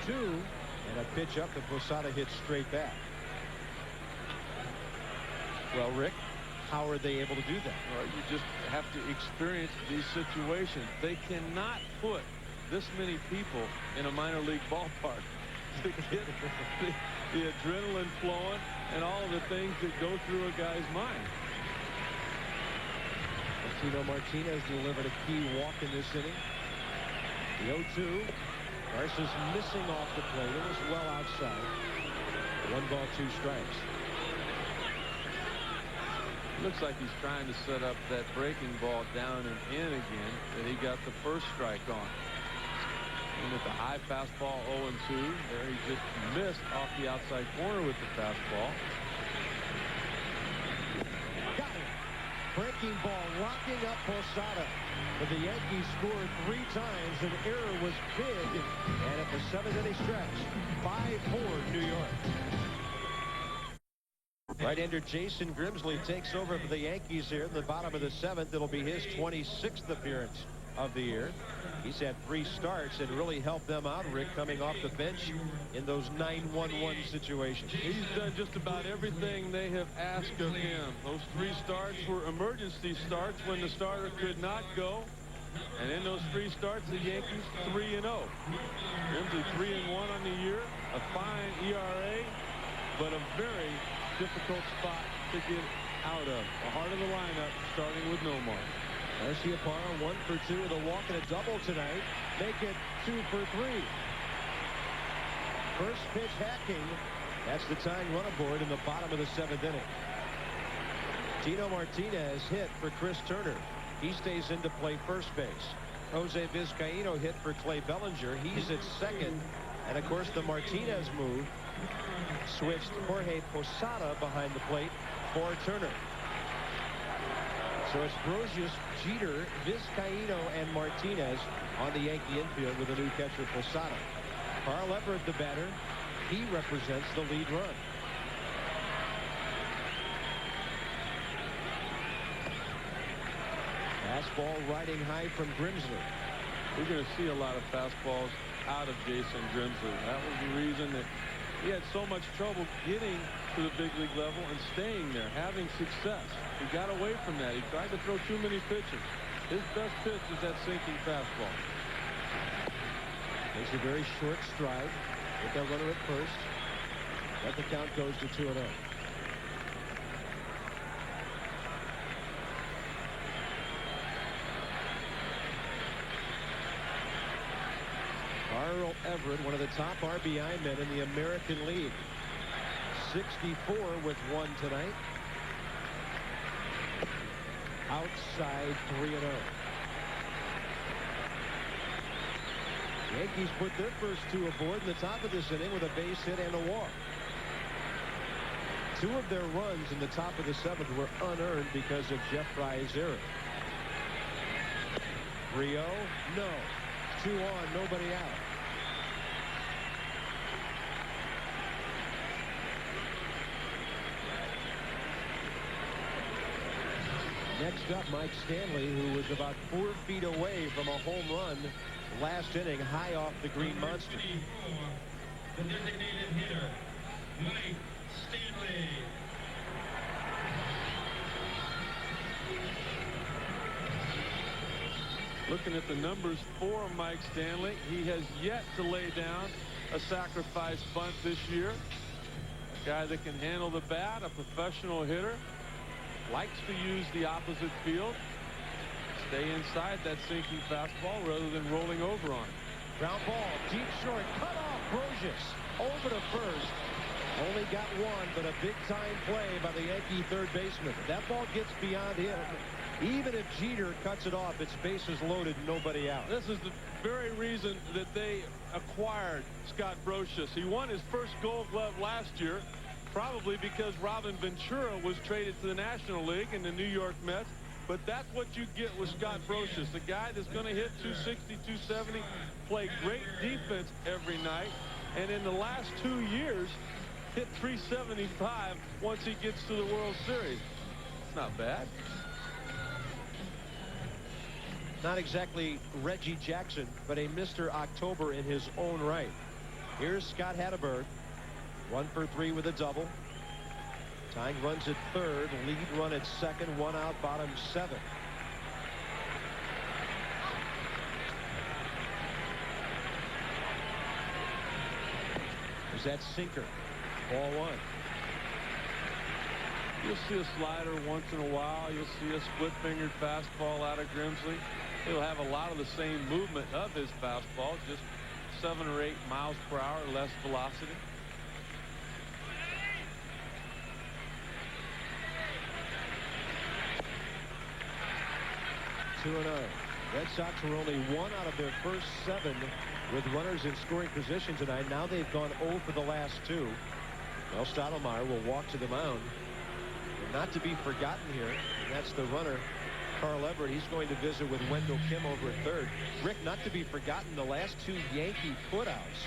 Speaker 2: 0-2, and a pitch up that Posada hits straight back. Well, Rick, how are they able to do that?
Speaker 3: Well, you just have to experience these situations. They cannot put this many people in a minor league ballpark to get the adrenaline flowing and all of the things that go through a guy's mind.
Speaker 2: Tino Martinez delivered a key walk in this inning. The 0-2. Garcia's missing off the plate. It was well outside. 1 ball, 2 strikes.
Speaker 3: Looks like he's trying to set up that breaking ball down and in again that he got the first strike on. And with the high fastball 0-2, there he just missed off the outside corner with the fastball.
Speaker 2: Got it. Breaking ball rocking up Posada. But the Yankees scored 3 times. An error was big. And at the 7th inning stretch, 5-4 New York. Right-hander Jason Grimsley takes over for the Yankees here in the bottom of the 7th. It'll be his 26th appearance of the year. He's had 3 starts and really helped them out, Rick, coming off the bench in those 9-1-1 situations.
Speaker 3: He's done just about everything they have asked of him. Those 3 starts were emergency starts when the starter could not go. And in those 3 starts, the Yankees 3-0. Grimsley 3-1 on the year. A fine ERA, but a very difficult spot to get out of. The heart of the lineup starting with Nomar.
Speaker 2: Garciaparra 1 for 2 with a walk and a double tonight. Make it 2 for 3. First pitch hacking. That's the tying run aboard in the bottom of the 7th inning. Tino Martinez hit for Chris Turner. He stays in to play first base. Jose Vizcaino hit for Clay Bellinger. He's at 2nd. And of course the Martinez move switched Jorge Posada behind the plate for Turner. So it's Brosius, Jeter, Vizcaino, and Martinez on the Yankee infield with a new catcher, Posada. Carl Everett, the batter. He represents the lead run. Fastball riding high from Grimsley.
Speaker 3: We're going to see a lot of fastballs out of Jason Grimsley. That was the reason that he had so much trouble getting to the big league level and staying there, having success. He got away from that. He tried to throw too many pitches. His best pitch is that sinking fastball.
Speaker 2: Makes a very short stride. With that runner at first. Let the count goes to 2-0. Carl Everett, one of the top RBI men in the American League. 64 with 1 tonight. outside 3-0. Yankees put their first 2 aboard in the top of this inning with a base hit and a walk. 2 of their runs in the top of the 7th were unearned because of Jeff Fry's error. 3-0, no. 2 on, nobody out. Next up, Mike Stanley, who was about 4 feet away from a home run last inning, high off the green monster.
Speaker 5: The designated hitter, Mike Stanley.
Speaker 3: Looking at the numbers for Mike Stanley, he has yet to lay down a sacrifice bunt this year. A guy that can handle the bat, a professional hitter, likes to use the opposite field, stay inside that sinking fastball rather than rolling over on it.
Speaker 2: Ground ball, deep short, cut off. Brosius over to first. Only got 1, but a big-time play by the Yankee third baseman. That ball gets beyond him. Even if Jeter cuts it off, it's bases loaded, nobody out.
Speaker 3: This is the very reason that they acquired Scott Brosius. He won his first Gold Glove last year, probably because Robin Ventura was traded to the National League and the New York Mets. But that's what you get with Scott Brosius, the guy that's going to hit 260, 270, play great defense every night, and in the last 2 years, hit 375 once he gets to the World Series. It's not bad.
Speaker 2: Not exactly Reggie Jackson, but a Mr. October in his own right. Here's Scott Hatteberg. 1 for 3 with a double. Tying runs at third, lead run at second, 1 out, bottom 7. There's that sinker. Ball 1.
Speaker 3: You'll see a slider once in a while. You'll see a split-fingered fastball out of Grimsley. He'll have a lot of the same movement of his fastball, just 7 or 8 miles per hour less velocity.
Speaker 2: Red Sox were only 1 out of their first 7 with runners in scoring position tonight. Now they've gone 0 for the last 2. Well, Stottlemyre will walk to the mound. And not to be forgotten here, and that's the runner, Carl Everett. He's going to visit with Wendell Kim over at third. Rick, not to be forgotten, the last 2 Yankee putouts.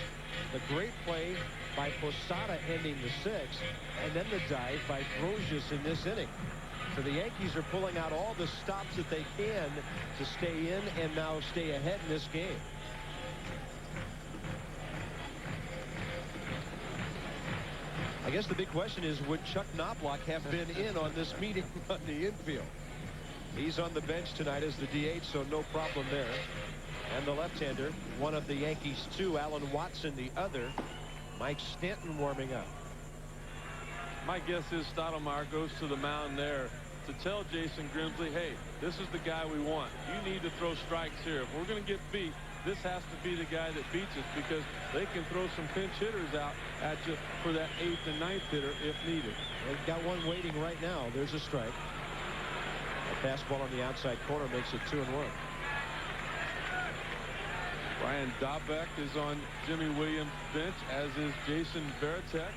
Speaker 2: The great play by Posada ending the 6th, and then the dive by Brosius in this inning. So the Yankees are pulling out all the stops that they can to stay in and now stay ahead in this game. I guess the big question is, would Chuck Knobloch have been in on this meeting on the infield? He's on the bench tonight as the DH, so no problem there. And the left-hander, one of the Yankees' 2, Alan Watson the other, Mike Stanton warming up.
Speaker 3: My guess is Stottlemyre goes to the mound there to tell Jason Grimsley, hey, this is the guy we want. You need to throw strikes here. If we're going to get beat, this has to be the guy that beats us, because they can throw some pinch hitters out at you for that 8th and 9th hitter if needed.
Speaker 2: They've got one waiting right now. There's a strike. A fastball on the outside corner makes it 2-1.
Speaker 3: Brian Dahlbeck is on Jimmy Williams' bench, as is Jason Varitek.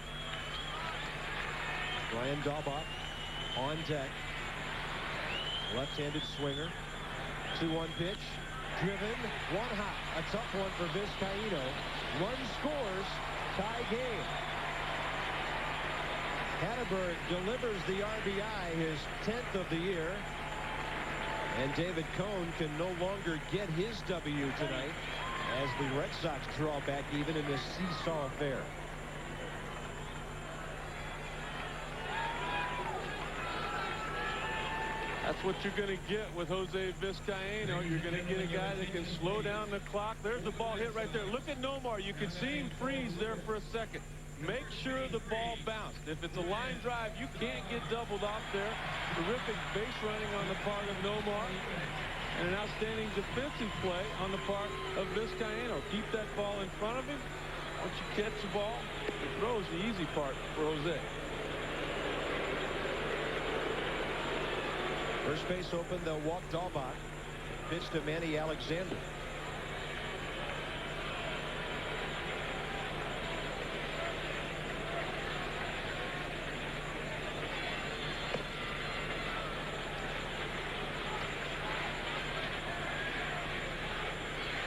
Speaker 2: Brian Dahlbeck on deck. Left-handed swinger. 2-1 pitch. Driven. 1 hot. A tough one for Vizcaíno. Run scores. Tie game. Hatteberg delivers the RBI, his 10th of the year. And David Cone can no longer get his W tonight as the Red Sox draw back even in this seesaw affair.
Speaker 3: That's what you're going to get with Jose Vizcaíno. You're going to get a guy that can slow down the clock. There's the ball hit right there. Look at Nomar. You can see him freeze there for a second. Make sure the ball bounced. If it's a line drive, you can't get doubled off there. Terrific base running on the part of Nomar. And an outstanding defensive play on the part of Vizcaíno. Keep that ball in front of him. Once you catch the ball, the throw's the easy part for Jose.
Speaker 2: First base open, they'll walk Dahlbach. Pitch to Manny Alexander.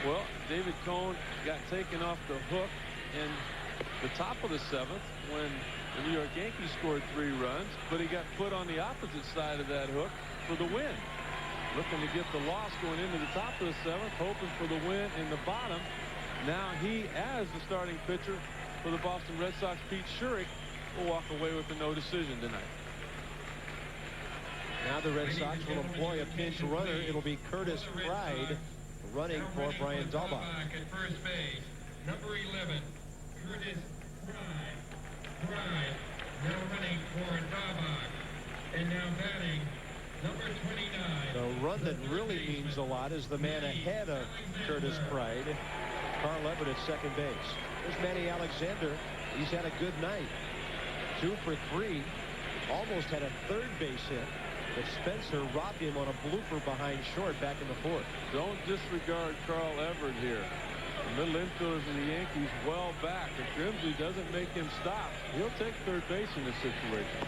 Speaker 3: Well, David Cone got taken off the hook in the top of the 7th when the New York Yankees scored 3 runs, but he got put on the opposite side of that hook for the win. Looking to get the loss going into the top of the 7th, hoping for the win in the bottom. Now he, as the starting pitcher for the Boston Red Sox, Pete Schurig, will walk away with a no decision tonight.
Speaker 2: Now the Red Sox will employ a pinch runner. It'll be Curtis Pride running for Brian Dahlbach.
Speaker 5: At first base, number 11, Curtis Pride. Pride now running for Dahlbach. And now batting, number 29.
Speaker 2: The run that really means a lot is the man ahead of Curtis Pride, Carl Everett at second base. There's Manny Alexander. He's had a good night. 2 for 3. Almost had a third base hit, but Spencer robbed him on a blooper behind short back in the 4th.
Speaker 3: Don't disregard Carl Everett here. The middle infielders of the Yankees well back. If Grimsley doesn't make him stop, he'll take third base in this situation.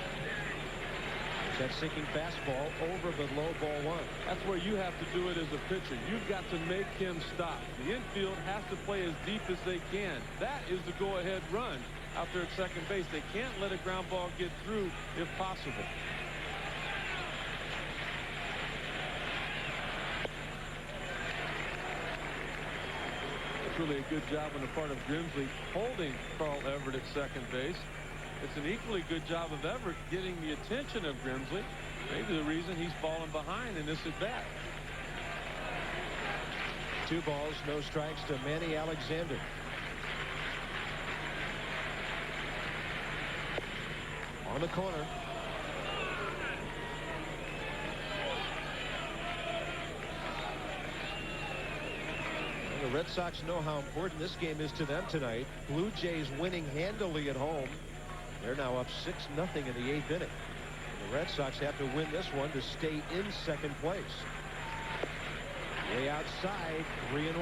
Speaker 2: That sinking fastball over the low ball 1.
Speaker 3: That's where you have to do it as a pitcher. You've got to make him stop. The infield has to play as deep as they can. That is the go-ahead run out there at second base. They can't let a ground ball get through if possible. It's really a good job on the part of Grimsley holding Carl Everett at second base. It's an equally good job of Everett getting the attention of Grimsley. Maybe the reason he's fallen behind in this at-bat.
Speaker 2: 2 balls, no strikes to Manny Alexander. On the corner. The Red Sox know how important this game is to them tonight. Blue Jays winning handily at home. They're now up 6-0 in the 8th inning. The Red Sox have to win this one to stay in second place. Way outside, 3-1.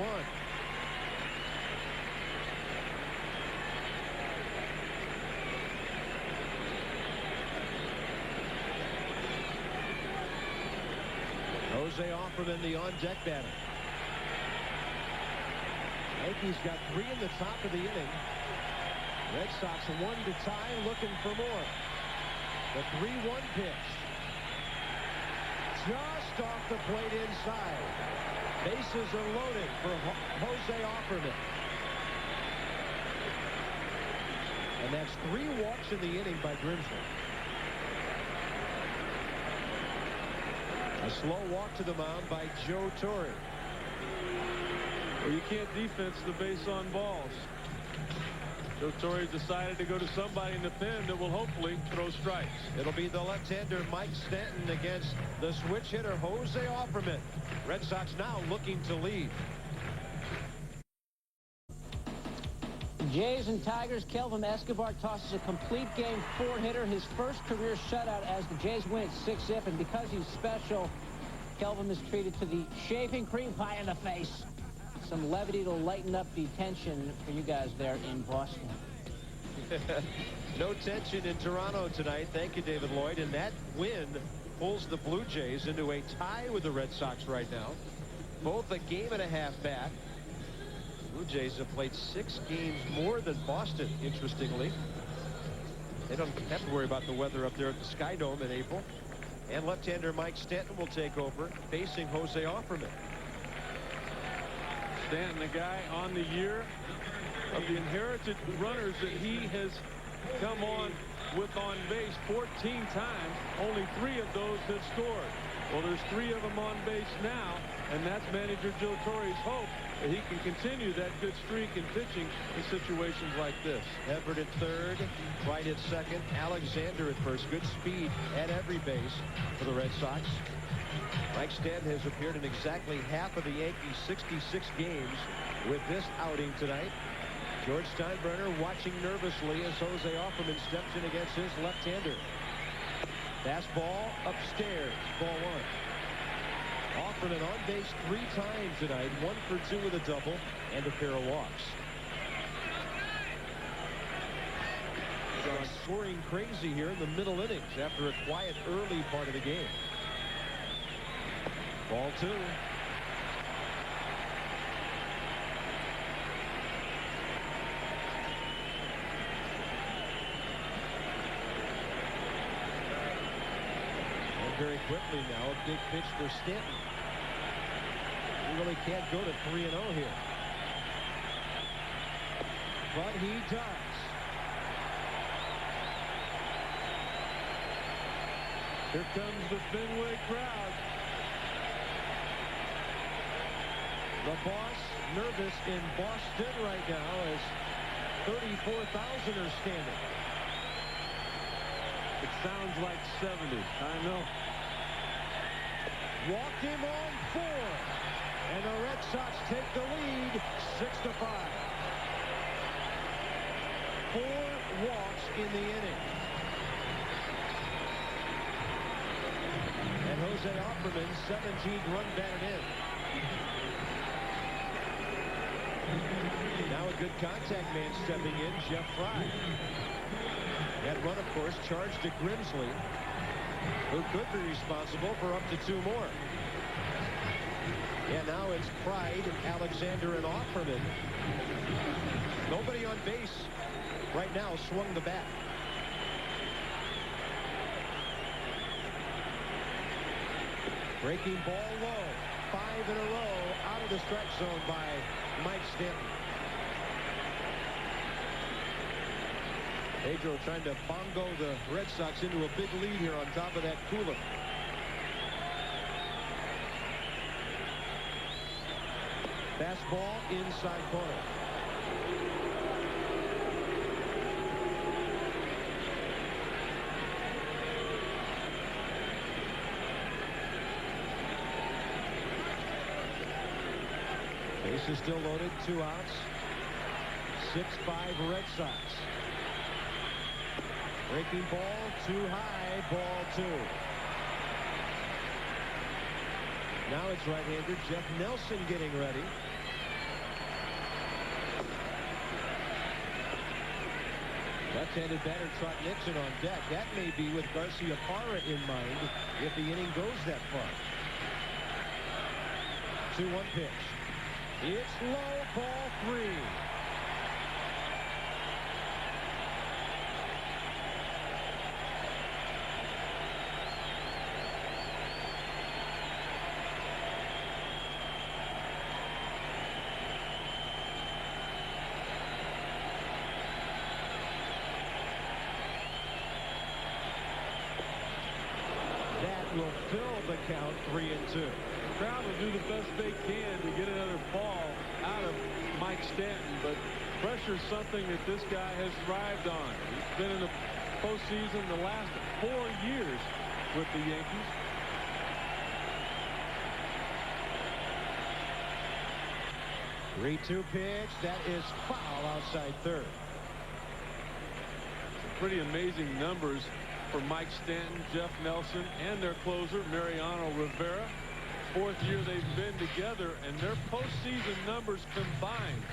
Speaker 2: Jose Offerman, the on-deck batter. Yankees got 3 in the top of the inning. Red Sox 1 to tie, looking for more. The 3-1 pitch. Just off the plate inside. Bases are loaded for Jose Offerman. And that's 3 walks in the inning by Grimsley. A slow walk to the mound by Joe Torre.
Speaker 3: Well, you can't defense the base on balls. Joe Torre decided to go to somebody in the pen that will hopefully throw strikes.
Speaker 2: It'll be the left-hander Mike Stanton against the switch hitter Jose Offerman. Red Sox now looking to lead.
Speaker 4: Jays and Tigers. Kelvin Escobar tosses a complete game 4-hitter. His first career shutout as the Jays win 6-0. And because he's special, Kelvin is treated to the shaving cream pie in the face. Some levity to lighten up the tension for you guys there in Boston.
Speaker 2: No tension in Toronto tonight. Thank you, David Lloyd. And that win pulls the Blue Jays into a tie with the Red Sox right now. Both a game-and-a-half back. Blue Jays have played 6 games more than Boston, interestingly. They don't have to worry about the weather up there at the Sky Dome in April. And left-hander Mike Stanton will take over, facing Jose Offerman.
Speaker 3: Stanton, the guy on the year of the inherited runners that he has come on with on base 14 times. Only 3 of those have scored. Well, there's 3 of them on base now, and that's manager Joe Torre's hope that he can continue that good streak in pitching in situations like this.
Speaker 2: Everett at third, White at second, Alexander at first. Good speed at every base for the Red Sox. Mike Stanton has appeared in exactly half of the Yankees' 66 games with this outing tonight. George Steinbrenner watching nervously as Jose Offerman steps in against his left-hander. Fastball upstairs. Ball one. Offerman on base 3 times tonight. 1 for 2 with a double and a pair of walks. Scoring crazy here in the middle innings after a quiet early part of the game. Ball 2. And very quickly now, a big pitch for Stanton. He really can't go to 3-0 here. But he does.
Speaker 3: Here comes the Fenway crowd.
Speaker 2: The boss nervous in Boston right now as 34,000 are standing.
Speaker 3: It sounds like 70. I know.
Speaker 2: Walked him on 4. And the Red Sox take the lead 6-5. 4 walks in the inning. And Jose Offerman, 17th run batted in. Now a good contact man stepping in, Jeff Fry. That run, of course, charged to Grimsley, who could be responsible for up to 2 more. And now it's Pride, Alexander, and Offerman. Nobody on base right now swung the bat. Breaking ball low. 5 in a row out of the strike zone by Mike Stanton. Pedro trying to bongo the Red Sox into a big lead here on top of that cooler. Fastball inside corner. Base is still loaded. 2 outs. 6-5 Red Sox. Breaking ball too high. Ball 2. Now it's right-hander Jeff Nelson getting ready. Left-handed batter Trot Nixon on deck. That may be with Garcia Parra in mind if the inning goes that far. 2-1 pitch. It's low, ball 3. Will fill the count 3-2.
Speaker 3: The crowd will do the best they can to get another ball out of Mike Stanton, but pressure is something that this guy has thrived on. He's been in the postseason the last 4 years with the Yankees.
Speaker 2: Three-two pitch. That is foul outside third.
Speaker 3: Pretty amazing numbers for Mike Stanton, Jeff Nelson, and their closer, Mariano Rivera. 4th year they've been together, and their postseason numbers combined,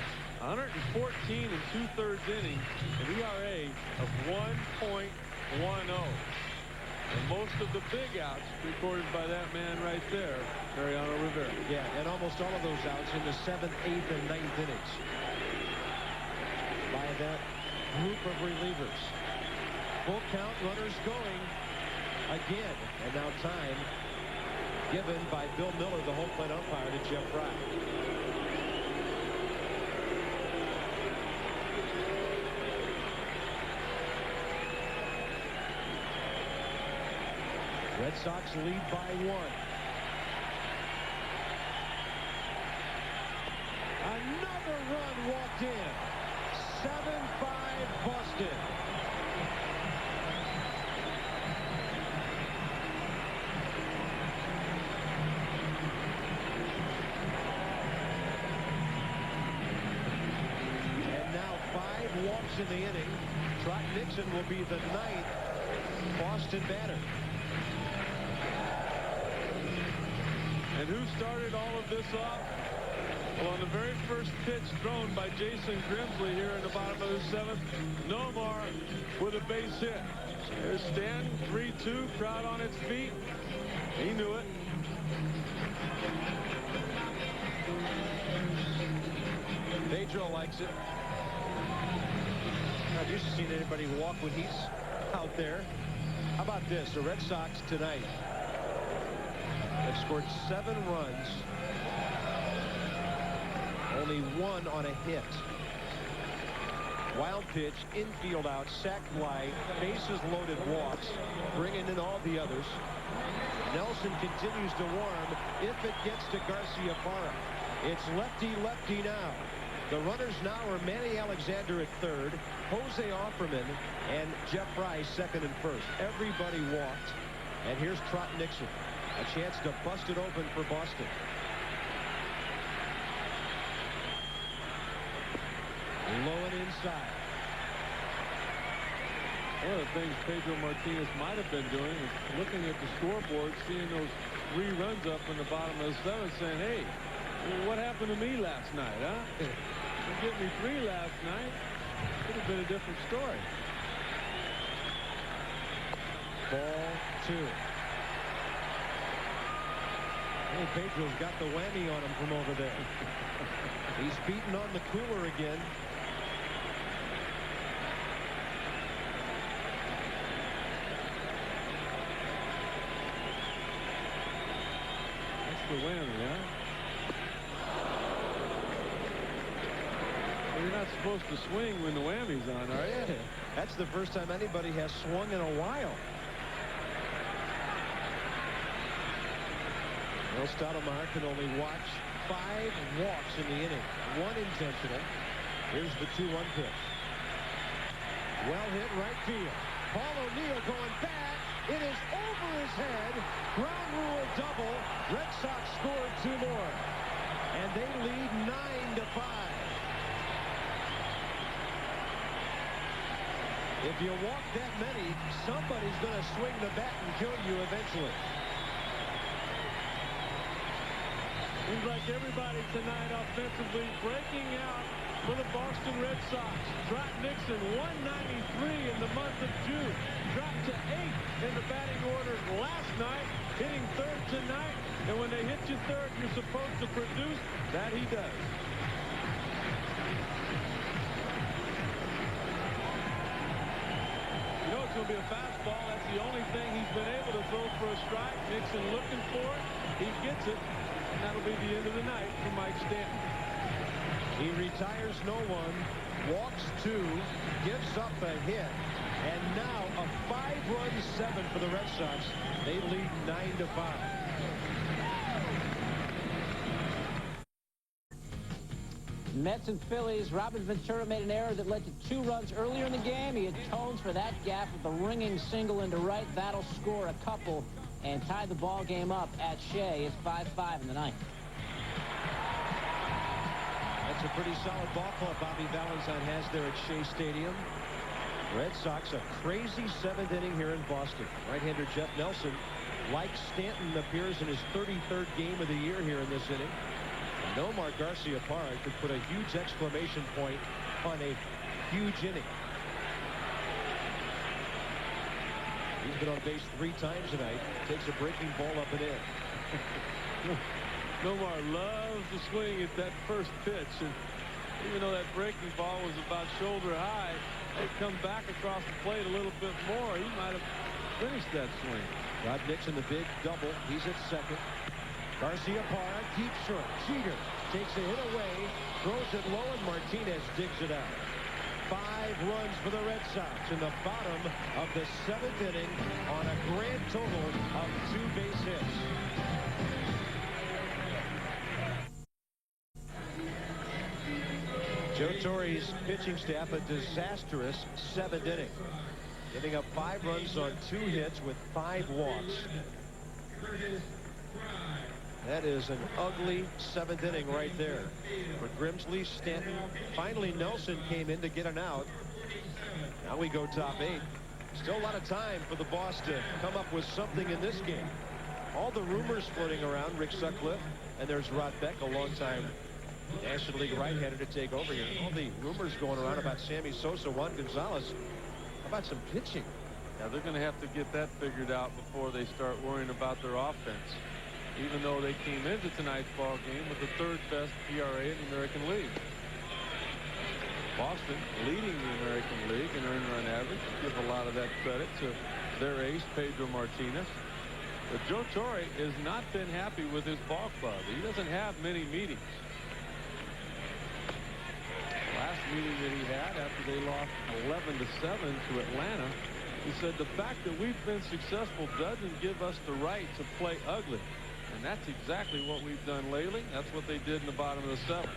Speaker 3: 114 and 2/3 innings, an ERA of 1.10. And most of the big outs recorded by that man right there, Mariano Rivera.
Speaker 2: Yeah, and almost all of those outs in the 7th, 8th, and 9th innings by that group of relievers. Full count, runners going again. And now time given by Bill Miller, the home plate umpire, to Jeff Fry. Red Sox lead by 1. Another run walked in. 7-5 Boston. Walks in the inning. Trot Nixon will be the 9th Boston batter.
Speaker 3: who started all of this off? Well, on the very first pitch thrown by Jason Grimsley here in the bottom of the 7th, Nomar with a base hit. There's Stanton, 3-2, crowd on its feet. He knew it.
Speaker 2: Pedro likes it. Not used to seeing anybody walk when he's out there. How about this? The Red Sox tonight have scored 7 runs. Only 1 on a hit. Wild pitch, infield out, sac fly, bases loaded walks, bringing in all the others. Nelson continues to warm if it gets to Garciaparra. It's lefty now. The runners now are Manny Alexander at third, Jose Offerman, and Jeff Fry second and first. Everybody walked. And here's Trot Nixon. A chance to bust it open for Boston. Low and inside.
Speaker 3: One of the things Pedro Martinez might have been doing is looking at the scoreboard, seeing those 3 runs up in the bottom of the 7th, saying, hey, what happened to me last night, huh? You get me 3 last night. Could have been a different story.
Speaker 2: Ball 2. Hey, Pedro's got the whammy on him from over there. He's beaten on the cooler again.
Speaker 3: That's the whammy, huh? Well, you're not supposed to swing when the whammy's on, are you?
Speaker 2: That's the first time anybody has swung in a while. Well, Stoudemire can only watch 5 walks in the inning. 1 intentional. Here's the 2-1 pitch. Well hit right field. Paul O'Neill going back. It is over his head. Ground rule double. Red Sox scored 2 more. And they lead 9-5. If you walk that many, somebody's going to swing the bat and kill you eventually.
Speaker 3: Seems like everybody tonight offensively breaking out for the Boston Red Sox. Trot Nixon, 193 in the month of June. Dropped to 8 in the batting order last night. Hitting 3rd tonight. And when they hit you 3rd, you're supposed to produce. That he does. You know it's going to be a fastball. That's the only thing he's been able to throw for a strike. Nixon looking for it. He gets it. And that'll be the end of the night for Mike Stanton.
Speaker 2: He retires no one, walks 2, gives up a hit, and now a 5-run 7 for the Red Sox. They lead 9-5.
Speaker 4: Mets and Phillies. Robin Ventura made an error that led to 2 runs earlier in the game. He atones for that gap with a ringing single into right. That'll score a couple and tie the ball game up at Shea. It's 5-5 in the 9th.
Speaker 2: That's a pretty solid ball club Bobby Valentine has there at Shea Stadium. Red Sox, a crazy 7th inning here in Boston. Right-hander Jeff Nelson, like Stanton, appears in his 33rd game of the year here in this inning. And Omar Garciaparra could put a huge exclamation point on a huge inning. He's been on base 3 times tonight. Takes a breaking ball up and in.
Speaker 3: Nomar loves to swing at that first pitch. And even though that breaking ball was about shoulder high, they come back across the plate a little bit more. He might have finished that swing.
Speaker 2: Rod Nixon, the big double. He's at second. Garciaparra keeps short. Cheater takes a hit away, throws it low, and Martinez digs it out. 5 runs for the Red Sox in the bottom of the 7th inning on a grand total of 2 base hits. Joe Torre's pitching staff, a disastrous 7th inning. Giving up 5 runs on 2 hits with 5 walks. That is an ugly 7th inning right there. For Grimsley, Stanton, finally Nelson came in to get an out. Now we go top 8. Still a lot of time for the Boss to come up with something in this game. all the rumors floating around. Rick Sutcliffe, and there's Rod Beck, a longtime National League right-hander to take over here. All the rumors going around about Sammy Sosa, Juan Gonzalez. How about some pitching?
Speaker 3: Yeah, they're going to have to get that figured out before they start worrying about their offense. Even though they came into tonight's ball game with the 3rd best ERA in the American League. Boston leading the American League in earned run average. Give a lot of that credit to their ace, Pedro Martinez. But Joe Torre has not been happy with his ball club. He doesn't have many meetings. Last meeting that he had after they lost 11-7 to Atlanta, he said the fact that we've been successful doesn't give us the right to play ugly. And that's exactly what we've done lately. That's what they did in the bottom of the 7th.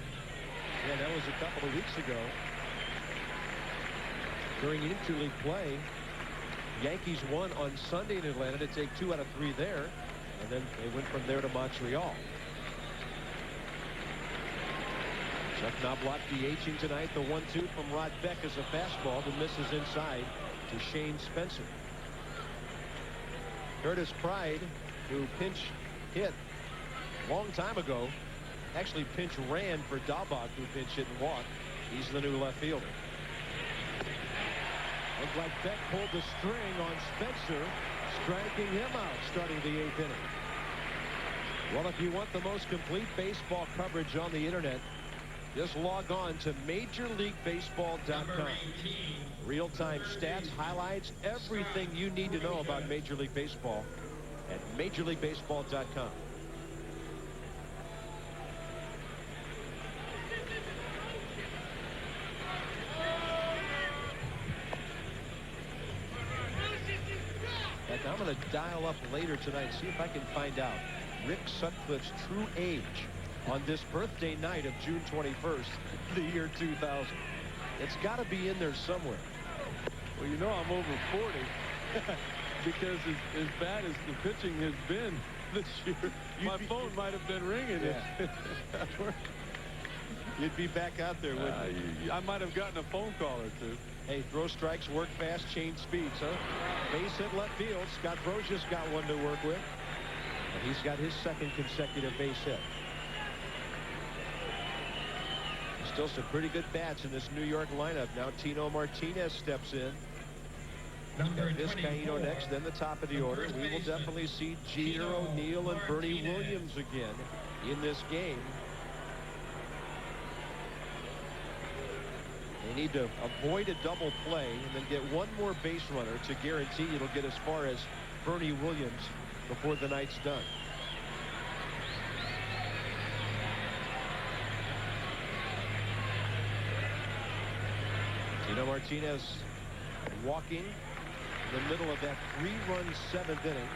Speaker 2: Yeah, that was a couple of weeks ago. During interleague play, Yankees won on Sunday in Atlanta to take 2 out of 3 there. And then they went from there to Montreal. Chuck Knobloch DHing tonight. The 1-2 from Rod Beck is a fastball that misses inside to Shane Spencer. Curtis Pride, who pinch hit a long time ago, actually pinch ran for Dahlbach, who pinch hit and walked. He's the new left fielder. Looked like Beck pulled the string on Spencer, striking him out starting the 8th inning. Well, if you want the most complete baseball coverage on the internet, just log on to MajorLeagueBaseball.com. Real-time stats, highlights, everything you need to know about Major League Baseball at MajorLeagueBaseball.com. I'm going to dial up later tonight and see if I can find out Rick Sutcliffe's true age on this birthday night of June 21st, the year 2000. It's got to be in there somewhere.
Speaker 3: Well, you know I'm over 40 because as bad as the pitching has been this year, my phone might have been ringing.
Speaker 2: Yeah. You'd be back out there, wouldn't you?
Speaker 3: I might have gotten a phone call or two.
Speaker 2: Hey, throw strikes, work fast, change speeds, huh? Base hit left field. Scott Brosius got one to work with. And he's got his 2nd consecutive base hit. Still some pretty good bats in this New York lineup. Now Tino Martinez steps in. Vizcaíno next, then the top of the order. We will definitely see Jeter, O'Neill, and Bernie Williams again in this game. They need to avoid a double play and then get one more base runner to guarantee it'll get as far as Bernie Williams before the night's done. Tino Martinez walking in the middle of that 3-run 7th inning.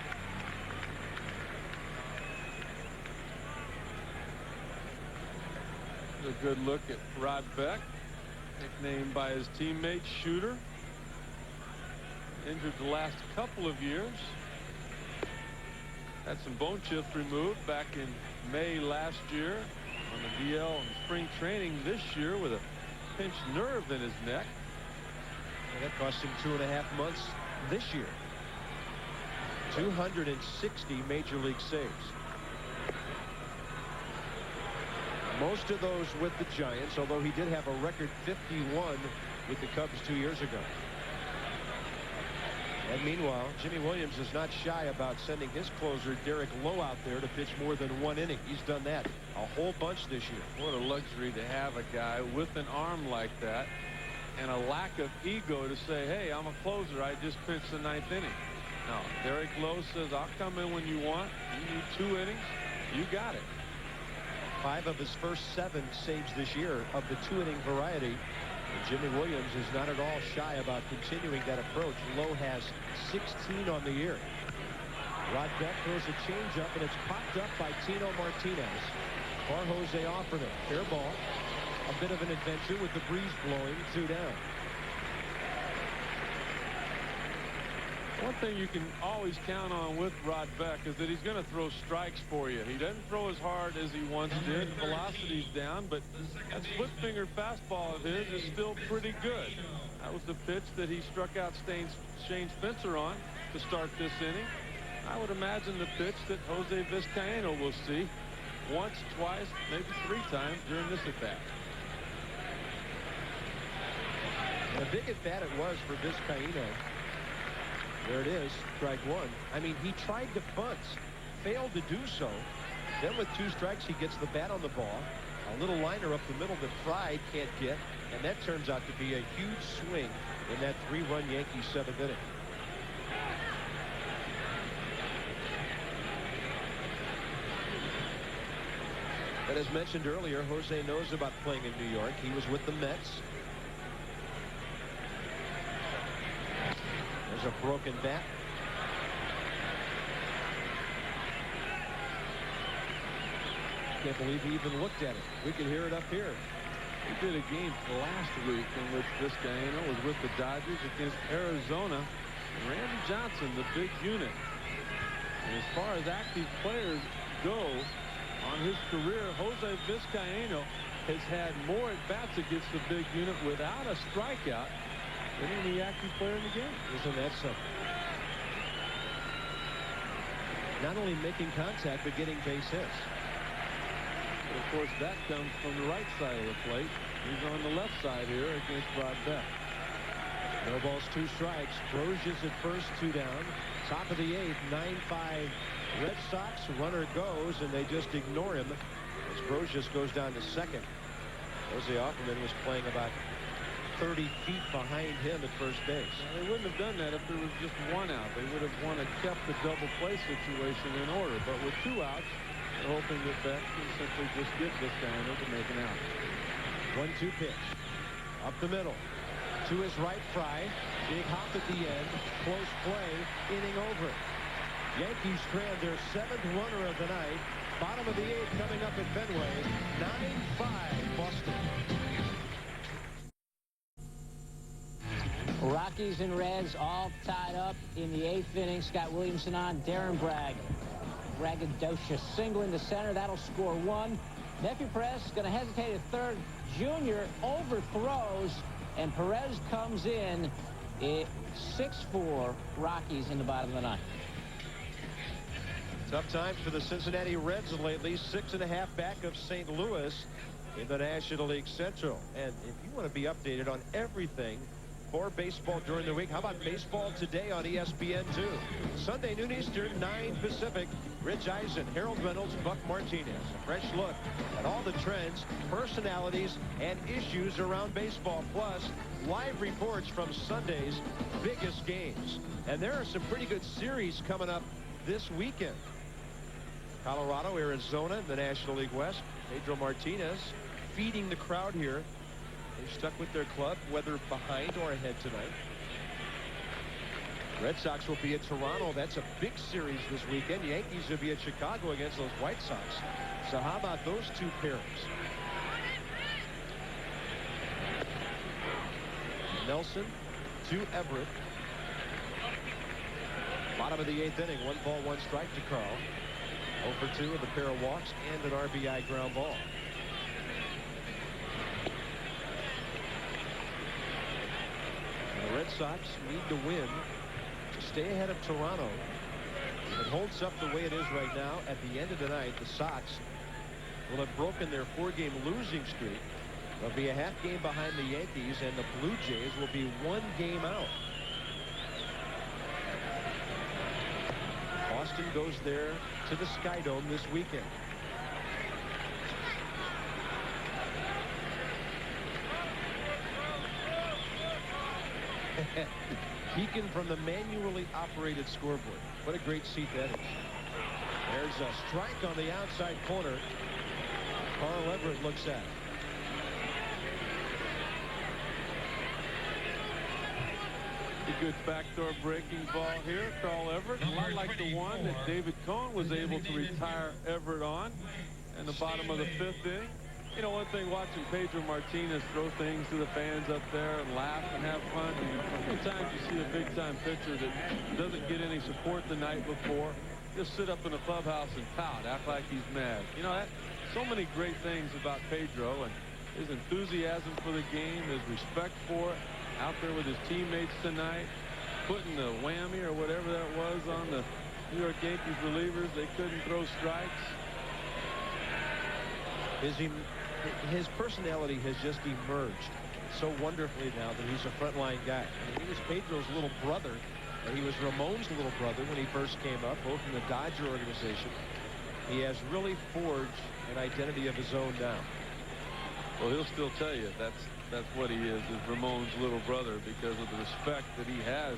Speaker 3: A good look at Rod Beck, nicknamed by his teammate Shooter. Injured the last couple of years. Had some bone chips removed back in May last year on the DL in spring training this year with a pinched nerve in his neck.
Speaker 2: And that cost him 2.5 months this year. 260 major league saves. Most of those with the Giants, although he did have a record 51 with the Cubs 2 years ago. And meanwhile, Jimmy Williams is not shy about sending his closer, Derek Lowe, out there to pitch more than 1 inning. He's done that a whole bunch this year.
Speaker 3: What a luxury to have a guy with an arm like that and a lack of ego to say, hey, I'm a closer. I just pitched the 9th inning. No, Derek Lowe says, I'll come in when you want. You need 2 innings. You got it.
Speaker 2: 5 of his first 7 saves this year of the 2-inning variety. And Jimmy Williams is not at all shy about continuing that approach. Lowe has 16 on the year. Rod Beck throws a changeup, and it's popped up by Tino Martinez. For Jose Offerman. Fair ball. A bit of an adventure with the breeze blowing. 2 down.
Speaker 3: One thing you can always count on with Rod Beck is that he's going to throw strikes for you. He doesn't throw as hard as he once did. Velocity's down, but that split finger fastball of his is still pretty good. That was the pitch that he struck out Shane Spencer on to start this inning. I would imagine the pitch that Jose Vizcaino will see once, twice, maybe 3 times during this at-bat.
Speaker 2: And a big at-bat it was for Vizcaino. There it is, strike 1. I mean, he tried to bunt, failed to do so. Then with 2 strikes, he gets the bat on the ball. A little liner up the middle that Fry can't get, and that turns out to be a huge swing in that 3-run Yankees 7th inning. But as mentioned earlier, Jose knows about playing in New York. He was with the Mets. There's a broken bat. Can't believe he even looked at it. We can hear it up here.
Speaker 3: He did a game last week in which Vizcaino was with the Dodgers against Arizona. And Randy Johnson, the big unit. And as far as active players go on his career, Jose Vizcaino has had more at-bats against the big unit without a strikeout than any active player in the game.
Speaker 2: Isn't that something? Not only making contact, but getting base hits.
Speaker 3: But of course, that comes from the right side of the plate. He's on the left side here against Rod Beck.
Speaker 2: No balls, 2 strikes. Brosius at first, 2 down. Top of the 8th, 9-5 Red Sox. Runner goes, and they just ignore him as Brosius goes down to second. Jose Offerman was playing about 30 feet behind him at first base.
Speaker 3: Well, they wouldn't have done that if there was just 1 out. They would have kept the double play situation in order. But with 2 outs, they're hoping that Beck can simply just get Vizcaino to make an out.
Speaker 2: 1-2 pitch. Up the middle. To his right, Fry. Big hop at the end. Close play. Inning over. Yankees strand their 7th runner of the night. Bottom of the 8th coming up at Fenway. 9-5 Boston.
Speaker 4: Rockies and Reds all tied up in the 8th inning. Scott Williamson on. Darren Braggadocious single into center. That'll score 1. Nephew Perez is going to hesitate at third. Junior overthrows, and Perez comes in. 6-4 Rockies in the bottom of the 9th.
Speaker 2: Tough times for the Cincinnati Reds lately. 6.5 back of St. Louis in the National League Central. And if you want to be updated on everything for baseball during the week, how about Baseball Today on ESPN2? Sunday noon Eastern, 9 Pacific. Rich Eisen, Harold Reynolds, Buck Martinez. A fresh look at all the trends, personalities, and issues around baseball. Plus, live reports from Sunday's biggest games. And there are some pretty good series coming up this weekend. Colorado, Arizona in the National League West. Pedro Martinez feeding the crowd here. They're stuck with their club, whether behind or ahead tonight. Red Sox will be at Toronto. That's a big series this weekend. Yankees will be at Chicago against those White Sox. So how about those 2 pairings? Nelson to Everett. Bottom of the 8th inning. 1 ball, 1 strike to Carl. 0 for 2 with a pair of walks and an RBI ground ball. And the Red Sox need to win to stay ahead of Toronto. If it holds up the way it is right now, at the end of the night, the Sox will have broken their 4-game losing streak. They'll be a half game behind the Yankees, and the Blue Jays will be 1 game out. Boston goes there to the Sky Dome this weekend. Peeking from the manually operated scoreboard. What a great seat that is. There's a strike on the outside corner. Carl Everett looks at it.
Speaker 3: A good backdoor breaking ball here. Carl Everett, a lot like the one that David Cohn was able to retire Everett on in the bottom of the 5th inning. You know, one thing watching Pedro Martinez throw things to the fans up there and laugh and have fun. Sometimes you see a big-time pitcher that doesn't get any support the night before, just sit up in the clubhouse and pout, act like he's mad. You know, so many great things about Pedro, and his enthusiasm for the game, his respect for it, out there with his teammates tonight, putting the whammy or whatever that was on the New York Yankees relievers, they couldn't throw strikes.
Speaker 2: His personality has just emerged so wonderfully now that he's a frontline guy. I mean, he was Pedro's little brother, and he was Ramon's little brother when he first came up, both in the Dodger organization. He has really forged an identity of his own now.
Speaker 3: Well, he'll still tell you that's what he is Ramon's little brother, because of the respect that he has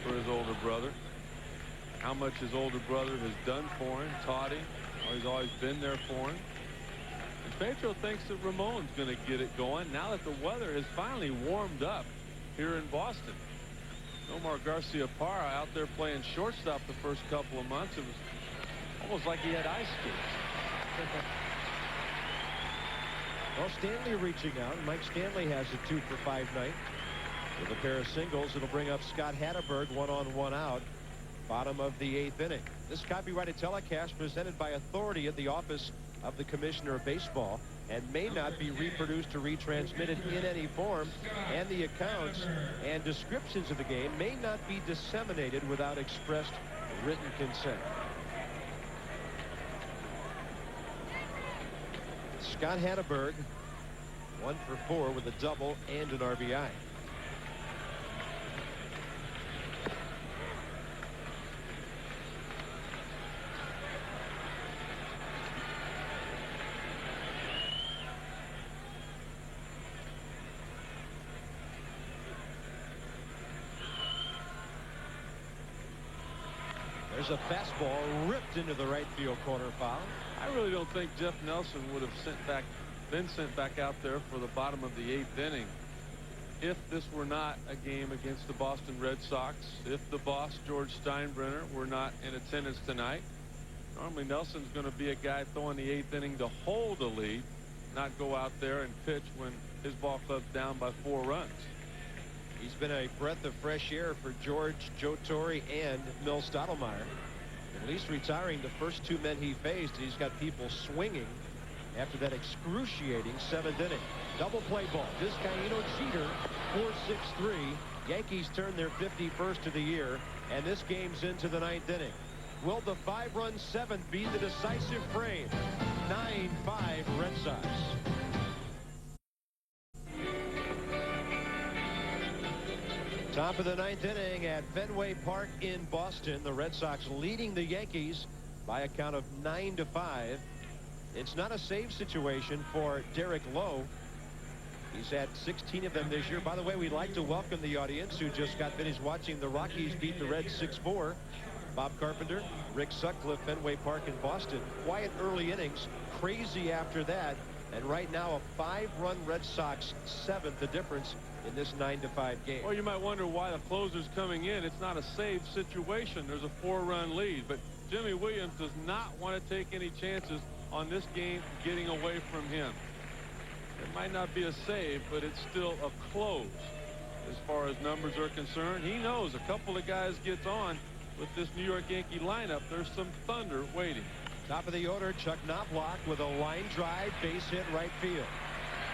Speaker 3: for his older brother. How much his older brother has done for him, taught him, how he's always been there for him. And Pedro thinks that Ramon's going to get it going now that the weather has finally warmed up here in Boston. Omar Garcia-Parra out there playing shortstop the first couple of months. It was almost like he had ice skates.
Speaker 2: Well, Stanley reaching out. Mike Stanley has a 2-for-5 night. With a pair of singles, it'll bring up Scott Hatteberg 1-on-1 out. Bottom of the 8th inning. This copyrighted telecast presented by authority at the office of the Commissioner of Baseball and may not be reproduced or retransmitted in any form, and the accounts and descriptions of the game may not be disseminated without expressed written consent. Scott Hatteberg 1-for-4 with a double and an RBI. There's a fastball ripped into the right field corner foul.
Speaker 3: I really don't think Jeff Nelson would have been sent back out there for the bottom of the 8th inning if this were not a game against the Boston Red Sox, if the boss, George Steinbrenner, were not in attendance tonight. Normally Nelson's going to be a guy throwing the 8th inning to hold a lead, not go out there and pitch when his ball club's down by 4 runs.
Speaker 2: He's been a breath of fresh air for George, Joe Torre, and Mil Stottlemyre. At least retiring the first 2 men he faced. He's got people swinging after that excruciating 7th inning. Double play ball. Vizcaíno Jeter, 4-6-3. Yankees turn their 51st of the year, and this game's into the 9th inning. Will the 5-run 7th be the decisive frame? 9-5 Red Sox. Top of the 9th inning at Fenway Park in Boston. The Red Sox leading the Yankees by a count of 9-5. It's not a save situation for Derek Lowe. He's had 16 of them this year. By the way, we'd like to welcome the audience who just got finished watching the Rockies beat the Reds 6-4. Bob Carpenter, Rick Sutcliffe, Fenway Park in Boston. Quiet early innings, crazy after that, and right now a 5-run Red Sox 7th, the difference in this 9-5 game.
Speaker 3: Well, you might wonder why the closer's coming in. It's not a save situation. There's a 4-run lead, but Jimmy Williams does not want to take any chances on this game getting away from him. It might not be a save, but it's still a close as far as numbers are concerned. He knows a couple of guys gets on with this New York Yankee lineup. There's some thunder waiting.
Speaker 2: Top of the order, Chuck Knobloch with a line drive, base hit right field.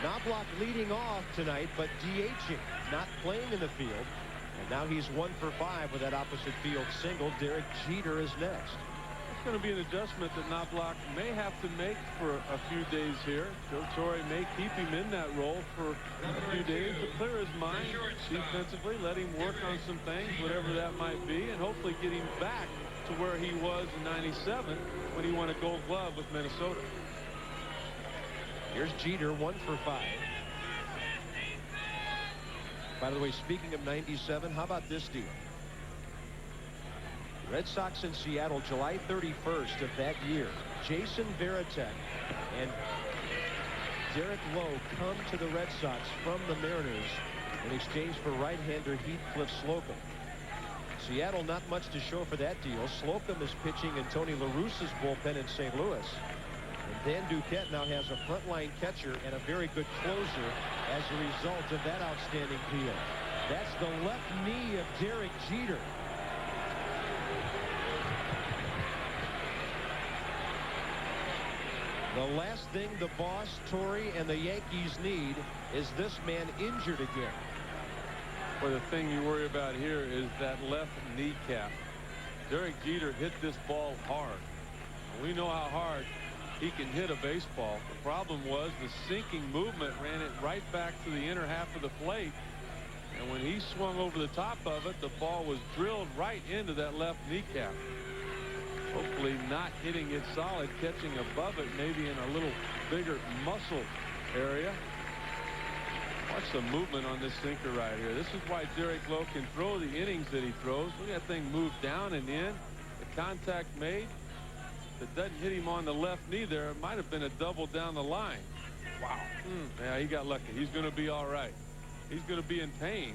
Speaker 2: Knobloch leading off tonight, but DHing, not playing in the field. And now he's 1-for-5 with that opposite field single. Derek Jeter is next.
Speaker 3: It's going to be an adjustment that Knobloch may have to make for a few days here. Joe Torre may keep him in that role for a few days to clear his mind defensively, let him work on some things, whatever that might be, and hopefully get him back to where he was in '97 when he won a Gold Glove with Minnesota.
Speaker 2: Here's Jeter, 1-for-5. By the way, speaking of '97, how about this deal? Red Sox in Seattle, July 31st of that year. Jason Varitek and Derek Lowe come to the Red Sox from the Mariners in exchange for right-hander Heathcliff Slocum. Seattle, not much to show for that deal. Slocum is pitching in Tony La Russa's bullpen in St. Louis. And Dan Duquette now has a frontline catcher and a very good closer as a result of that outstanding deal. That's the left knee of Derek Jeter. The last thing the boss, Torre, and the Yankees need is this man injured again.
Speaker 3: Well, the thing you worry about here is that left kneecap. Derek Jeter hit this ball hard. We know how hard he can hit a baseball. The problem was the sinking movement ran it right back to the inner half of the plate. And when he swung over the top of it, the ball was drilled right into that left kneecap. Hopefully not hitting it solid, catching above it, maybe in a little bigger muscle area. Watch the movement on this sinker right here. This is why Derek Lowe can throw the innings that he throws. Look at that thing move down and in. The contact made. If it doesn't hit him on the left knee there, it might have been a double down the line. Wow. Yeah, he got lucky. He's going to be all right. He's going to be in pain,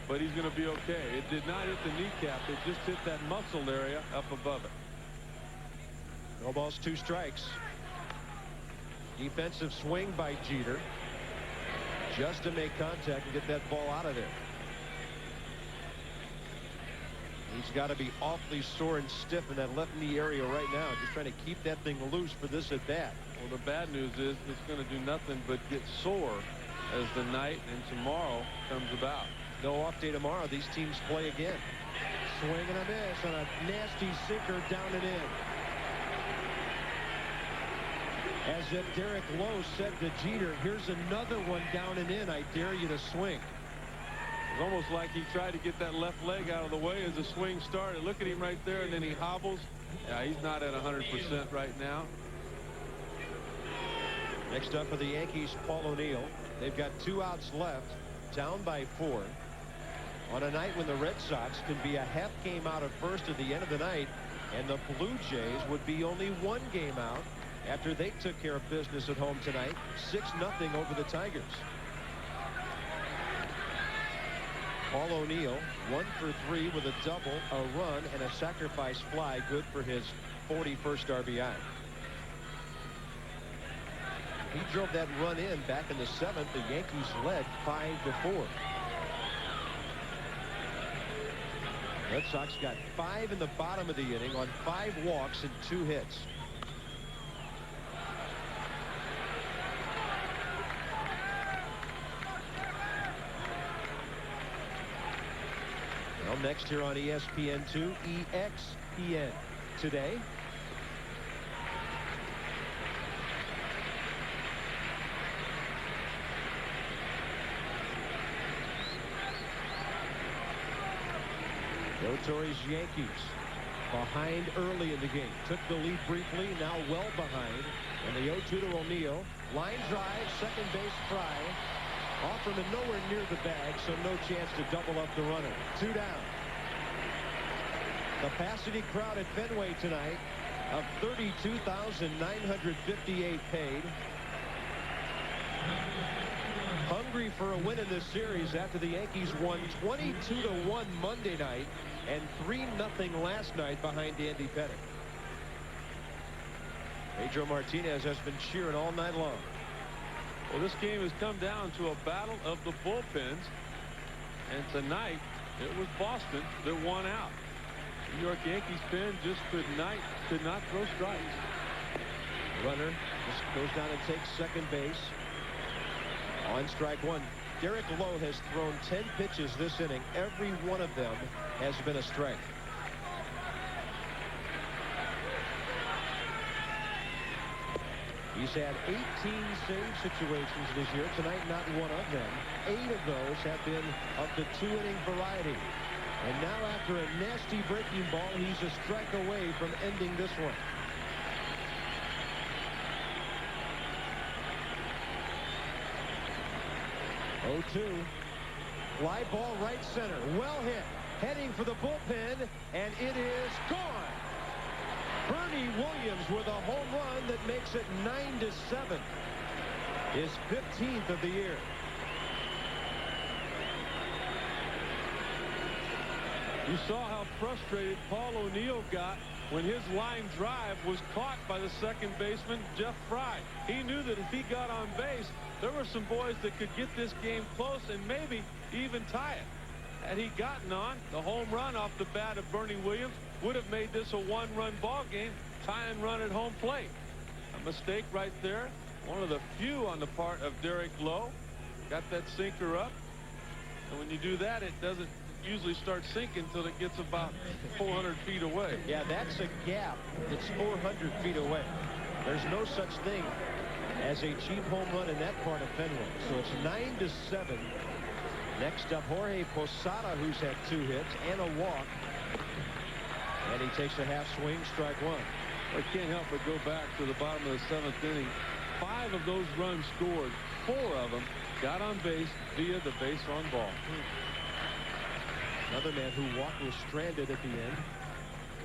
Speaker 3: but he's going to be okay. It did not hit the kneecap. It just hit that muscle area up above it.
Speaker 2: No balls, 2 strikes. Defensive swing by Jeter, just to make contact and get that ball out of there. He's got to be awfully sore and stiff in that left knee area right now, just trying to keep that thing loose for this at bat.
Speaker 3: Well, the bad news is it's going to do nothing but get sore as the night and tomorrow comes about.
Speaker 2: No off day tomorrow. These teams play again. Swing and a miss on a nasty sinker down and in. As if Derek Lowe said to Jeter, here's another one down and in. I dare you to swing.
Speaker 3: It's almost like he tried to get that left leg out of the way as the swing started. Look at him right there, and then he hobbles. Yeah, he's not at 100% right now.
Speaker 2: Next up for the Yankees, Paul O'Neill. They've got 2 outs left, down by 4. On a night when the Red Sox can be a half game out of first at the end of the night, and the Blue Jays would be only 1 game out after they took care of business at home tonight, 6-0 over the Tigers. Paul O'Neill 1 for 3 with a double, a run, and a sacrifice fly, good for his 41st RBI. He drove that run in back in the 7th. The Yankees led 5-4. Red Sox got 5 in the bottom of the inning on 5 walks and 2 hits. Well, next here on ESPN2, EXPN today. Torres Yankees behind early in the game. Took the lead briefly, now well behind. And the 0-2 to O'Neill. Line drive, second base fry. Offerman nowhere near the bag, so no chance to double up the runner. 2 down. Capacity crowd at Fenway tonight of 32,958 paid. Hungry for a win in this series after the Yankees won 22-1 Monday night and 3-0 last night behind Andy Pettitte. Pedro Martinez has been cheering all night long.
Speaker 3: Well, this game has come down to a battle of the bullpens, and tonight it was Boston that won out. New York Yankees pen just could not throw strikes.
Speaker 2: Runner just goes down and takes second base. On strike 1. Derek Lowe has thrown 10 pitches this inning. Every one of them has been a strike. He's had 18 save situations this year. Tonight, not one of them. 8 of those have been of the 2-inning variety. And now after a nasty breaking ball, he's a strike away from ending this one. Oh, 2. Fly ball right center. Well hit. Heading for the bullpen, and it is gone. Bernie Williams with a home run that makes it 9-7. His 15th of the year.
Speaker 3: You saw how frustrated Paul O'Neill got when his line drive was caught by the second baseman, Jeff Fry. He knew that if he got on base, there were some boys that could get this game close and maybe even tie it. Had he gotten on, the home run off the bat of Bernie Williams would have made this a 1-run ball game, tie and run at home plate. A mistake right there. One of the few on the part of Derek Lowe. Got that sinker up. And when you do that, it doesn't usually start sinking until it gets about 400 feet away.
Speaker 2: Yeah, that's a gap that's 400 feet away. There's no such thing as a cheap home run in that part of Fenway. So it's 9-7. Next up, Jorge Posada, who's had 2 hits and a walk. And he takes a half swing, strike 1.
Speaker 3: I can't help but go back to the bottom of the 7th inning. 5 of those runs scored. 4 of them got on base via the base on ball.
Speaker 2: Another man who walked was stranded at the end.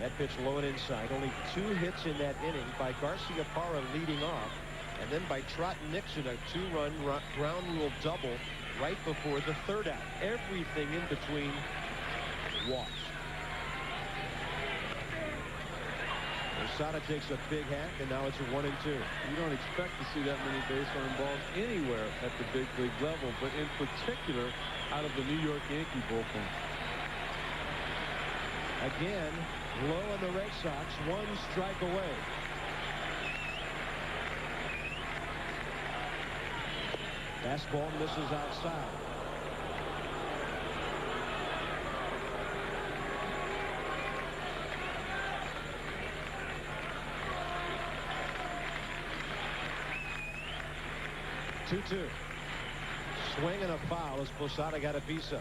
Speaker 2: That pitch low and inside. Only 2 hits in that inning by Garcia Parra leading off. And then by Trot Nixon, a 2-run ground rule double right before the 3rd out. Everything in between walks. Posada takes a big hack, and now it's a 1-2.
Speaker 3: You don't expect to see that many base running balls anywhere at the big league level, but in particular out of the New York Yankee bullpen.
Speaker 2: Again, low on the Red Sox, 1 strike away. Fastball misses outside. Two-two. Swing and a foul as Posada got a piece of.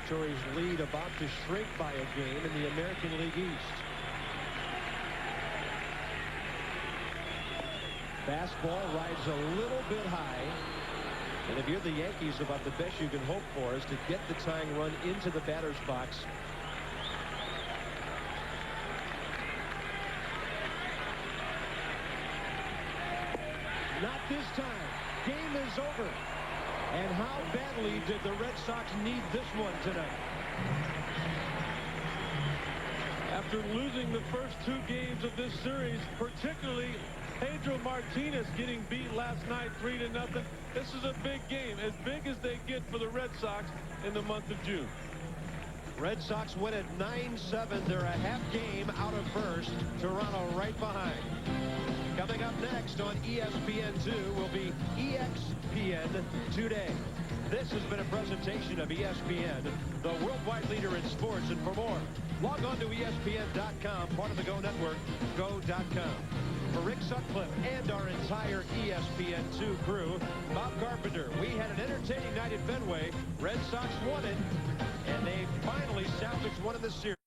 Speaker 2: Tories lead about to shrink by a game in the American League East. Fastball rides a little bit high. And if you're the Yankees, about the best you can hope for is to get the tying run into the batter's box. Not this time. Game is over. And how badly did the Red Sox need this one tonight?
Speaker 3: After losing the first 2 games of this series, particularly Pedro Martinez getting beat last night 3-0, this is a big game, as big as they get for the Red Sox in the month of June.
Speaker 2: Red Sox win at 9-7. They're a half game out of first. Toronto right behind. Coming up next on ESPN2 will be EXPN Today. This has been a presentation of ESPN, the worldwide leader in sports. And for more, log on to ESPN.com, part of the Go Network, go.com. For Rick Sutcliffe and our entire ESPN2 crew, Bob Carpenter, we had an entertaining night at Fenway. Red Sox won it, and they finally salvaged one of the series.